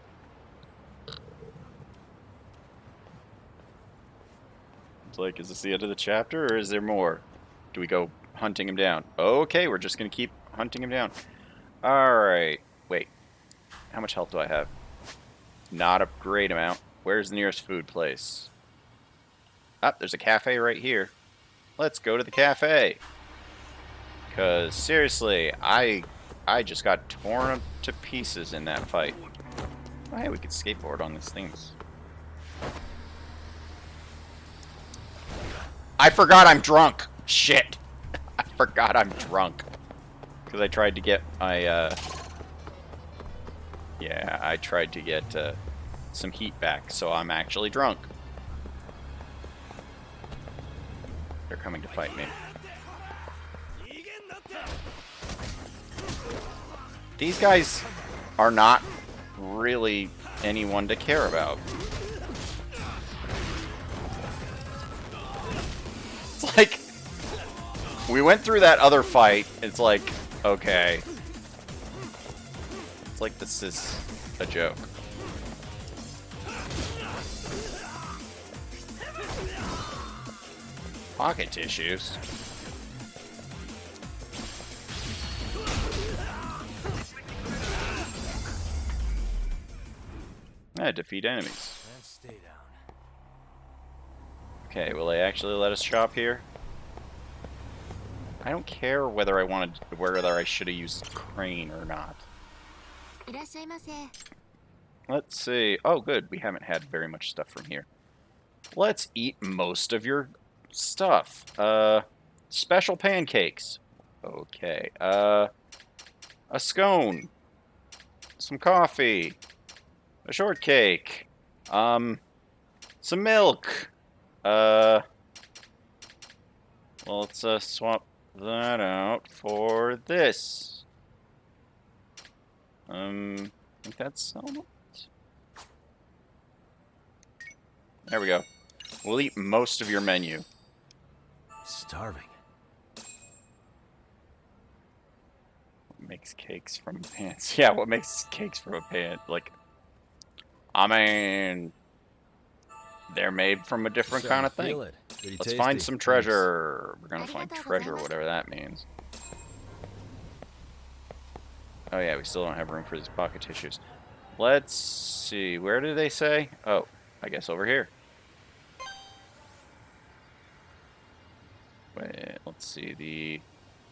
It's like, is this the end of the chapter, or is there more? Do we go hunting him down? Okay, we're just gonna keep hunting him down. Alright. Wait. How much health do I have? Not a great amount. Where's the nearest food place? Ah, there's a cafe right here. Let's go to the cafe. Because, seriously, I just got torn to pieces in that fight. Oh, hey, we could skateboard on these things. I forgot I'm drunk! Shit! I forgot I'm drunk. Because I tried to get my, yeah, I tried to get, some heat back, so I'm actually drunk. They're coming to fight me. These guys are not really anyone to care about. It's like, we went through that other fight, it's like, okay. It's like this is a joke. Pocket tissues. Defeat enemies. And stay down. Okay, will they actually let us shop here? I don't care whether I should have used crane or not. Let's see. Oh, good. We haven't had very much stuff from here. Let's eat most of your stuff. Special pancakes. Okay. A scone. Some coffee. A shortcake. Some milk. Well, let's swap that out for this. I think that's all. There we go. We'll eat most of your menu. Starving. What makes cakes from pants? Yeah, what makes cakes from a pan? Like, I mean, they're made from a different kind of thing. Let's find some treasure. We're gonna find treasure, whatever that means. Oh yeah, we still don't have room for these pocket tissues. Let's see, where did they say? Oh, I guess over here. Wait, let's see, the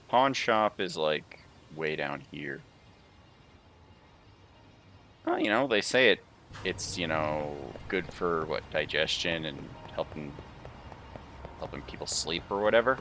pawn shop is like way down here. Oh, you know, they say it's, you know, good for what, digestion and helping people sleep or whatever.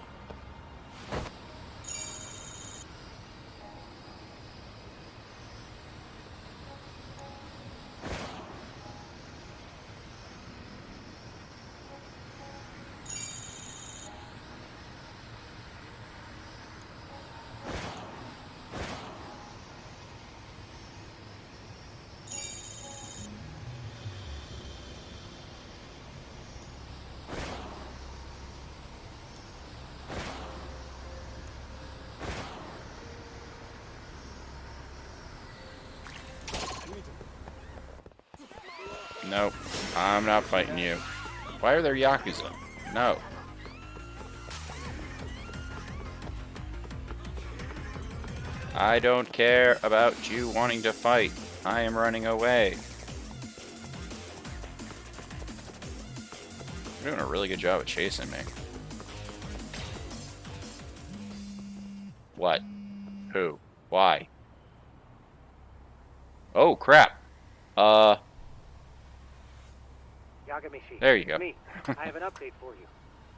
Nope, I'm not fighting you. Why are there Yakuza? No. I don't care about you wanting to fight. I am running away. You're doing a really good job of chasing me. What? Who? Why? Oh, crap. Yagamishi. There you go. Me. I have an update for you.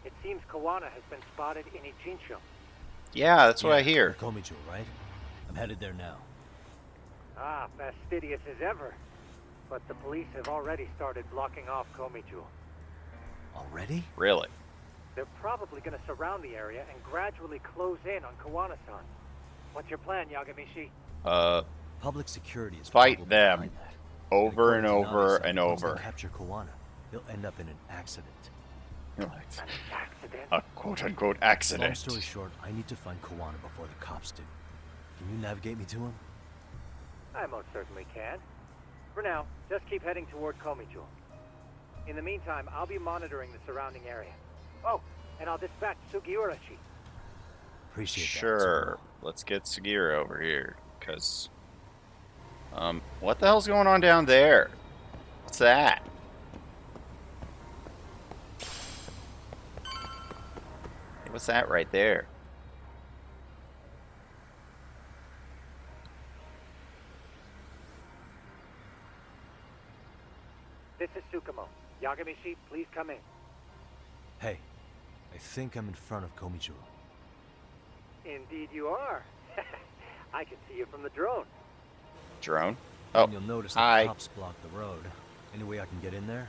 It seems Kawana has been spotted in Ijincho. Yeah, that's what I hear. Komichu, right? I'm headed there now. Ah, fastidious as ever. But the police have already started blocking off Komichu. Already? Really? They're probably going to surround the area and gradually close in on Kawana-san. What's your plan, Yagamishi? Public security is Fight probably them behind that. over and According to over Nami-san, and once they over. capture Kawana, he'll end up in an accident. A quote-unquote Long accident. story short, I need to find Kawana before the cops do. Can you navigate me to him? I most certainly can. For now, just keep heading toward Komichu. In the meantime, I'll be monitoring the surrounding area. Oh, and I'll dispatch Sugiurashi. Appreciate that. Sure. Let's get Sugira over here, because... what the hell's going on down there? What's that? Hey, what's that right there? This is Tsukumo. Yagamishi, please come in. Hey, I think I'm in front of Komichu. Indeed you are. I can see you from the drone. Drone? Oh, And you'll notice the hi. cops blocked the road. Any way I can get in there?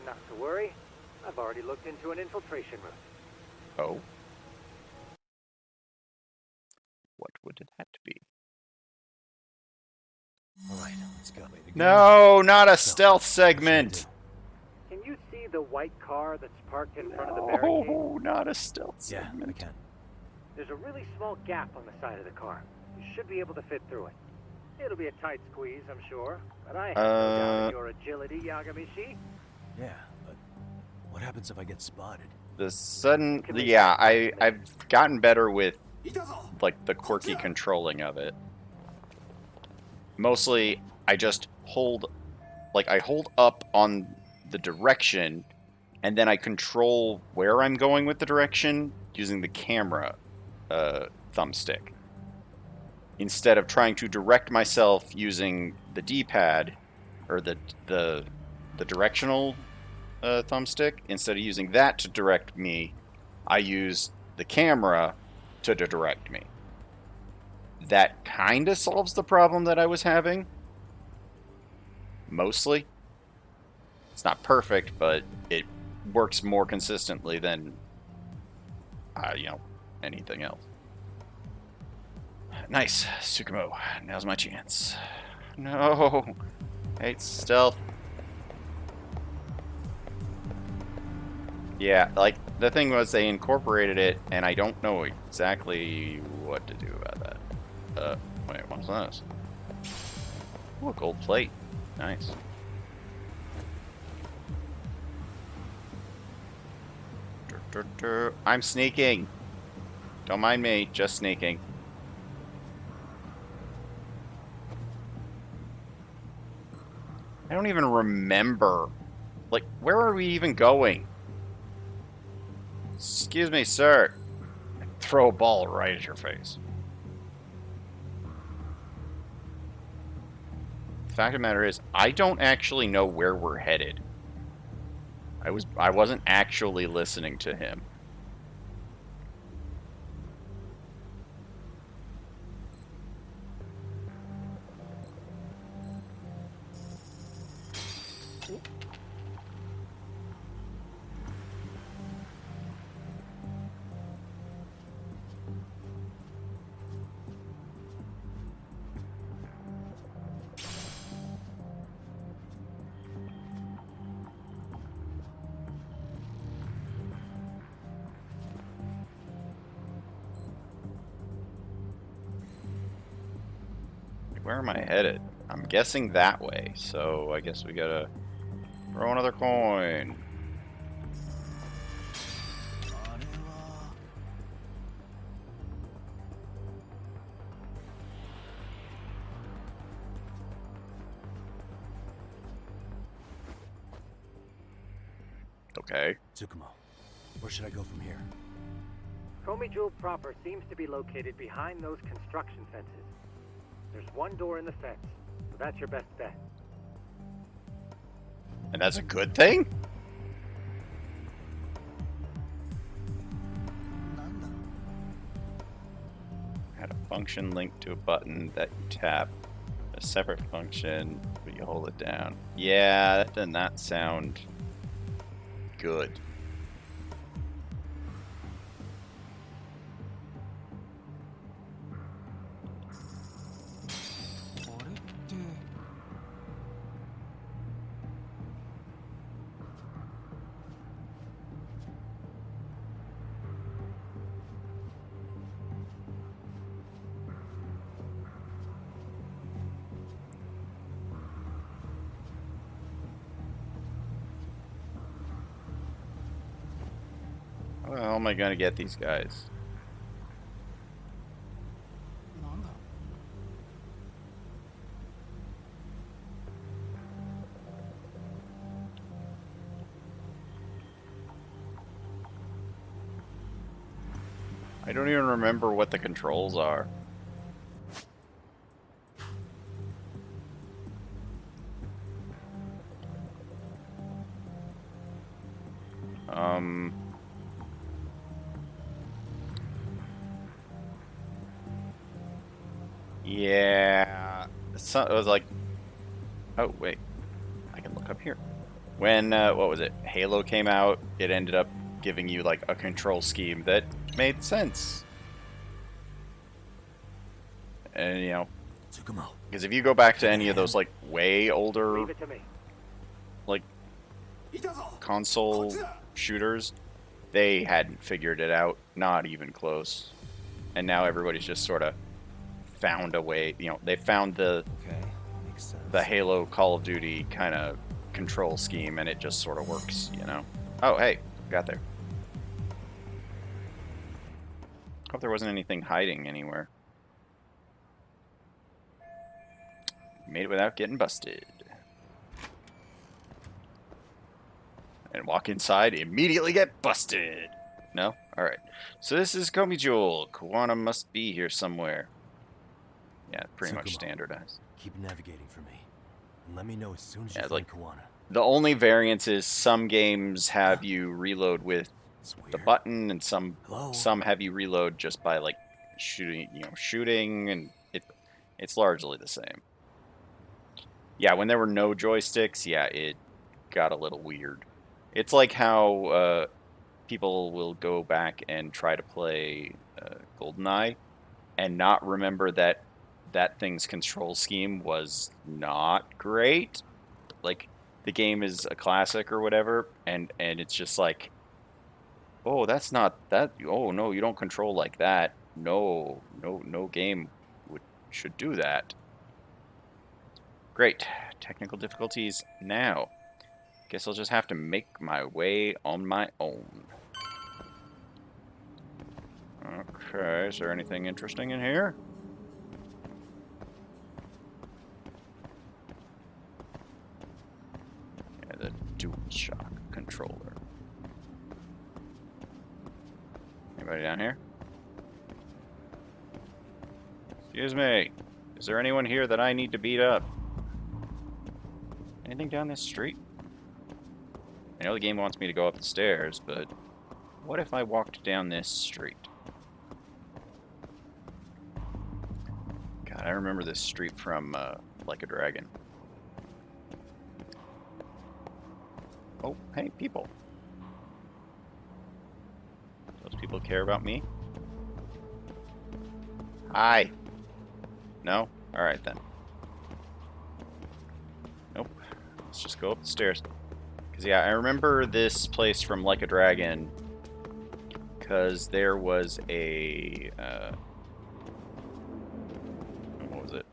Not to worry. I've already looked into an infiltration route. Oh. What would that be? Alright, let's go. No, not a stealth segment! Can you see the white car that's parked in front of the barricade? Oh, not a stealth Yeah, segment. I can. There's a really small gap on the side of the car. You should be able to fit through it. It'll be a tight squeeze, I'm sure, but I have no doubt in your agility, Yagamishi. Yeah, but what happens if I get spotted? The sudden... Yeah, I've gotten better with, like, the quirky controlling of it. Mostly, I just hold... Like, I hold up on the direction, and then I control where I'm going with the direction using the camera thumbstick. Instead of trying to direct myself using the D-pad, or the directional thumbstick, instead of using that to direct me, I use the camera to direct me. That kind of solves the problem that I was having. Mostly. It's not perfect, but it works more consistently than, anything else. Nice, Tsukumo. Now's my chance. No. Hate stealth. Yeah, like, the thing was they incorporated it, and I don't know exactly what to do about that. Wait, what's this? Ooh, a gold plate. Nice. I'm sneaking. Don't mind me, just sneaking. I don't even remember. Like, where are we even going? Excuse me, sir. Throw a ball right at your face. The fact of the matter is, I don't actually know where we're headed. I wasn't actually listening to him. Where am I headed? I'm guessing that way, so I guess we gotta throw another coin. Okay. Tsukumo, where should I go from here? Komichu proper seems to be located behind those construction fences. There's one door in the fence, so that's your best bet. And that's a good thing? Add a function linked to a button that you tap. A separate function, but you hold it down. Yeah, that did not sound good. How am I gonna get these guys? I don't even remember what the controls are. Yeah, so it was like, oh wait, I can look up here. When what was it? Halo came out, it ended up giving you like a control scheme that made sense. And you know, because if you go back to any of those like way older, Leave it to me. like console shooters, they hadn't figured it out, not even close. And now everybody's just sort of found a way, you know, they found the Halo Call of Duty kind of control scheme, and it just sort of works, you know. Oh, hey, got there. Hope there wasn't anything hiding anywhere. Made it without getting busted. And walk inside, immediately get busted. No? Alright. So this is Komi Jewel. Kuwana must be here somewhere. Yeah, pretty much standardized. Keep navigating for me. And let me know as soon as you Yeah, find like, Kuwana. the only variance is some games have you reload with the button, and some have you reload just by like shooting, and it's largely the same. Yeah, when there were no joysticks, yeah, it got a little weird. It's like how people will go back and try to play GoldenEye and not remember that that thing's control scheme was not great. Like, the game is a classic or whatever, and it's just like, oh, that's not that. Oh no, you don't control like that. No game should do that. Great. Technical difficulties now. Guess I'll just have to make my way on my own. Okay, is there anything interesting in here? Yeah, the DualShock controller. Anybody down here? Excuse me. Is there anyone here that I need to beat up? Anything down this street? I know the game wants me to go up the stairs, but what if I walked down this street? God, I remember this street from Like a Dragon. Oh, hey, people. Those people care about me? Hi. No? Alright then. Nope. Let's just go up the stairs. Because, yeah, I remember this place from Like a Dragon because there was a, what was it?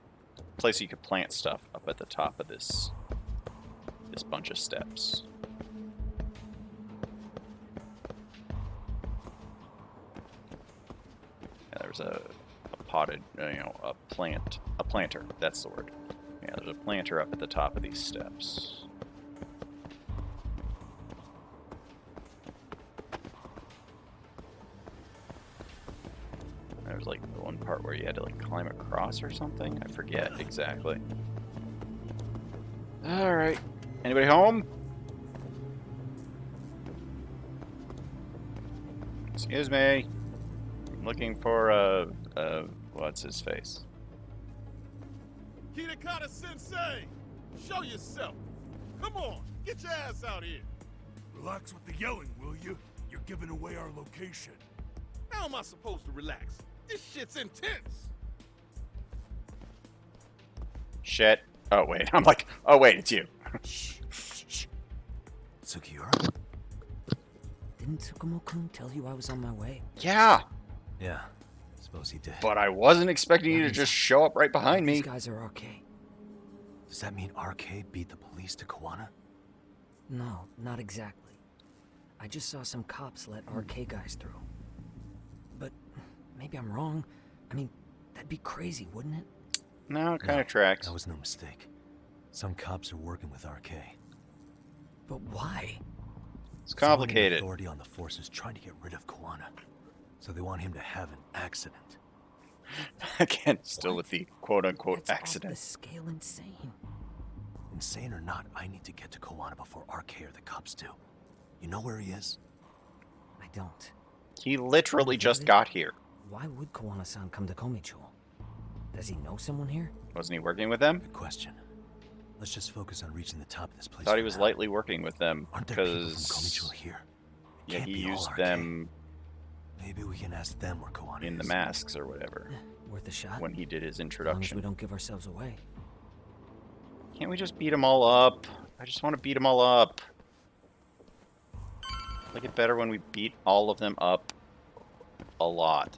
Place you could plant stuff up at the top of this bunch of steps. Yeah, there was a potted, a planter, that's the word. Yeah, there's a planter up at the top of these steps. There's like the one part where you had to like climb across or something. I forget exactly. All right. Anybody home? Excuse me. I'm looking for what's his face? Kitakata Sensei! Show yourself! Come on, get your ass out here! Relax with the yelling, will you? You're giving away our location. How am I supposed to relax? This shit's intense! Shit. Oh, wait. I'm like, oh, wait, it's you. Sugiura? Didn't Tsukumo-kun tell you I was on my way? Yeah. Yeah, suppose he did. But I wasn't expecting you to just show up right behind me. These guys are RK. Does that mean RK beat the police to Kuwana? No, not exactly. I just saw some cops let RK guys through. But maybe I'm wrong. I mean, that'd be crazy, wouldn't it? No, it kind of tracks. That was no mistake. Some cops are working with RK. But why? It's complicated. The authority on the force is trying to get rid of Kuwana. So they want him to have an accident. Again, still with the quote-unquote That's accident. off the scale insane. Insane or not, I need to get to Kuwana before RK or the cops do. You know where he is? I don't. He literally just got here. Why would Kuwana-san come to Komichou? Does he know someone here? Wasn't he working with them? Good question. Let's just focus on reaching the top of this place. Thought he for was now. lightly working with them Aren't there people from because Komichou here? yeah, Can't he be all used RK. them Maybe we can ask them where Kuwana in the is. masks or whatever Worth a shot. when he did his As long as introduction. we don't give ourselves away. Can't we just beat them all up? I just want to beat them all up. I like it better when we beat all of them up a lot.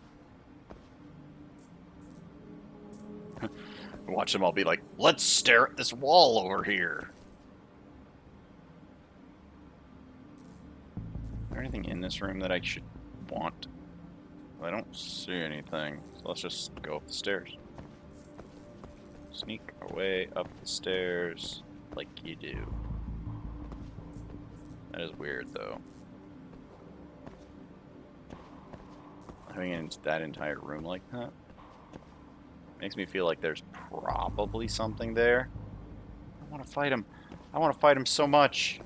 Watch them all be like, let's stare at this wall over here. Is there anything in this room that I should want? I don't see anything. So let's just go up the stairs. Sneak our way up the stairs like you do. That is weird, though. Having that entire room like that makes me feel like there's probably something there. I want to fight him. I want to fight him so much.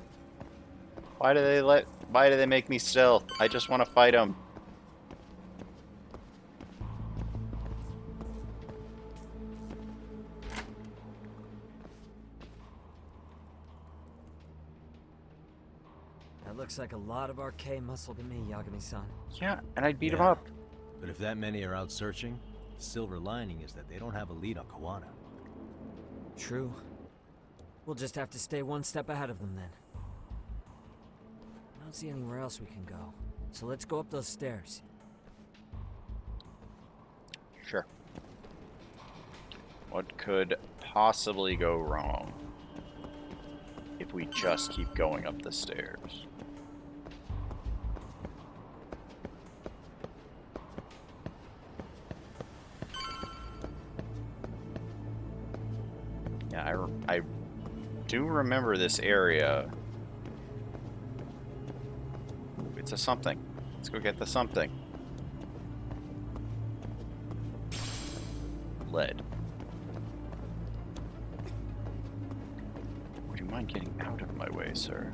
Why do they make me stealth? I just want to fight him. That looks like a lot of RK muscle to me, Yagami-san. Yeah, and I'd beat him Yeah. up. But if that many are out searching, the silver lining is that they don't have a lead on Kuwana. True. We'll just have to stay one step ahead of them then. I don't see anywhere else we can go. So let's go up those stairs. Sure. What could possibly go wrong if we just keep going up the stairs? Yeah, I do remember this area. Ooh, it's a something. Let's go get the something. Lead. Would you mind getting out of my way, sir?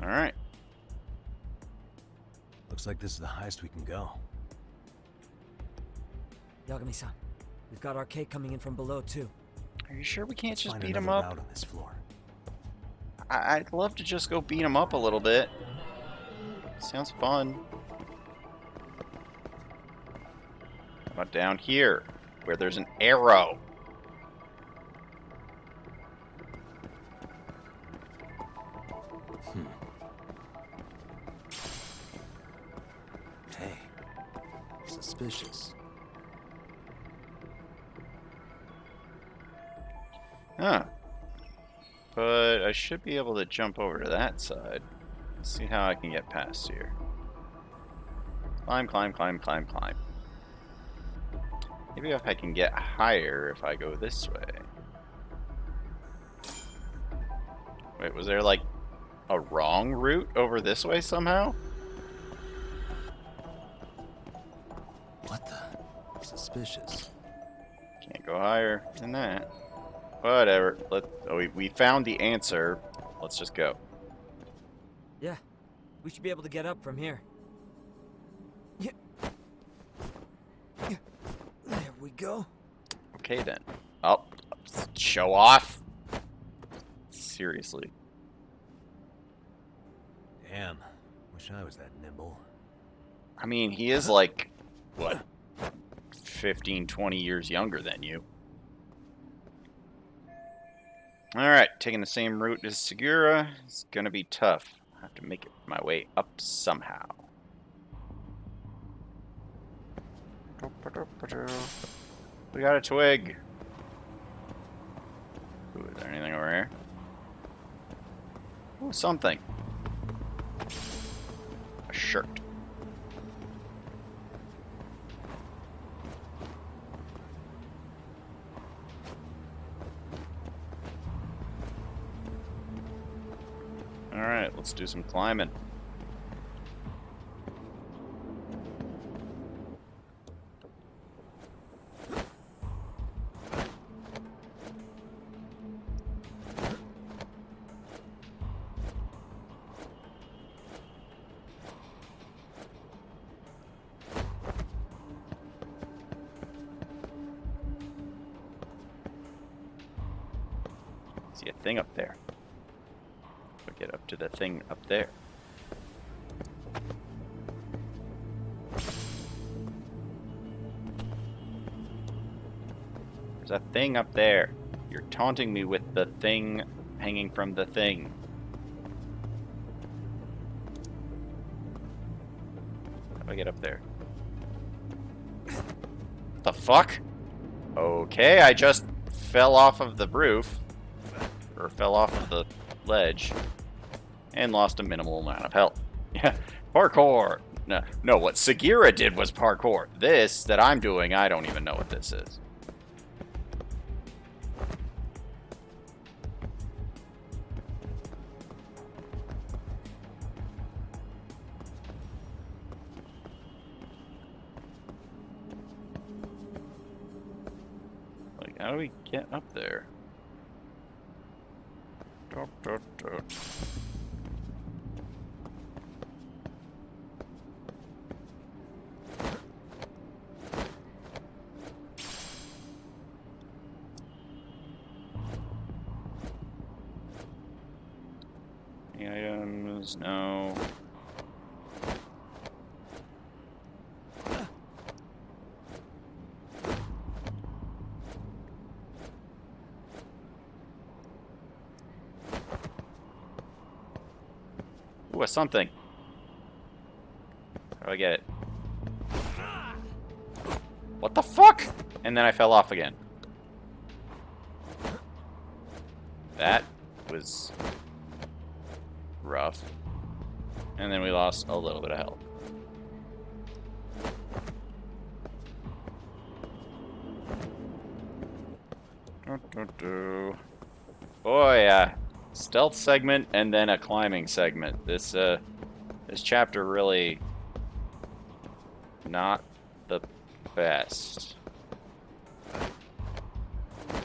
Alright. Looks like this is the highest we can go. Yagami-san, we've got RK coming in from below too. Are you sure we can't Let's just find beat him another up? route on this floor. I'd love to just go beat him up a little bit. Sounds fun. How about down here, where there's an arrow? Hey, suspicious. Huh. But I should be able to jump over to that side. Let's see how I can get past here. Climb, climb, climb, climb, climb. Maybe if I can get higher if I go this way. Wait, was there like a wrong route over this way somehow? What the? Suspicious. Can't Can't go higher than that. Whatever. We found the answer. Let's just go. Yeah, we should be able to get up from here. Yeah. There we go. Okay then. Oh, show off. Seriously. Damn. Wish I was that nimble. I mean, he is like, what, 15, 20 years younger than you. Alright, taking the same route as Segura is gonna be tough. I have to make it my way up somehow. We got a twig. Ooh, is there anything over here? Ooh, something. A shirt. Alright, let's do some climbing. See a thing up there. We'll get up to the thing up there. There's a thing up there. You're taunting me with the thing hanging from the thing. How do I get up there? What the fuck? Okay, I just fell off of the roof. Or fell off of the ledge. And lost a minimal amount of health. Yeah, parkour! No, what Segura did was parkour. This that I'm doing, I don't even know what this is. Like, how do we get up there? Any items? No. Ooh, a something. How do I get it? What the fuck? And then I fell off again. That was rough. And then we lost a little bit of health. Oh yeah. Stealth segment and then a climbing segment. This chapter really not the best.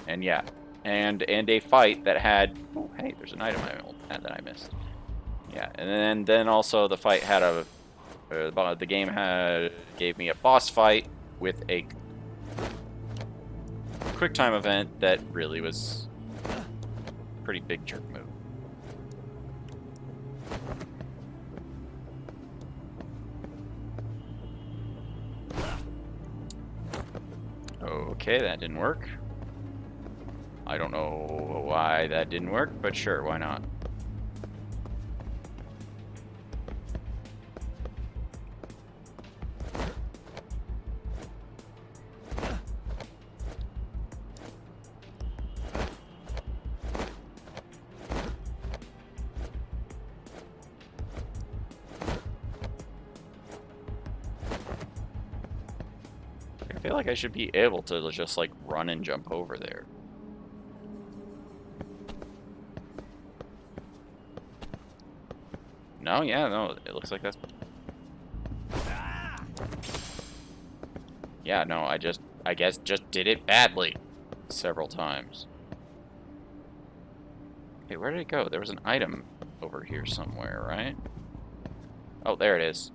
And yeah, and a fight that had, oh hey, there's an item that I missed. Yeah, and then also the fight had the game gave me a boss fight with a quick time event that really was a pretty big jerk move. Okay, that didn't work. I don't know why that didn't work, but sure, why not? I feel like I should be able to just like run and jump over there. No, yeah, no, it looks like that's... Yeah, no, I guess just did it badly. several times. Hey, where did it go? There was an item over here somewhere, right? Oh, there it is.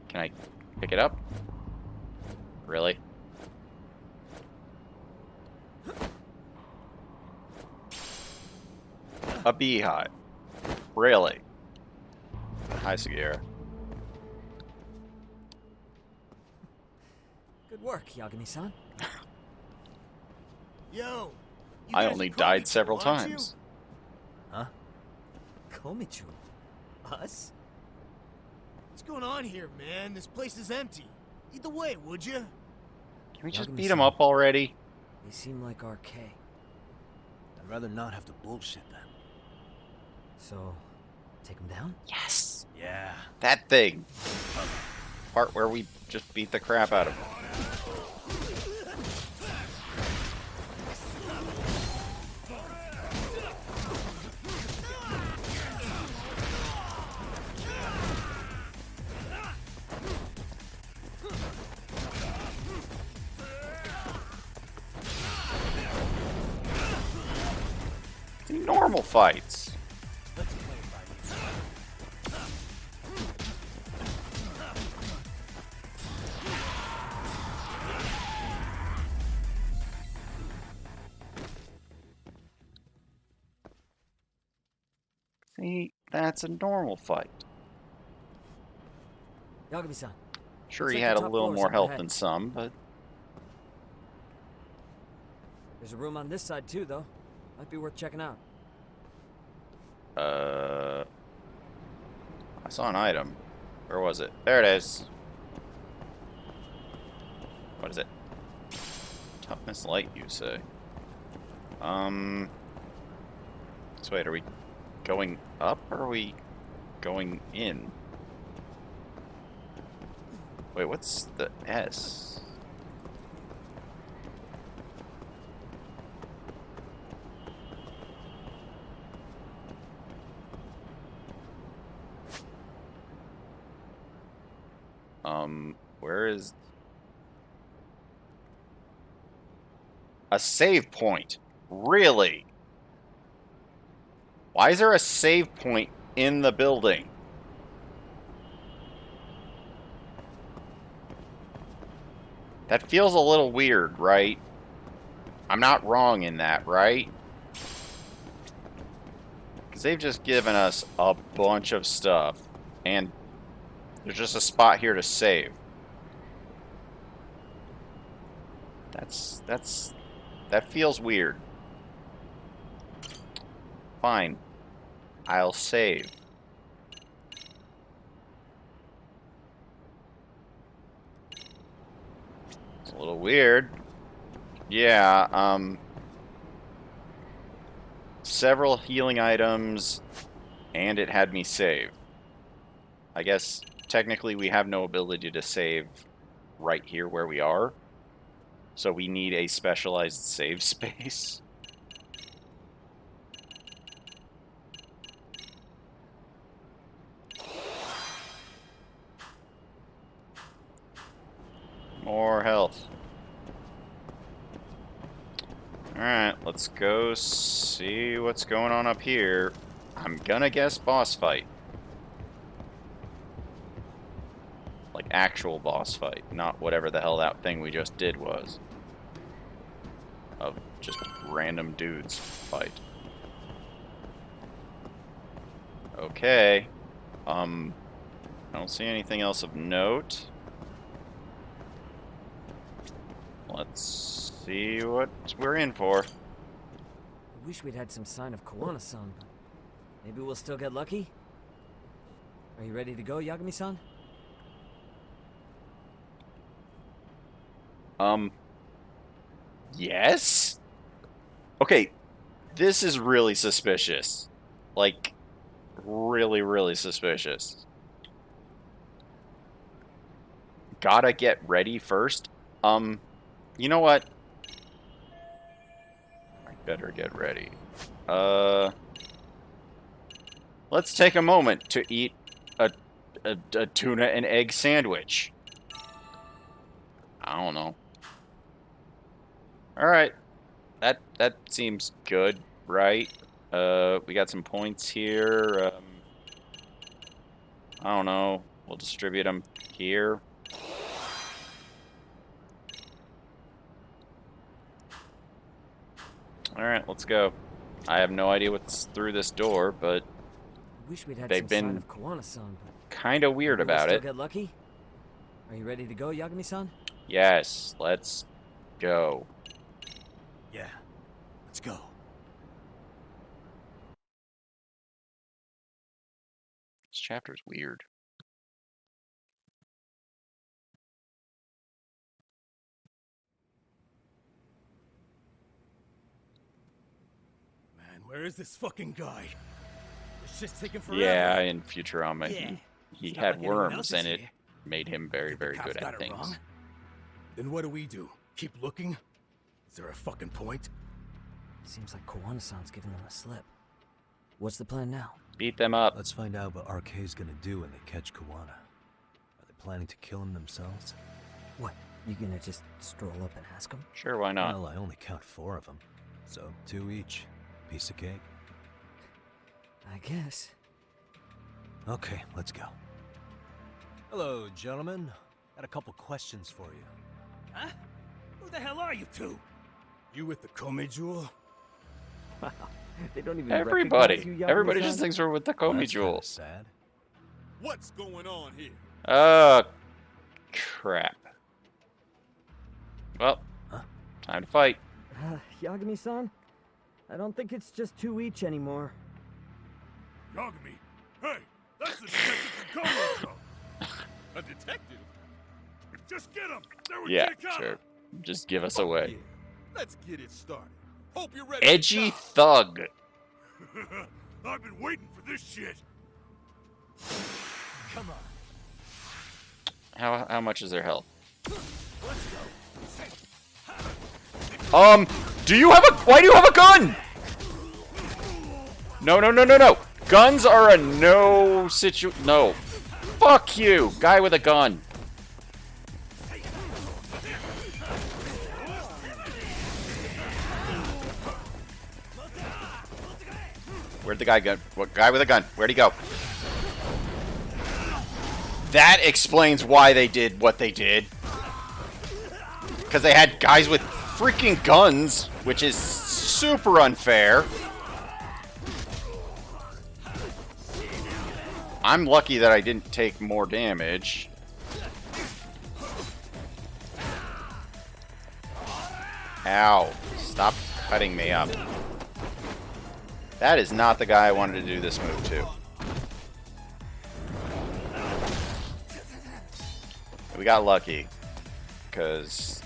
Can I pick it up? Really? A beehive. Really? Hi, Sagira. Good work, Yagami-san. Yo, I only died several times. Huh? Komichu? Us? What's going on here, man? This place is empty. Lead the way, would you? Can we just beat him up already? They seem like RK. I'd rather not have to bullshit them. So, take them down? Yes! Yeah. That thing! Part where we just beat the crap out of him. Normal fights. See, that's a normal fight. Yagami-san. Sure, he had a little more health than some, but... There's a room on this side too, though. Might be worth checking out. I saw an item. Where was it? There it is. What is it? Toughness light, you say? So wait, are we going up or are we going in? Wait, what's the S? Where is... A save point? Really? Why is there a save point in the building? That feels a little weird, right? I'm not wrong in that, right? Because they've just given us a bunch of stuff. And there's just a spot here to save. That feels weird. Fine. I'll save. It's a little weird. Yeah, several healing items, and it had me save. I guess technically we have no ability to save right here where we are. So we need a specialized save space. More health. Alright, let's go see what's going on up here. I'm gonna guess boss fight. Like actual boss fight, not whatever the hell that thing we just did was. Of just random dudes fight. Okay. I don't see anything else of note. Let's see what we're in for. I wish we'd had some sign of Kawana-san, but maybe we'll still get lucky? Are you ready to go, Yagami-san? Yes? Okay, this is really suspicious. Like, really, really suspicious. Gotta get ready first. You know what? I better get ready. Let's take a moment to eat a tuna and egg sandwich. I don't know. All right, that seems good, right? We got some points here. I don't know. We'll distribute them here. All right, let's go. I have no idea what's through this door, but Wish we'd had they've some sign been of Koana-san, but kind of weird maybe we'll about still it. Get lucky? Are you ready to go, Yagami-san? Yes, let's go. Yeah, let's go. This chapter's weird. Man, where is this fucking guy? This shit's taking forever. Yeah, in Futurama, Yeah. he It's not had like anyone worms else in is it. here. Made him very, very Cops good got at it things. wrong? Then what do we do? Keep looking? Is there a fucking point? Seems like Koana-san's giving them a slip. What's the plan now? Beat them up. Let's find out what RK's gonna do when they catch Koana. Are they planning to kill him themselves? What? You gonna just stroll up and ask them? Sure, why not? Well, I only count 4 of them, so 2 each. Piece of cake. I guess. Okay, let's go. Hello, gentlemen. Got a couple questions for you. Huh? Who the hell are you two? You with the Komi Jewel? They don't even Everybody. recognize you, Everybody Yagami-san? just thinks we're with the Well, Komi that's kinda Jewel. sad. What's going on here? Crap. Well, time to fight. Yagami-san? I don't think it's just 2 each anymore. Yagami? Hey, that's the detective from Komodo. A detective? Just get him! There with Yeah, Kitakata. sure. Just give us away. Let's get it started. Hope you're ready. Edgy thug. I've been waiting for this shit. Come on. How much is their health? Let's go. Do you have a why do you have a gun? No, no, no, no, no. Guns are a no no. Fuck you, guy with a gun. Where'd the guy go? What guy with a gun? Where'd he go? That explains why they did what they did. Because they had guys with freaking guns, which is super unfair. I'm lucky that I didn't take more damage. Ow. Stop cutting me up. That is not the guy I wanted to do this move to. We got lucky. Because...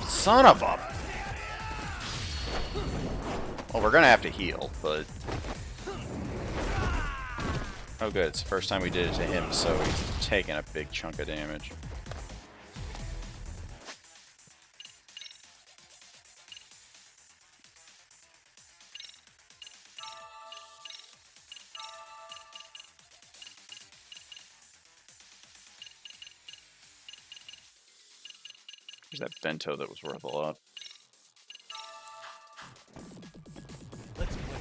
Son of a... Well, we're gonna have to heal, but... Oh good, it's the first time we did it to him, so he's taking a big chunk of damage. There's that bento that was worth a lot. Let's play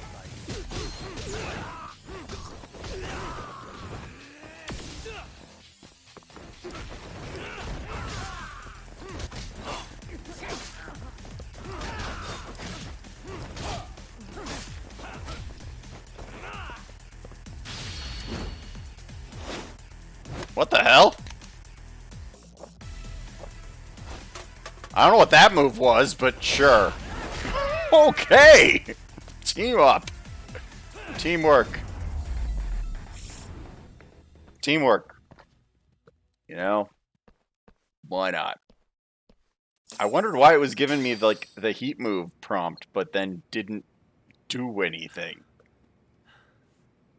What the hell? I don't know what that move was, but sure. Okay! Team up. Teamwork. Teamwork. You know? Why not? I wondered why it was giving me like the heat move prompt, but then didn't do anything.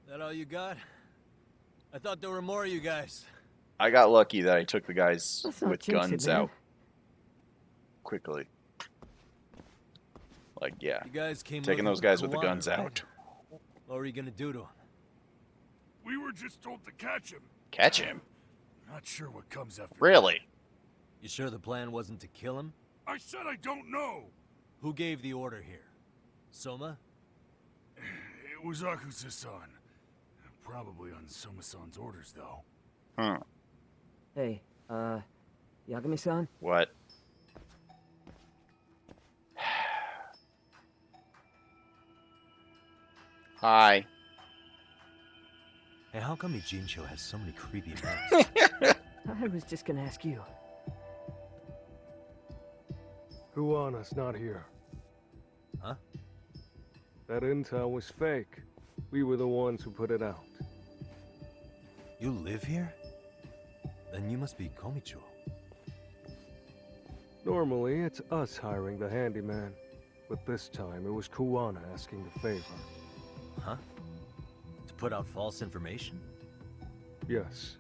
That all you got? I thought there were more of you guys. I got lucky that I took the guys Let's not with jinx it, guns man. out quickly. Like, yeah. You guys came Taking looking those for guys with the Koana, guns right? out. What were you gonna do to him? We were just told to catch him. Catch him? Not sure what comes after. Really? You sure the plan wasn't to kill him? I said I don't know. Who gave the order here? Soma? It was Akusa-san. Probably on Soma-san's orders, though. Huh. Hey, Yagami-san? What? Hi. Hey, how come Ijincho has so many creepy masks? I was just gonna ask you. Kuwana's not here. Huh? That intel was fake. We were the ones who put it out. You live here? Then you must be Komicho. Normally, it's us hiring the handyman. But this time, it was Kuwana asking the favor. Huh? To put out false information? Yes.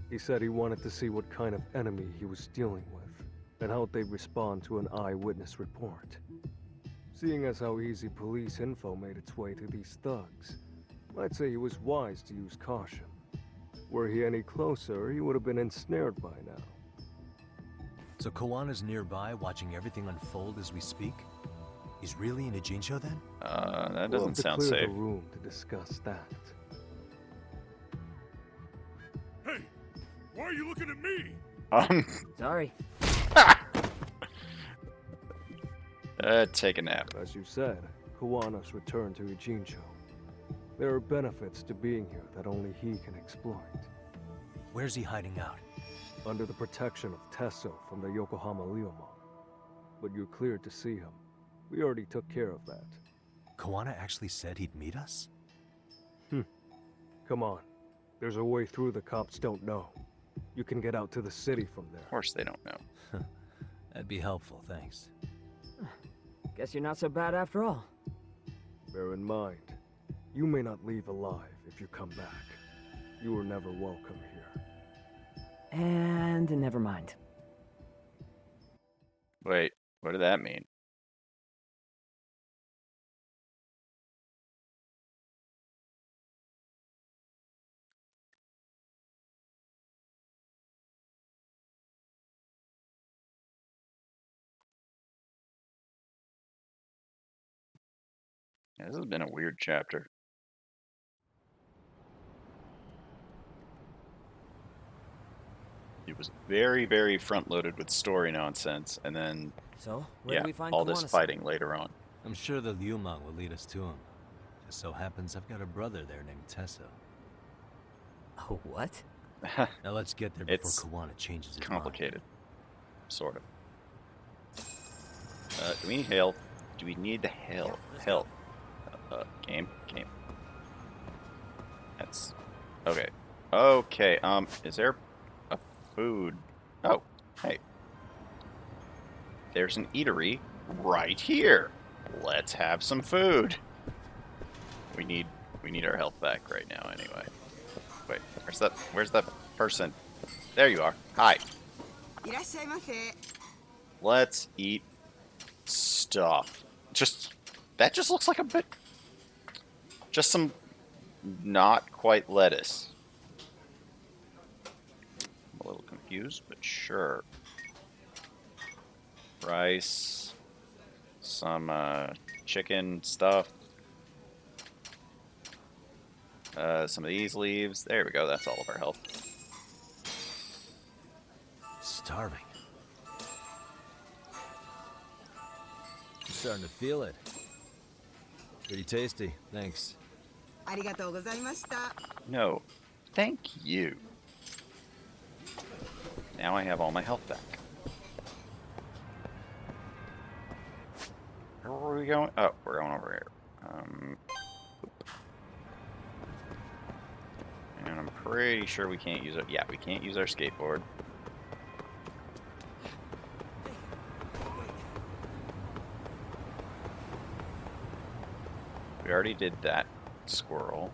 He said he wanted to see what kind of enemy he was dealing with, and how they'd respond to an eyewitness report. Seeing as how easy police info made its way to these thugs, I'd say he was wise to use caution. Were he any closer, he would have been ensnared by now. So Kawana's nearby, watching everything unfold as we speak? He's really in Ijincho then? That We'll doesn't have to sound clear safe. the room to discuss that. Hey, why are you looking at me? Sorry. Take a nap. As you said, Kawana's returned to Ijincho. There are benefits to being here that only he can exploit. Where's he hiding out? Under the protection of Tesso from the Yokohama Ryomon. But you're cleared to see him. We already took care of that. Kawana actually said he'd meet us? Come on. There's a way through the cops don't know. You can get out to the city from there. Of course they don't know. That'd be helpful, thanks. Guess you're not so bad after all. Bear in mind, you may not leave alive if you come back. You were never welcome here. And never mind. Wait, what did that mean? Yeah, this has been a weird chapter. It was very, very front-loaded with story nonsense, and then So, where do we find all this Kawano-san? fighting later on. I'm sure the Ryumon will lead us to him. Just so happens I've got a brother there named Tesso. Oh, what? Now let's get there before It's Kawana changes his complicated, sort of. Do we need health? Do we need the health? Health. Game. That's okay. Okay. Is there a food? Oh, hey. There's an eatery right here. Let's have some food. We need our health back right now, anyway. Wait, where's that person? There you are. Hi. Let's eat stuff. That just looks like a bit. Just some not quite lettuce. I'm a little confused, but sure. Rice, some chicken stuff. Some of these leaves. There we go. That's all of our health. Starving. I'm starting to feel it. Pretty tasty, thanks. No, thank you. Now I have all my health back. Where are we going? Oh, we're going over here. And I'm pretty sure we can't use it. Yeah, we can't use our skateboard. We already did that squirrel.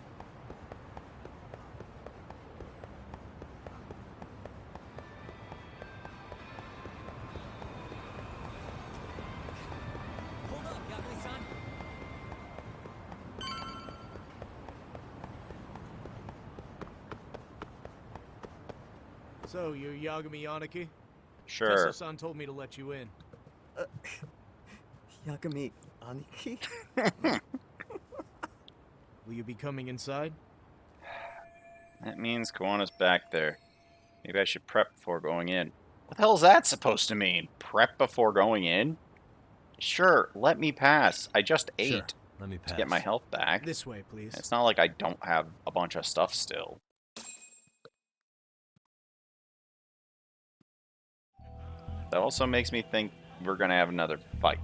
So, you're Yagami Aniki? Sure. Tesso-san told me to let you in. Yagami Aniki? Will you be coming inside? That means Kawana's back there. Maybe I should prep before going in. What the hell is that supposed to mean? Prep before going in? Sure, let me pass. I just ate. Sure, let me to get my pass. health back. This way, please. It's not like I don't have a bunch of stuff still. That also makes me think we're gonna have another fight.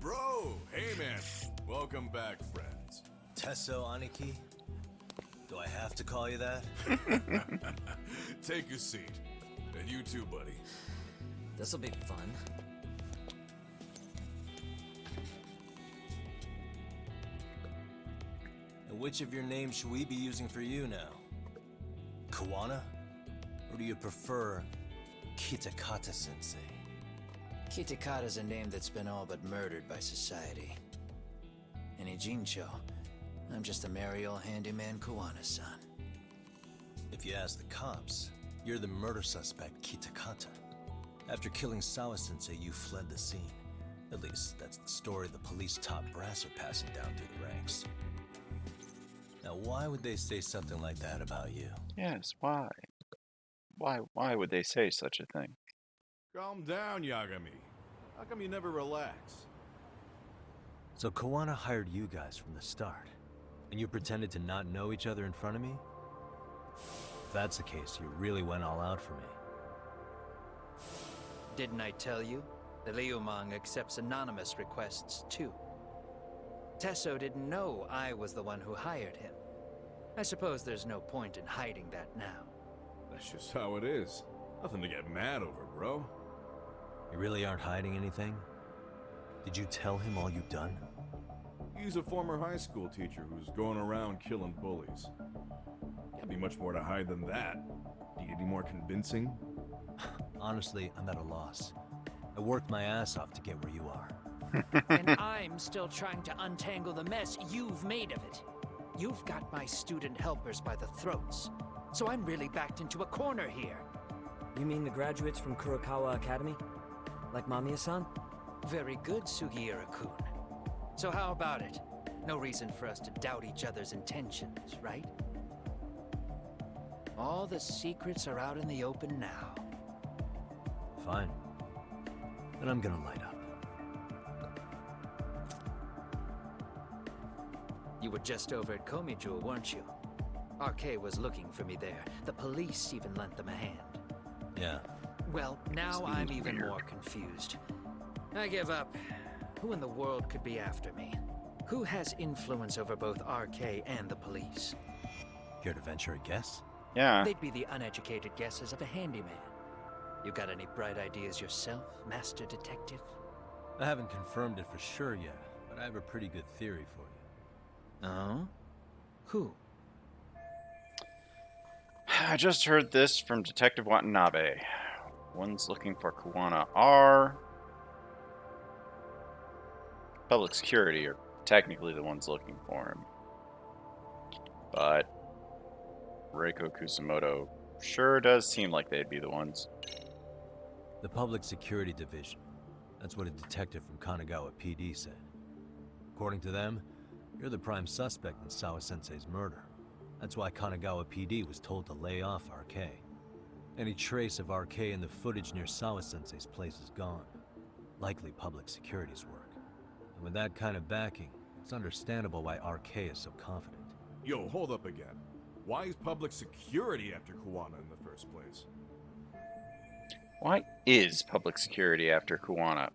Bro, hey man. Welcome back, friends. Tesso Aniki? Do I have to call you that? Take a seat. And you too, buddy. This'll be fun. And which of your names should we be using for you now? Kawana? Or do you prefer Kitakata-sensei? Kitakata's a name that's been all but murdered by society. In Ijincho, I'm just a merry old handyman Kawana-san. If you ask the cops, you're the murder suspect Kitakata. After killing Sawa-sensei, you fled the scene. At least, that's the story the police top brass are passing down through the ranks. Now, why would they say something like that about you? Yes, why? Why would they say such a thing? Calm down, Yagami. How come you never relax? So Kawana hired you guys from the start, and you pretended to not know each other in front of me? If that's the case, you really went all out for me. Didn't I tell you? The Liumang accepts anonymous requests too. Tesso didn't know I was the one who hired him. I suppose there's no point in hiding that now. That's just how it is. Nothing to get mad over, bro. You really aren't hiding anything? Did you tell him all you've done? He's a former high school teacher who's going around killing bullies. Can't be much more to hide than that. Need any more convincing? Honestly, I'm at a loss. I worked my ass off to get where you are. And I'm still trying to untangle the mess you've made of it. You've got my student helpers by the throats. So I'm really backed into a corner here. You mean the graduates from Kurokawa Academy? Like Mamiya-san? Very good, Sugiura-kun. So how about it? No reason for us to doubt each other's intentions, right? All the secrets are out in the open now. Fine. Then I'm gonna light up. You were just over at Komijul, weren't you? RK was looking for me there. The police even lent them a hand. Yeah. Well, now I'm even more confused. I give up. Who in the world could be after me? Who has influence over both RK and the police? Care to venture a guess? Yeah. They'd be the uneducated guesses of a handyman. You got any bright ideas yourself, Master Detective? I haven't confirmed it for sure yet, but I have a pretty good theory for you. Oh? Who? I just heard this from Detective Watanabe. One's looking for Kawana R. Public security are technically the ones looking for him. But Reiko Kusamoto sure does seem like they'd be the ones. The Public Security Division. That's what a detective from Kanagawa PD said. According to them, you're the prime suspect in Sawa-sensei's murder. That's why Kanagawa PD was told to lay off RK. Any trace of RK in the footage near Sawa-sensei's place is gone. Likely public security's work. And with that kind of backing, it's understandable why RK is so confident. Yo, hold up again. Why is public security after Kawana in the first place? Why is public security after Kawana?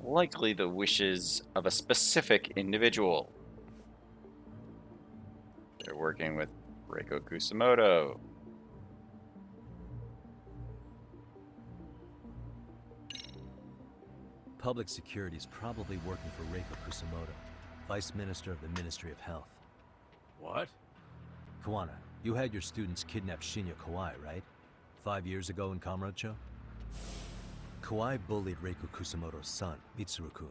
Likely the wishes of a specific individual. They're working with Reiko Kusamoto. Public security is probably working for Reiko Kusamoto, Vice Minister of the Ministry of Health. What? Kawana, you had your students kidnap Shinya Kawai, right? 5 years ago in Kamurocho? Kawai bullied Reiko Kusamoto's son, Mitsuru-kun.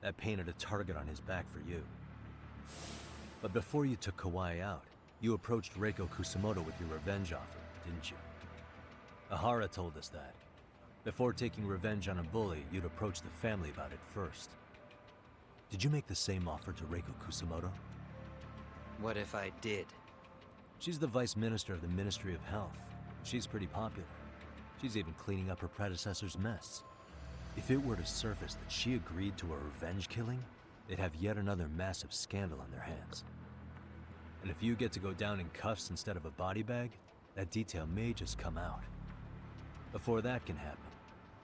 That painted a target on his back for you. But before you took Kawai out, you approached Reiko Kusamoto with your revenge offer, didn't you? Ahara told us that. Before taking revenge on a bully, you'd approach the family about it first. Did you make the same offer to Reiko Kusamoto? What if I did? She's the Vice Minister of the Ministry of Health. She's pretty popular. She's even cleaning up her predecessor's mess. If it were to surface that she agreed to a revenge killing, they'd have yet another massive scandal on their hands. And if you get to go down in cuffs instead of a body bag, that detail may just come out. Before that can happen,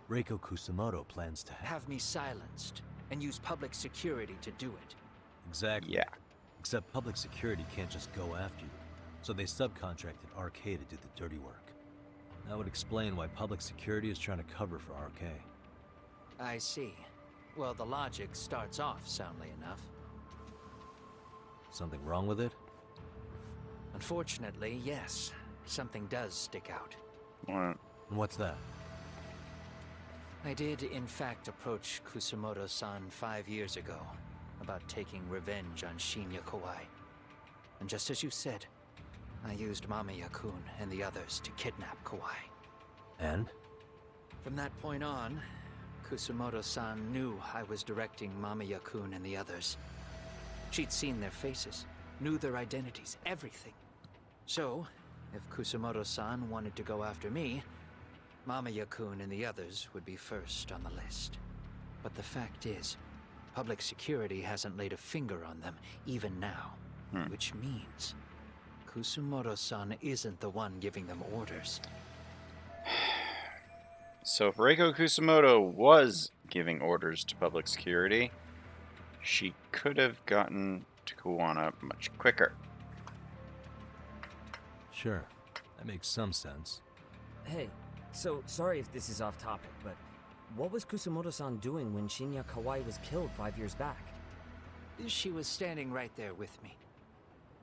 Reiko Kusamoto plans to have me silenced and use public security to do it. Exactly. Yeah. Except public security can't just go after you, so they subcontracted RK to do the dirty work. That would explain why public security is trying to cover for RK. I see. Well, the logic starts off soundly enough. Something wrong with it? Unfortunately, yes. Something does stick out. What? And what's that? I did, in fact, approach Kusamoto-san 5 years ago about taking revenge on Shinya Kawai. And just as you said, I used Mamiya-kun and the others to kidnap Kawai. And? From that point on, Kusamoto-san knew I was directing Mamiya-kun and the others. She'd seen their faces, knew their identities, everything. So, if Kusamoto-san wanted to go after me, Mamiya-kun and the others would be first on the list. But the fact is, public security hasn't laid a finger on them, even now. Which means Kusamoto-san isn't the one giving them orders. So if Reiko Kusamoto was giving orders to public security, she could have gotten to Kuwana much quicker. Sure, that makes some sense. Hey, so sorry if this is off topic, but what was Kusamoto-san doing when Shinya Kawai was killed 5 years back? She was standing right there with me.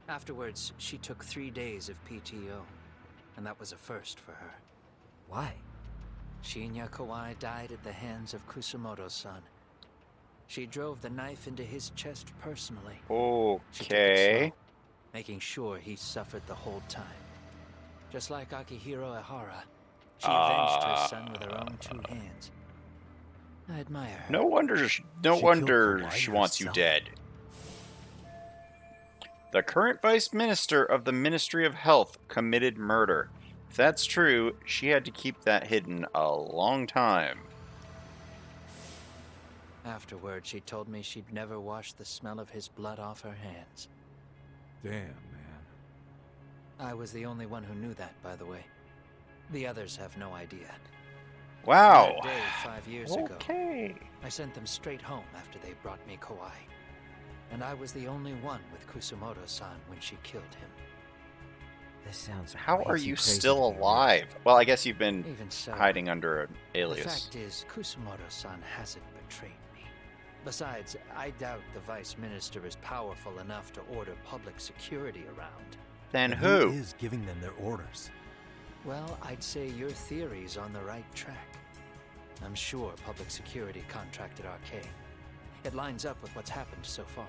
Afterwards, she took 3 days of PTO, and that was a first for her. Why? Shinya Kawai died at the hands of Kusamoto-san. She drove the knife into his chest personally. Okay. Making sure he suffered the whole time. Just like Akihiro Ehara, she avenged her son with her own 2 hands. I admire her. No wonder she wants you dead. The current Vice Minister of the Ministry of Health committed murder. If that's true, she had to keep that hidden a long time. Afterward, she told me she'd never wash the smell of his blood off her hands. Damn, man. I was the only one who knew that, by the way. The others have no idea. Wow. That day 5 years ago, I sent them straight home after they brought me Kawai. And I was the only one with Kusamoto-san when she killed him. This sounds How are crazy you crazy. still alive? Well, I guess you've been Even so, hiding under an The alias. fact is, Kusamoto-san hasn't betrayed me. Besides, I doubt the Vice Minister is powerful enough to order public security around. Then And who? is giving them their orders? Well, I'd say your theory's on the right track. I'm sure public security contracted RK. It lines up with what's happened so far.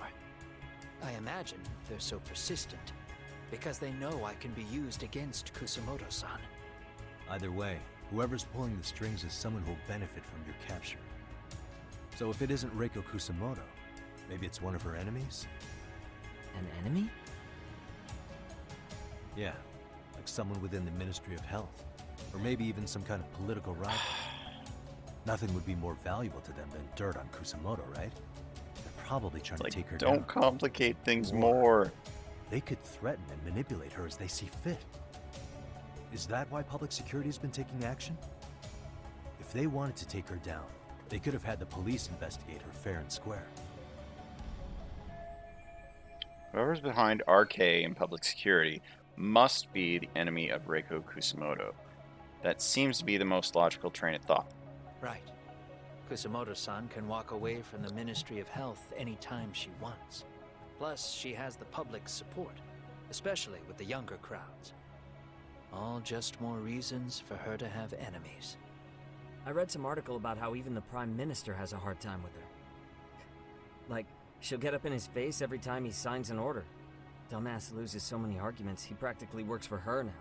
I imagine they're so persistent because they know I can be used against Kusamoto-san. Either way, whoever's pulling the strings is someone who'll benefit from your capture. So if it isn't Reiko Kusamoto, maybe it's one of her enemies? An enemy? Yeah, like someone within the Ministry of Health. Or maybe even some kind of political rival. Nothing would be more valuable to them than dirt on Kusamoto, right? They're probably trying to take her down. Don't complicate things more. They could threaten and manipulate her as they see fit. Is that why public security has been taking action? If they wanted to take her down, they could have had the police investigate her fair and square. Whoever's behind RK and public security must be the enemy of Reiko Kusamoto. That seems to be the most logical train of thought. Right. Kusamoto-san can walk away from the Ministry of Health anytime she wants. Plus, she has the public's support, especially with the younger crowds. All just more reasons for her to have enemies. I read some article about how even the Prime Minister has a hard time with her. Like, she'll get up in his face every time he signs an order. Dumbass loses so many arguments, he practically works for her now.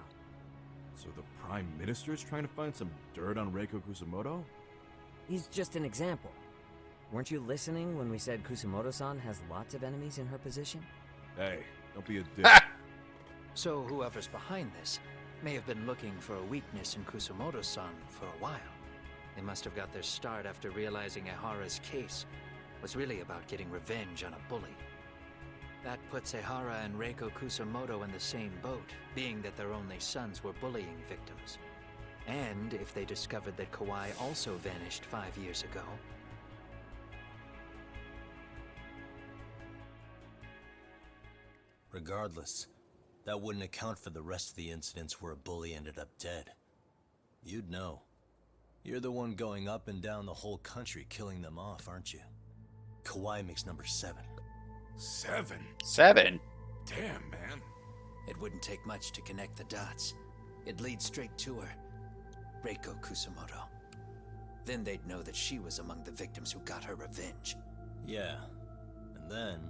So the Prime Minister is trying to find some dirt on Reiko Kusumoto? He's just an example. Weren't you listening when we said Kusumoto-san has lots of enemies in her position? Hey, don't be a dick. So whoever's behind this may have been looking for a weakness in Kusumoto-san for a while. They must have got their start after realizing Ehara's case was really about getting revenge on a bully. That puts Ehara and Reiko Kusumoto in the same boat, being that their only sons were bullying victims. And if they discovered that Kawai also vanished 5 years ago... Regardless, that wouldn't account for the rest of the incidents where a bully ended up dead. You'd know. You're the one going up and down the whole country killing them off, aren't you? Kawai makes number 7. 7? 7? Damn, man. It wouldn't take much to connect the dots. It'd lead straight to her. Reiko Kusumoto. Then they'd know that she was among the victims who got her revenge. Yeah. And then,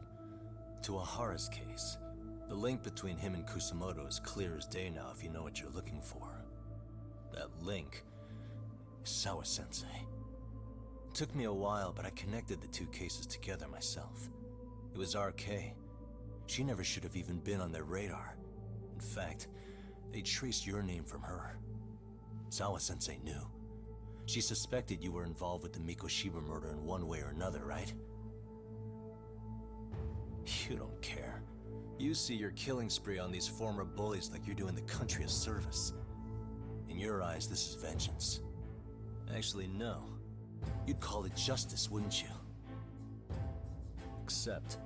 to Ehara's case. The link between him and Kusumoto is clear as day now if you know what you're looking for. That link is Sawa-sensei. It took me a while, but I connected the two cases together myself. It was RK. She never should have even been on their radar. In fact, they traced your name from her. Sawa-sensei knew. She suspected you were involved with the Mikoshiba murder in one way or another, right? You don't care. You see your killing spree on these former bullies like you're doing the country a service. In your eyes, this is vengeance. Actually, no. You'd call it justice, wouldn't you? Except...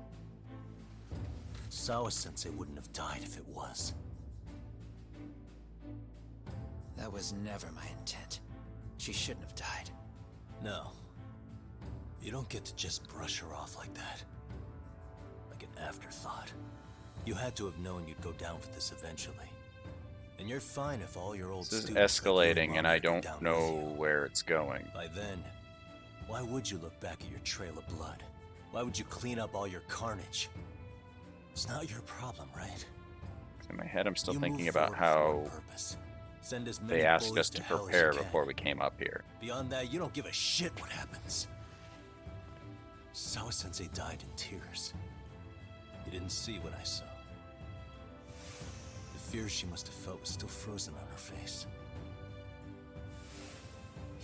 Sawa-sensei wouldn't have died if it was. That was never my intent. She shouldn't have died. No. You don't get to just brush her off like that. Like an afterthought. You had to have known you'd go down for this eventually. And you're fine if all your old This is students escalating, and I don't know where it's going. By then, why would you look back at your trail of blood? Why would you clean up all your carnage? It's not your problem, right? In my head, I'm still You thinking move about forward for one how purpose. Send as many they asked bullies us to hell as you prepare can. before we came up here. Beyond that, you don't give a shit what happens. Sawa-sensei died in tears. You didn't see what I saw. The fear she must have felt was still frozen on her face.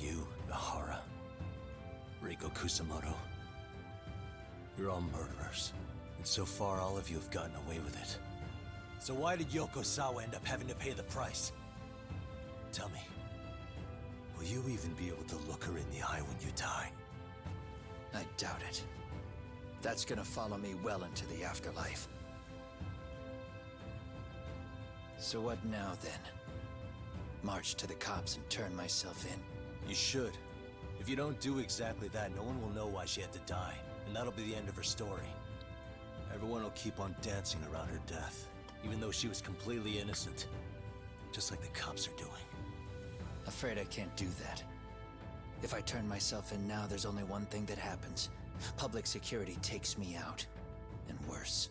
You, Ehara, Reiko Kusumoto, you're all murderers. And so far, all of you have gotten away with it. So why did Yoko Sawa end up having to pay the price? Tell me, will you even be able to look her in the eye when you die? I doubt it. That's gonna follow me well into the afterlife. So what now, then? March to the cops and turn myself in? You should. If you don't do exactly that, no one will know why she had to die, and that'll be the end of her story. Everyone will keep on dancing around her death, even though she was completely innocent. Just like the cops are doing. Afraid I can't do that. If I turn myself in now, there's only one thing that happens. Public security takes me out. And worse,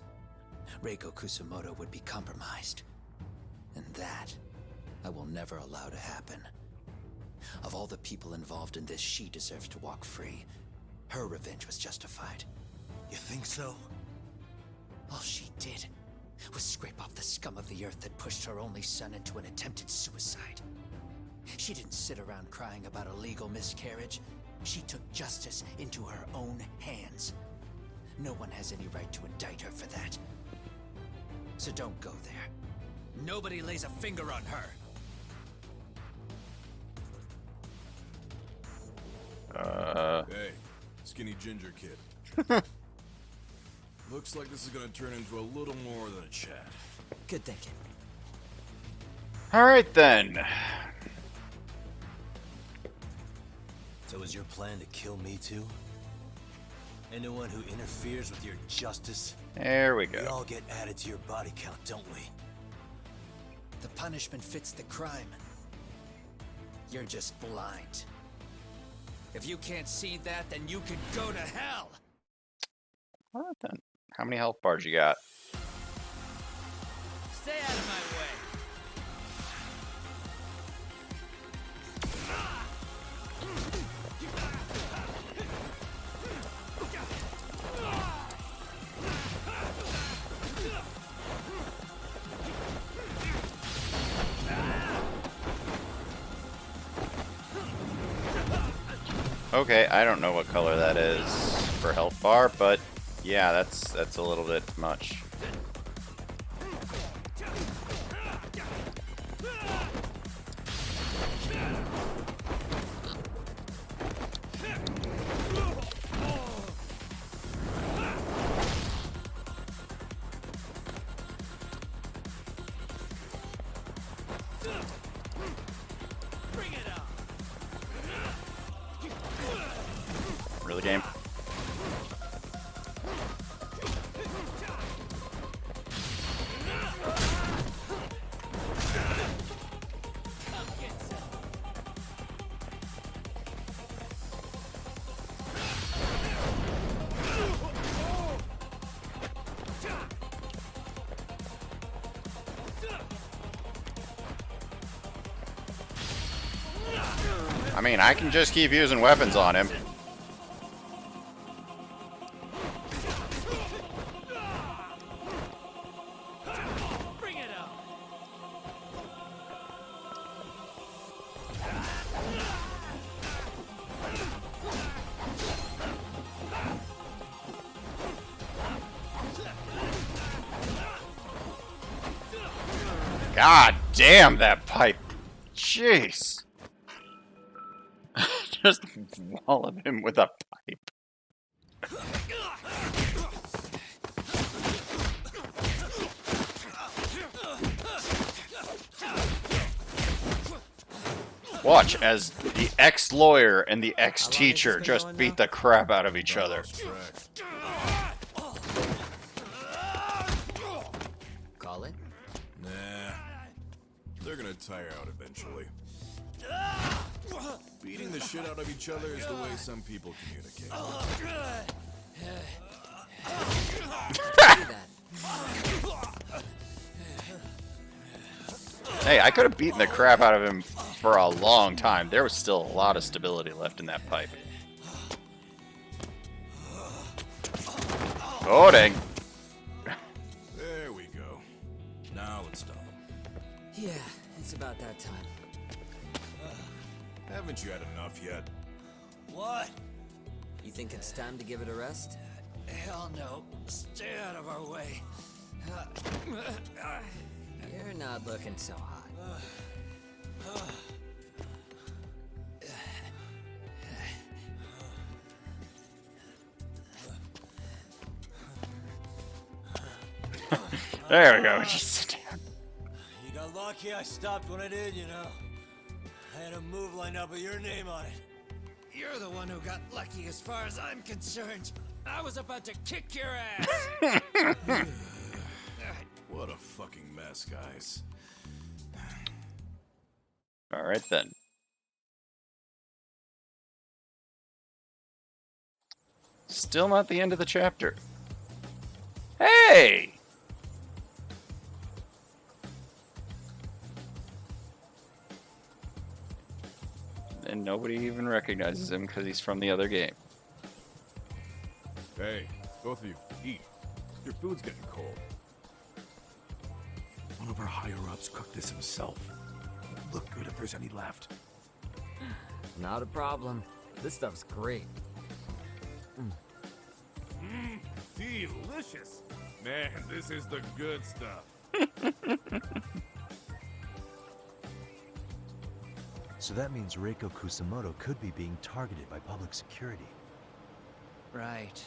Reiko Kusumoto would be compromised. And that, I will never allow to happen. Of all the people involved in this, she deserves to walk free. Her revenge was justified. You think so? All she did was scrape off the scum of the earth that pushed her only son into an attempted suicide. She didn't sit around crying about a legal miscarriage. She took justice into her own hands. No one has any right to indict her for that. So don't go there. Nobody lays a finger on her. Hey, skinny ginger kid. Looks like this is gonna turn into a little more than a chat. Good thinking. Alright then. So is your plan to kill me too? Anyone who interferes with your justice? There we go. We all get added to your body count, don't we? The punishment fits the crime. You're just blind. If you can't see that, then you can go to hell! Alright then. How many health bars you got? Stay out of my way! Okay, I don't know what color that is for health bar, but yeah, that's a little bit much. Really, game? I mean, I can just keep using weapons on him. God damn that pipe. Jeez. Just wallop him with a pipe. Watch as the ex-lawyer and the ex-teacher just beat the crap out of each other. Call it? Nah. They're gonna tire out eventually. Beating the shit out of each other is the way some people communicate. Hey, I could have beaten the crap out of him for a long time. There was still a lot of stability left in that pipe. Oh, dang. There we go. Now let's stop him. Yeah, it's about that time. Haven't you had enough yet? What? You think it's time to give it a rest? Hell no. Stay out of our way. You're not looking so hot. There we go. Just sit down. You got lucky I stopped when I did, you know. I had a move lined up with your name on it. You're the one who got lucky as far as I'm concerned. I was about to kick your ass. What a fucking mess, guys. Alright then. Still not the end of the chapter. Hey! And nobody even recognizes him because he's from the other game. Hey, both of you, eat. Your food's getting cold. One of our higher-ups cooked this himself. Won't look good if there's any left. Not a problem. This stuff's great. Delicious. Man, this is the good stuff. So that means Reiko Kusamoto could be being targeted by public security. Right.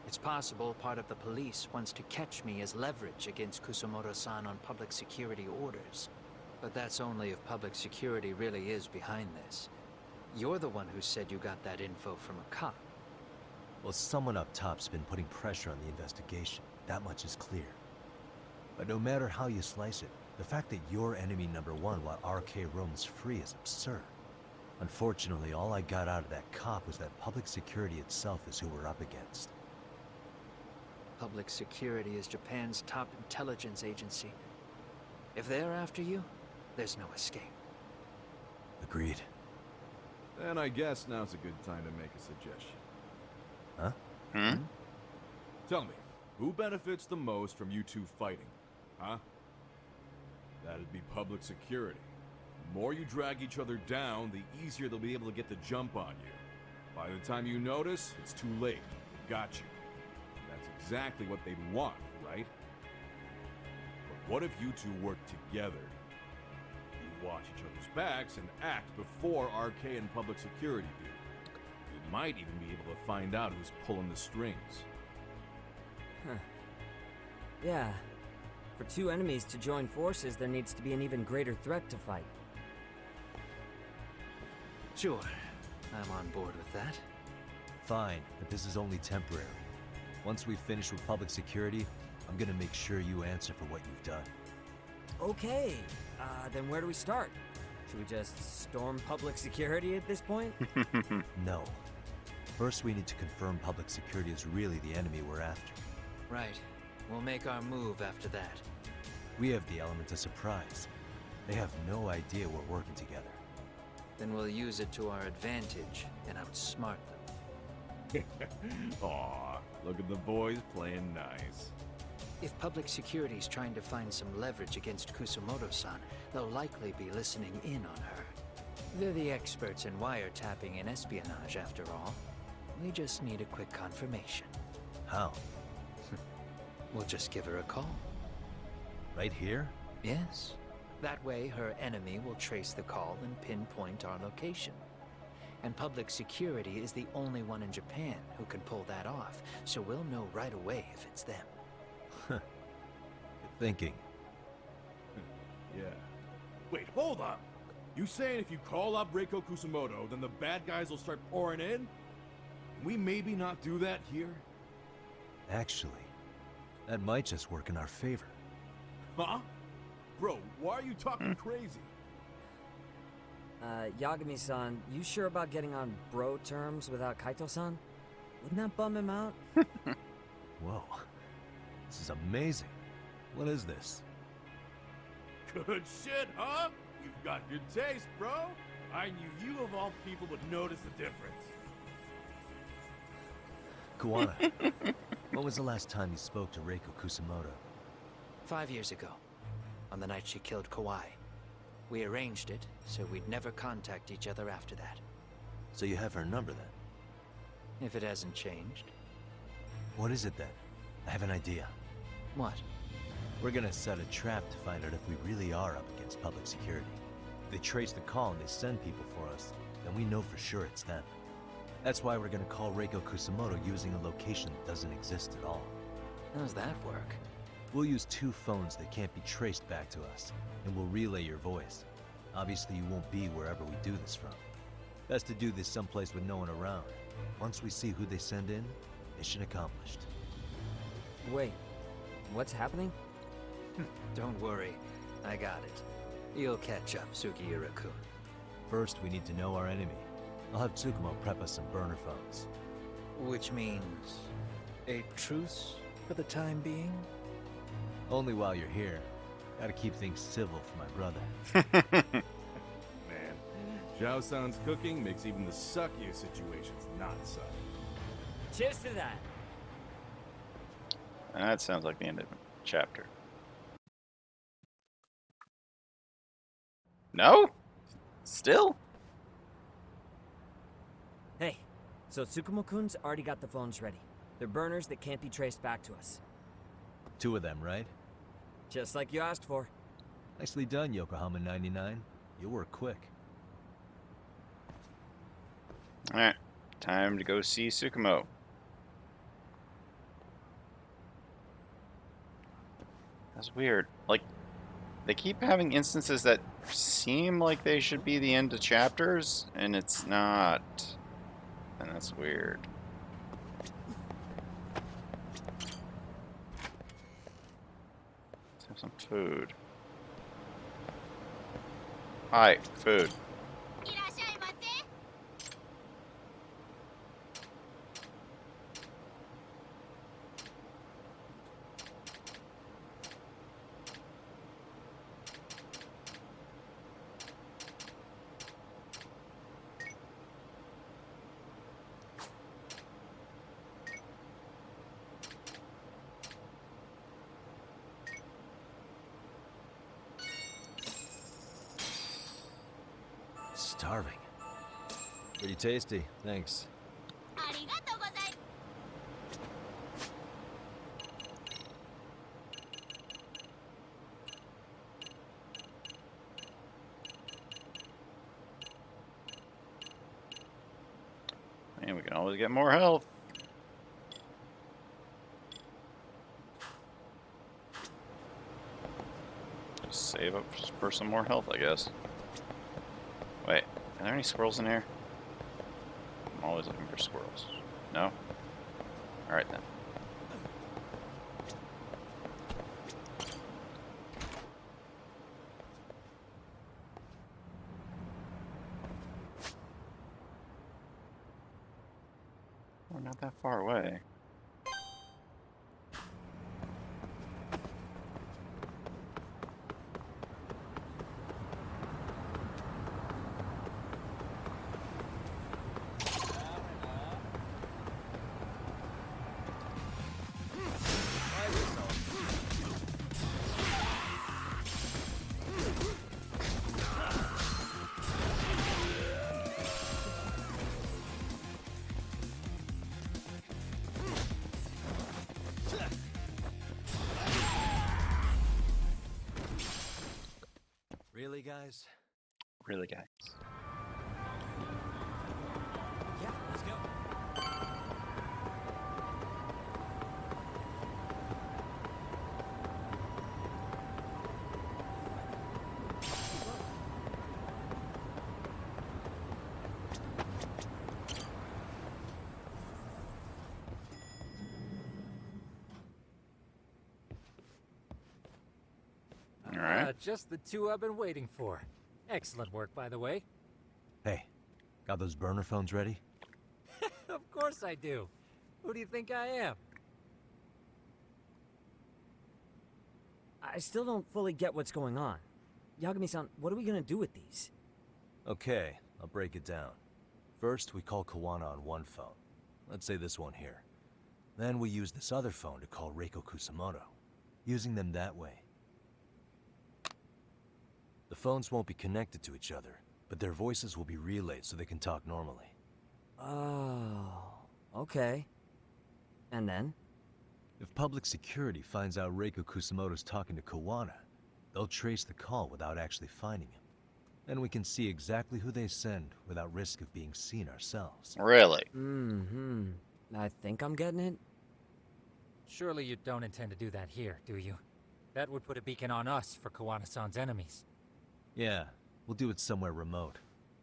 It's possible part of the police wants to catch me as leverage against Kusamoto-san on public security orders. But that's only if public security really is behind this. You're the one who said you got that info from a cop. Well, someone up top's been putting pressure on the investigation. That much is clear. But no matter how you slice it, the fact that you're enemy number one while RK roams free is absurd. Unfortunately, all I got out of that cop was that public security itself is who we're up against. Public security is Japan's top intelligence agency. If they're after you, there's no escape. Agreed. Then I guess now's a good time to make a suggestion. Huh? Hmm? Tell me, who benefits the most from you two fighting? Huh? That'd be public security. The more you drag each other down, the easier they'll be able to get the jump on you. By the time you notice, it's too late. They got you. That's exactly what they'd want, right? But what if you two work together? You watch each other's backs and act before RK and public security do. You might even be able to find out who's pulling the strings. Huh. Yeah. For two enemies to join forces, there needs to be an even greater threat to fight. Sure. I'm on board with that. Fine, but this is only temporary. Once we finish with public security, I'm gonna make sure you answer for what you've done. Okay. Then where do we start? Should we just storm public security at this point? No. First, we need to confirm public security is really the enemy we're after. Right. We'll make our move after that. We have the element of surprise. They have no idea we're working together. Then we'll use it to our advantage and outsmart them. Aw, look at the boys playing nice. If public security's trying to find some leverage against Kusumoto-san, they'll likely be listening in on her. They're the experts in wiretapping and espionage, after all. We just need a quick confirmation. How? We'll just give her a call. Right here? Yes. That way, her enemy will trace the call and pinpoint our location. And public security is the only one in Japan who can pull that off, so we'll know right away if it's them. Good thinking. Yeah. Wait, hold up! You saying if you call up Reiko Kusumoto, then the bad guys will start pouring in? Can we maybe not do that here? Actually, that might just work in our favor. Huh? Bro, why are you talking crazy? Yagami-san, you sure about getting on bro terms without Kaito-san? Wouldn't that bum him out? Whoa. This is amazing. What is this? Good shit, huh? You've got good taste, bro. I knew you of all people would notice the difference. Kuwana, when was the last time you spoke to Reiko Kusumoto? 5 years ago, on the night she killed Kawai. We arranged it, so we'd never contact each other after that. So you have her number then? If it hasn't changed. What is it then? I have an idea. What? We're gonna set a trap to find out if we really are up against public security. If they trace the call and they send people for us, then we know for sure it's them. That's why we're gonna call Reiko Kusumoto using a location that doesn't exist at all. How's that work? We'll use 2 phones that can't be traced back to us, and we'll relay your voice. Obviously, you won't be wherever we do this from. Best to do this someplace with no one around. Once we see who they send in, mission accomplished. Wait, what's happening? Don't worry, I got it. You'll catch up, Sugiura-kun. First, we need to know our enemy. I'll have Tsukumo prep us some burner phones. Which means a truce for the time being? Only while you're here. Gotta keep things civil for my brother. Man, Zhao-san's cooking makes even the suckiest situations not suck. Cheers to that. That sounds like the end of the chapter. No? Still? Hey, so Tsukumo-kun's already got the phones ready. They're burners that can't be traced back to us. 2 of them, right? Just like you asked for. Nicely done, Yokohama 99. You work quick. Alright, time to go see Tsukumo. That's weird. Like, they keep having instances that seem like they should be the end of chapters, and it's not. And that's weird. Let's have some food. Hi, food. starving. Pretty tasty, thanks. And we can always get more health. Save up for some more health, I guess. Wait, are there any squirrels in here? I'm always looking for squirrels. No? Alright then. We're not that far away. Really, guys? Really, guys. Yeah, let's go. Just the two I've been waiting for. Excellent work, by the way. Hey, got those burner phones ready? Of course I do. Who do you think I am? I still don't fully get what's going on. Yagami-san, what are we gonna do with these? Okay, I'll break it down. First, we call Kawana on one phone. Let's say this one here. Then we use this other phone to call Reiko Kusamoto. Using them that way. The phones won't be connected to each other, but their voices will be relayed so they can talk normally. Oh, okay. And then? If public security finds out Reiko Kusamoto's talking to Kawana, they'll trace the call without actually finding him. And we can see exactly who they send without risk of being seen ourselves. Really? Mm-hmm. I think I'm getting it. Surely you don't intend to do that here, do you? That would put a beacon on us for Kawana-san's enemies. Yeah, we'll do it somewhere remote.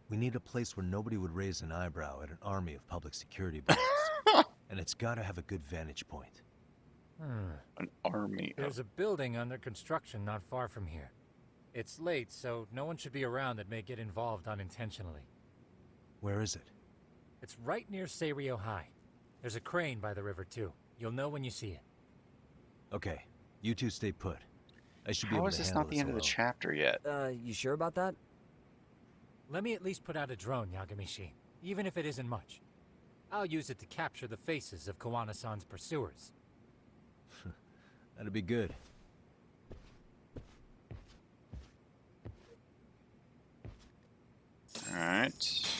We need a place where nobody would raise an eyebrow at an army of public security boys. And it's gotta have a good vantage point. An army. There's a building under construction not far from here. It's late, so no one should be around that may get involved unintentionally. Where is it? It's right near Seirio High. There's a crane by the river, too. You'll know when you see it. Okay, you two stay put. I should be How able is to this handle not the end of the alone. chapter yet? You sure about that? Let me at least put out a drone, Yagami-shi, even if it isn't much. I'll use it to capture the faces of Kawana-san's pursuers. That'd be good. Alright.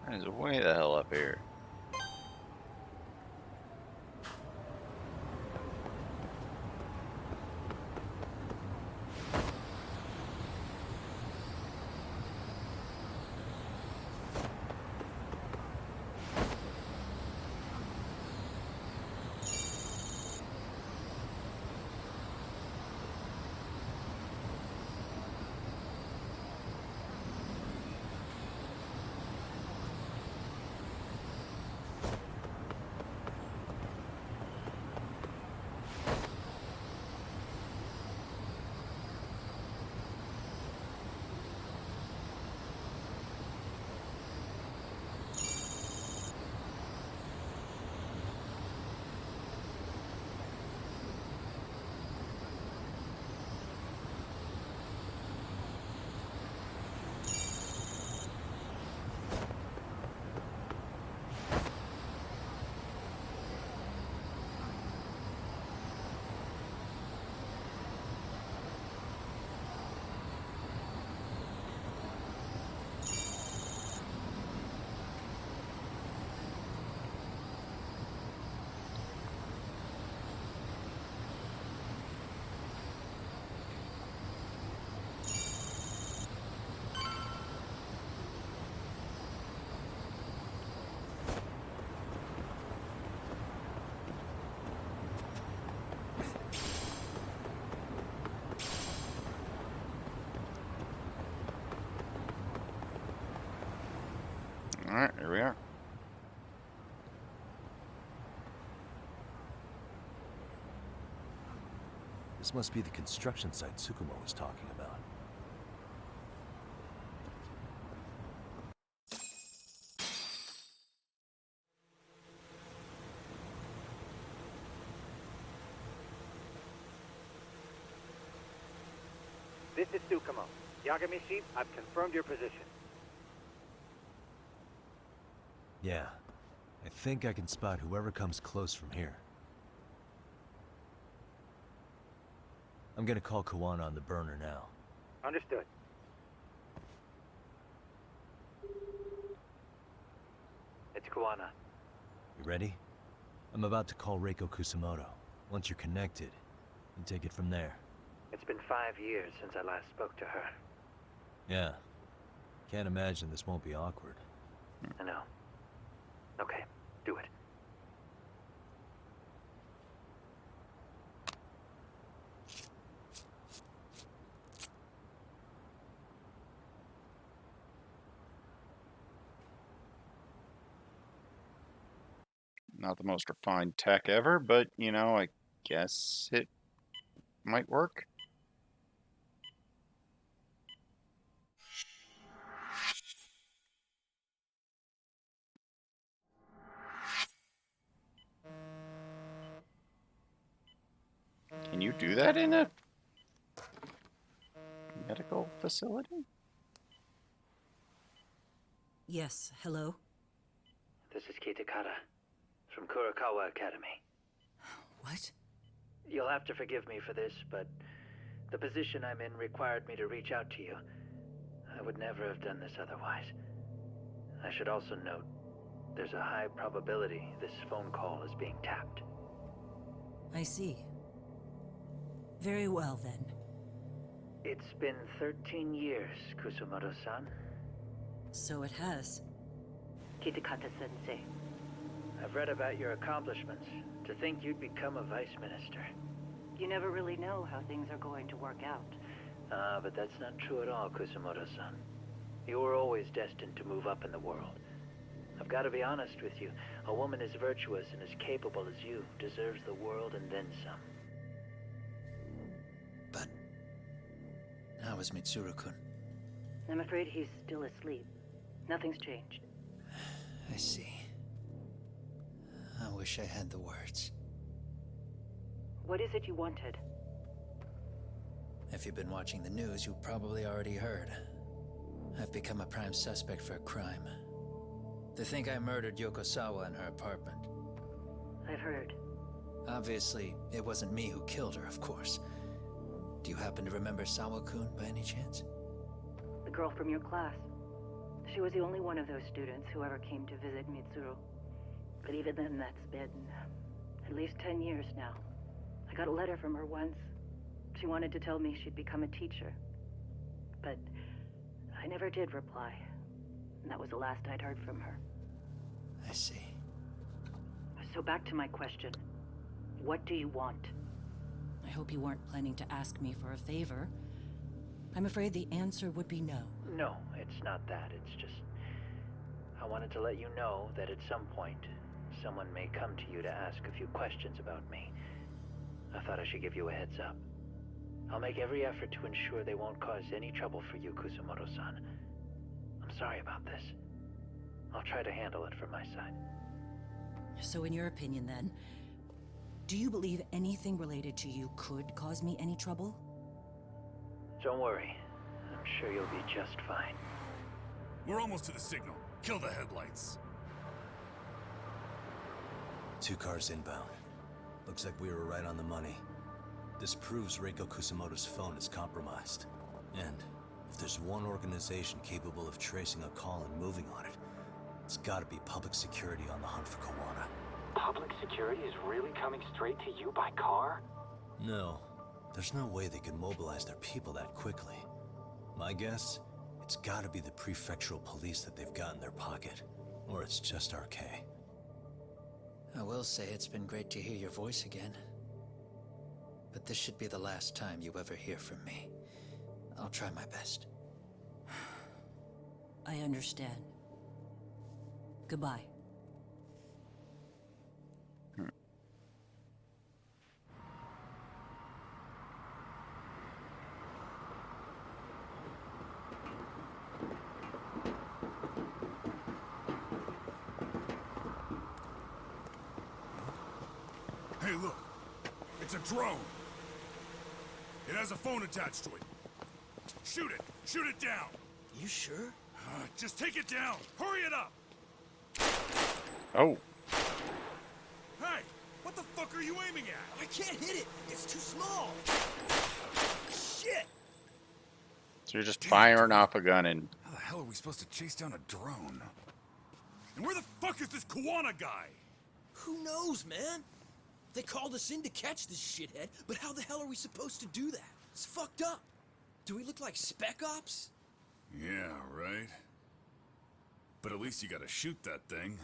That is way the hell up here. Alright, here we are. This must be the construction site Tsukumo was talking about. This is Tsukumo. Yagami-shi, I've confirmed your position. Yeah. I think I can spot whoever comes close from here. I'm gonna call Kawana on the burner now. Understood. It's Kawana. You ready? I'm about to call Reiko Kusamoto. Once you're connected, you take it from there. It's been 5 years since I last spoke to her. Yeah. Can't imagine this won't be awkward. I know. Okay, do it. Not the most refined tech ever, but, you know, I guess it might work. Can you do that in a medical facility? Yes, hello? This is Kitakata from Kurakawa Academy. What? You'll have to forgive me for this, but the position I'm in required me to reach out to you. I would never have done this otherwise. I should also note, there's a high probability this phone call is being tapped. I see. Very well, then. It's been 13 years, Kusumoto-san. So it has. Kitakata-sensei. I've read about your accomplishments. To think you'd become a vice minister. You never really know how things are going to work out. But that's not true at all, Kusumoto-san. You were always destined to move up in the world. I've got to be honest with you. A woman as virtuous and as capable as you deserves the world and then some. But how is Mitsuru-kun? I'm afraid he's still asleep. Nothing's changed. I see. I wish I had the words. What is it you wanted? If you've been watching the news, you've probably already heard. I've become a prime suspect for a crime. They think I murdered Yokosawa in her apartment. I've heard. Obviously, it wasn't me who killed her, of course. Do you happen to remember Sawa-kun by any chance? The girl from your class. She was the only one of those students who ever came to visit Mitsuru. But even then, that's been at least 10 years now. I got a letter from her once. She wanted to tell me she'd become a teacher. But I never did reply. And that was the last I'd heard from her. I see. So back to my question. What do you want? I hope you weren't planning to ask me for a favor. I'm afraid the answer would be no. No, it's not that. It's just... I wanted to let you know that at some point, someone may come to you to ask a few questions about me. I thought I should give you a heads up. I'll make every effort to ensure they won't cause any trouble for you, Kusumoto-san. I'm sorry about this. I'll try to handle it from my side. So in your opinion, then, do you believe anything related to you could cause me any trouble? Don't worry. I'm sure you'll be just fine. We're almost to the signal. Kill the headlights. 2 cars inbound. Looks like we were right on the money. This proves Reiko Kusamoto's phone is compromised. And if there's one organization capable of tracing a call and moving on it, it's gotta be public security on the hunt for Kawana. Public security is really coming straight to you by car? No. There's no way they can mobilize their people that quickly. My guess, it's gotta be the prefectural police that they've got in their pocket. Or it's just RK. I will say it's been great to hear your voice again. But this should be the last time you ever hear from me. I'll try my best. I understand. Goodbye. Hey, look. It's a drone. It has a phone attached to it. Shoot it. Shoot it down. You sure? Just take it down. Hurry it up. Oh. Hey, what the fuck are you aiming at? I can't hit it. It's too small. Shit. So you're just firing off a gun and... How the hell are we supposed to chase down a drone? And where the fuck is this Kuwana guy? Who knows, man? They called us in to catch this shithead, but how the hell are we supposed to do that? It's fucked up. Do we look like Spec Ops? Yeah, right. But at least you gotta shoot that thing.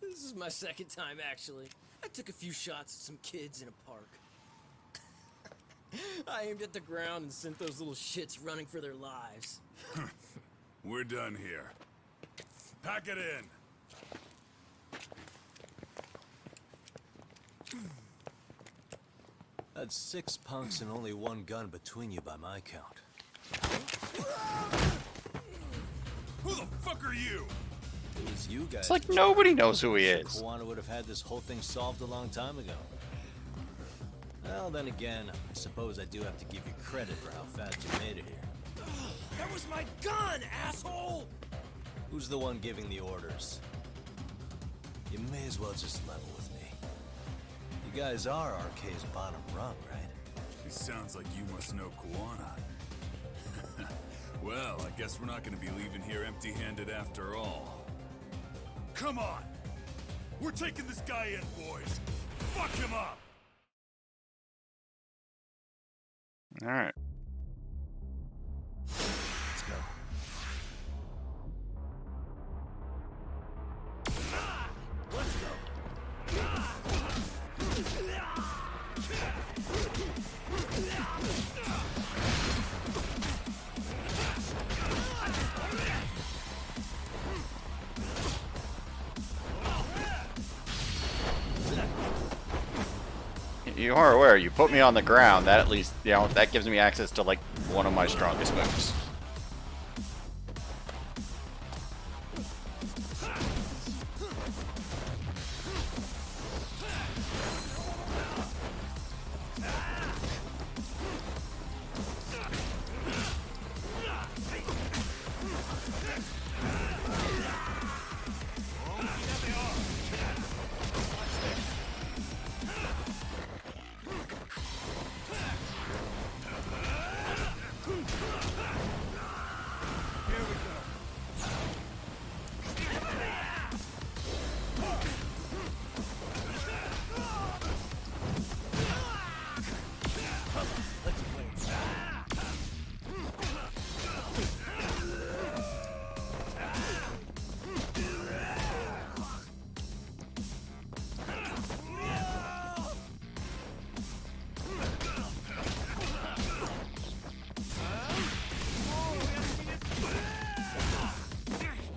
This is my second time, actually. I took a few shots at some kids in a park. I aimed at the ground and sent those little shits running for their lives. We're done here. Pack it in. That's 6 punks and only 1 gun between you by my count. Who the fuck are you? It was you guys. It's like nobody knows who he is. Kuwana would have had this whole thing solved a long time ago. Well, then again, I suppose I do have to give you credit for how fast you made it here. That was my gun, asshole! Who's the one giving the orders? You may as well just level with me. You guys are RK's bottom rung, right? It sounds like you must know Kuwana. Well, I guess we're not gonna be leaving here empty-handed after all. Come on! We're taking this guy in, boys! Fuck him up! Alright. Let's go. Let's go. You are aware, you put me on the ground, that at least, you know, that gives me access to, like, one of my strongest moves.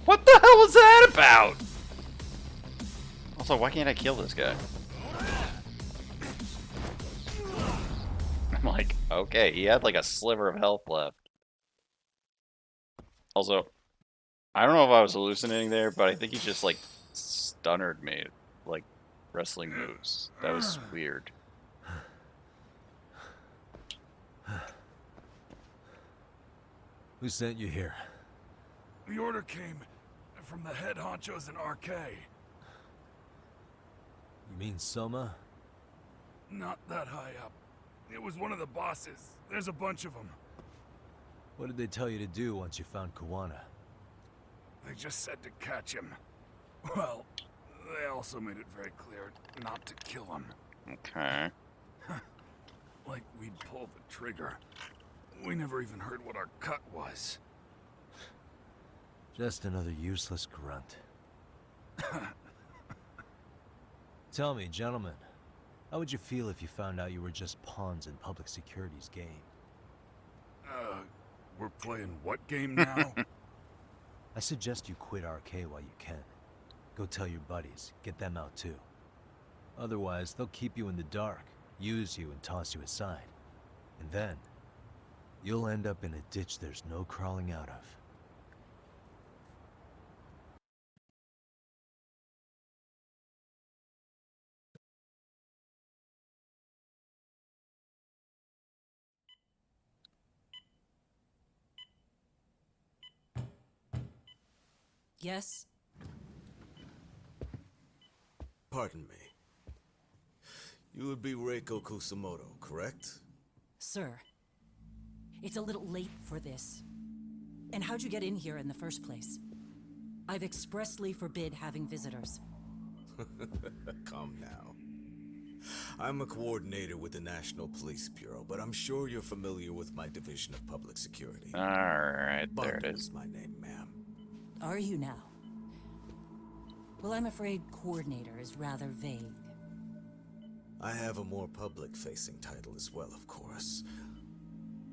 What the hell was that about? Also, why can't I kill this guy? I'm like, okay, he had like a sliver of health left. Also, I don't know if I was hallucinating there, but I think he just like stunnered me, like wrestling moves. That was weird. Who sent you here? The order came from the head honchos in RK. You mean Soma? Not that high up. It was one of the bosses. There's a bunch of them. What did they tell you to do once you found Kuwana? They just said to catch him. Well, they also made it very clear not to kill him. Okay. Like we'd pull the trigger. We never even heard what our cut was. Just another useless grunt. Tell me, gentlemen, how would you feel if you found out you were just pawns in public security's game? We're playing what game now? I suggest you quit RK while you can. Go tell your buddies, get them out too. Otherwise, they'll keep you in the dark, use you and toss you aside. And then, you'll end up in a ditch there's no crawling out of. Yes? Pardon me. You would be Reiko Kusamoto, correct? Sir, it's a little late for this. And how'd you get in here in the first place? I've expressly forbid having visitors. Calm now. I'm a coordinator with the National Police Bureau, but I'm sure you're familiar with my Division of Public Security. Alright, there it Bundy is. my name, ma'am. Are you now? Well, I'm afraid coordinator is rather vague. I have a more public-facing title as well, of course.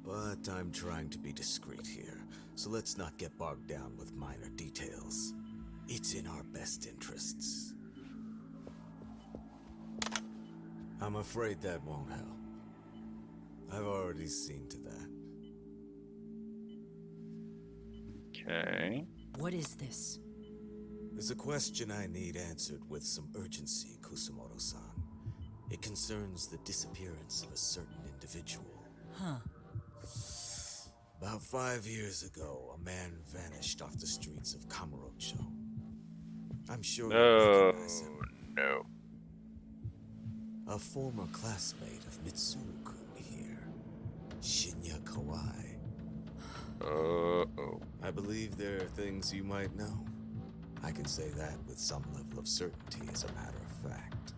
But I'm trying to be discreet here, so let's not get bogged down with minor details. It's in our best interests. I'm afraid that won't help. I've already seen to that. Okay. What is this? There's a question I need answered with some urgency, Kusamoto-san. It concerns the disappearance of a certain individual. Huh. About 5 years ago, a man vanished off the streets of Kamurocho. I'm sure you recognize him. No. A former classmate of Mitsuru-kun here, Shinya Kawai. Uh-oh. I believe there are things you might know. I can say that with some level of certainty as a matter of fact.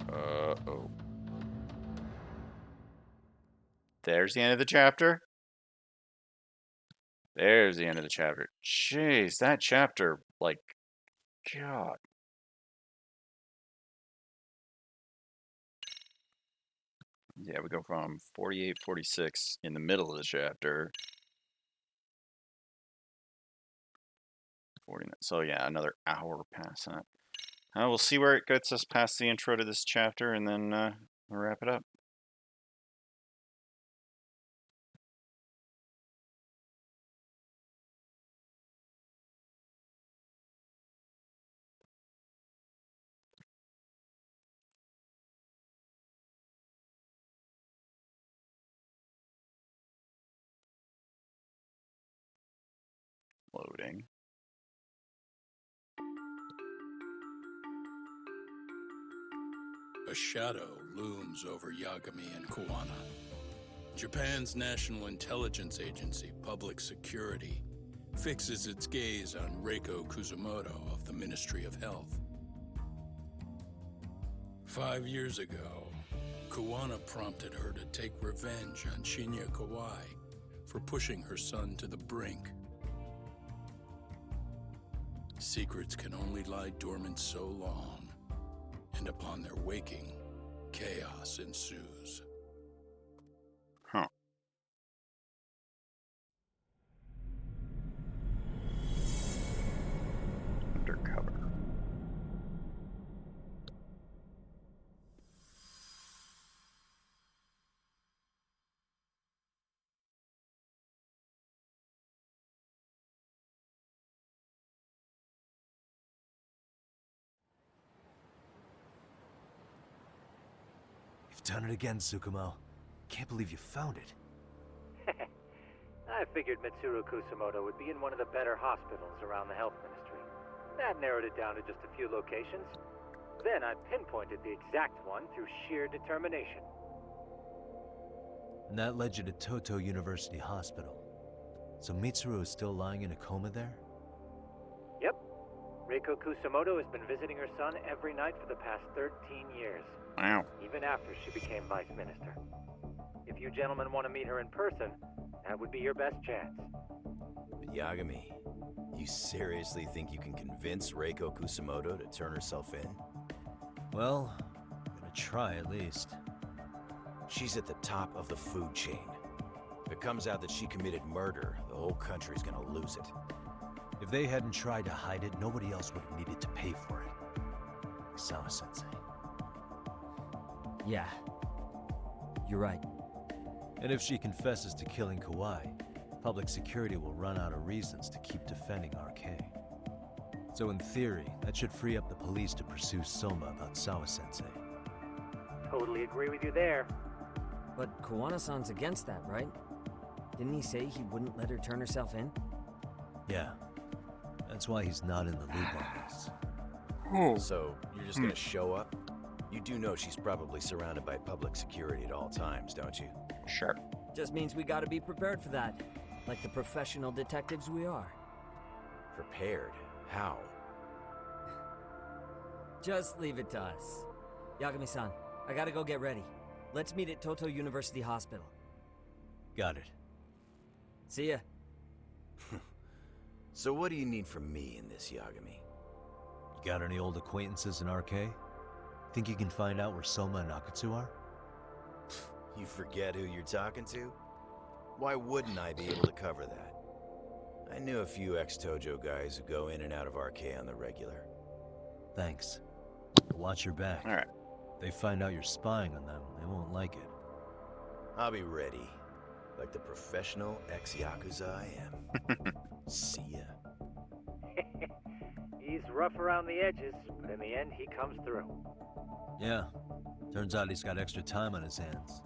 Uh-oh. There's the end of the chapter. There's the end of the chapter. Jeez, that chapter, like, God. Yeah, we go from 48, 46 in the middle of the chapter. 49. So yeah, another hour past that. We'll see where it gets us past the intro to this chapter, and then we'll wrap it up. Loading. A shadow looms over Yagami and Kuwana. Japan's National Intelligence Agency, Public Security, fixes its gaze on Reiko Kusamoto of the Ministry of Health. 5 years ago, Kuwana prompted her to take revenge on Shinya Kawai for pushing her son to the brink. Secrets can only lie dormant so long, and upon their waking, chaos ensues. Huh. Undercover. You've done it again, Tsukumo. Can't believe you found it. I figured Mitsuru Kusamoto would be in one of the better hospitals around the health ministry. That narrowed it down to just a few locations. Then I pinpointed the exact one through sheer determination. And that led you to Toto University Hospital. So Mitsuru is still lying in a coma there? Yep. Reiko Kusamoto has been visiting her son every night for the past 13 years. Wow. Even after she became vice minister. If you gentlemen want to meet her in person, that would be your best chance. But Yagami, you seriously think you can convince Reiko Kusamoto to turn herself in? Well, I'm gonna try at least. She's at the top of the food chain. If it comes out that she committed murder, the whole country's gonna lose it. If they hadn't tried to hide it, nobody else would have needed to pay for it. Like Sawa-sensei. Yeah. You're right. And if she confesses to killing Kawhi, public security will run out of reasons to keep defending RK. So in theory, that should free up the police to pursue Soma about Sawa-sensei. Totally agree with you there. But Kuwana-san's against that, right? Didn't he say he wouldn't let her turn herself in? Yeah. That's why he's not in the loop on this. So, you're just gonna show up? You do know she's probably surrounded by public security at all times, don't you? Sure. Just means we gotta be prepared for that. Like the professional detectives we are. Prepared? How? Just leave it to us. Yagami-san, I gotta go get ready. Let's meet at Toto University Hospital. Got it. See ya. So what do you need from me in this, Yagami? You got any old acquaintances in RK? Think you can find out where Soma and Akatsu are? You forget who you're talking to? Why wouldn't I be able to cover that? I knew a few ex-Tojo guys who go in and out of RK on the regular. Thanks. Watch your back. Alright. They find out you're spying on them, they won't like it. I'll be ready. Like the professional ex-Yakuza I am. See ya. He's rough around the edges, but in the end, he comes through. Yeah. Turns out he's got extra time on his hands.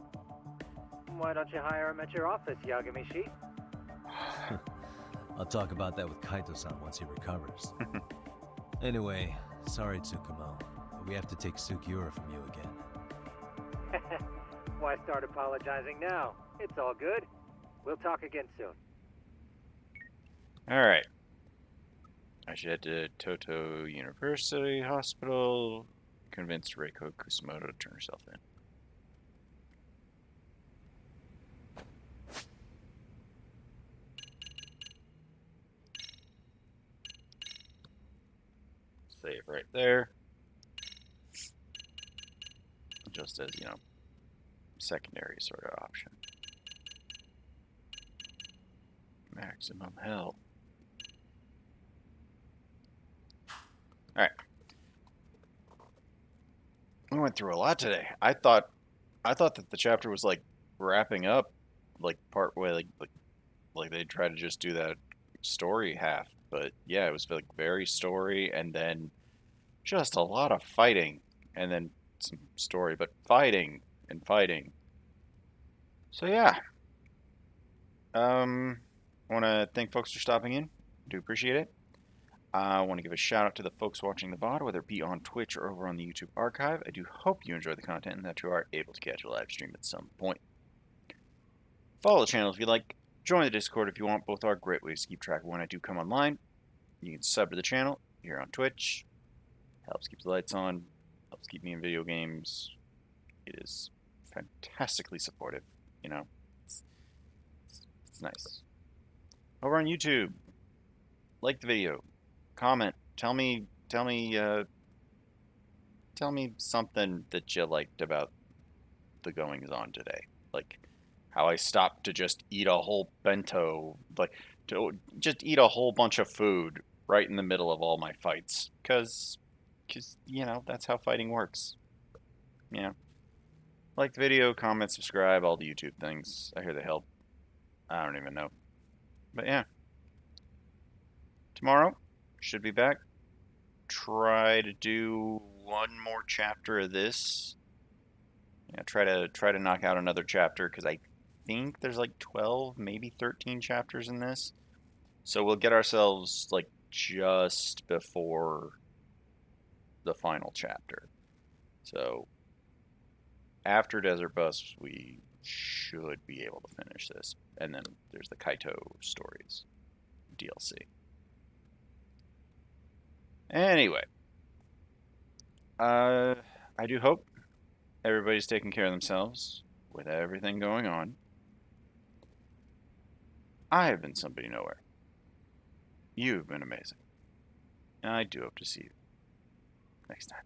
Why don't you hire him at your office, Yagami-shi? I'll talk about that with Kaito-san once he recovers. Anyway, sorry Tsukumo, but we have to take Sugiura from you again. Why start apologizing now? It's all good. We'll talk again soon. Alright. I should head to Toto University Hospital, convince Reiko Kusumoto to turn herself in. Save right there. Just as, secondary sort of option. Maximum health. Alright. We went through a lot today. I thought that the chapter was like wrapping up, like part way, like they tried to just do that story half. But yeah, it was like very story and then just a lot of fighting and then some story, but fighting and fighting. So yeah. I want to thank folks for stopping in. Do appreciate it. I want to give a shout out to the folks watching the VOD, whether it be on Twitch or over on the YouTube archive. I do hope you enjoy the content and that you are able to catch a live stream at some point. Follow the channel if you like. Join the Discord if you want. Both are great ways to keep track of when I do come online. You can sub to the channel here on Twitch. Helps keep the lights on. Helps keep me in video games. It is fantastically supportive. It's nice. Over on YouTube, like the video, comment, tell me something that you liked about the goings on today. Like how I stopped to just eat a whole bento, like to just eat a whole bunch of food right in the middle of all my fights, because that's how fighting works. Like the video, comment, subscribe, all the YouTube things. I hear they help. I don't even know. But yeah. Tomorrow, should be back. Try to do one more chapter of this. Yeah, try to knock out another chapter, because I think there's like 12, maybe 13 chapters in this. So we'll get ourselves like just before the final chapter. So after Desert Bus, we should be able to finish this. And then there's the Kaito stories DLC. Anyway, I do hope everybody's taking care of themselves with everything going on. I have been Somebody Nowhere. You've been amazing. And I do hope to see you next time.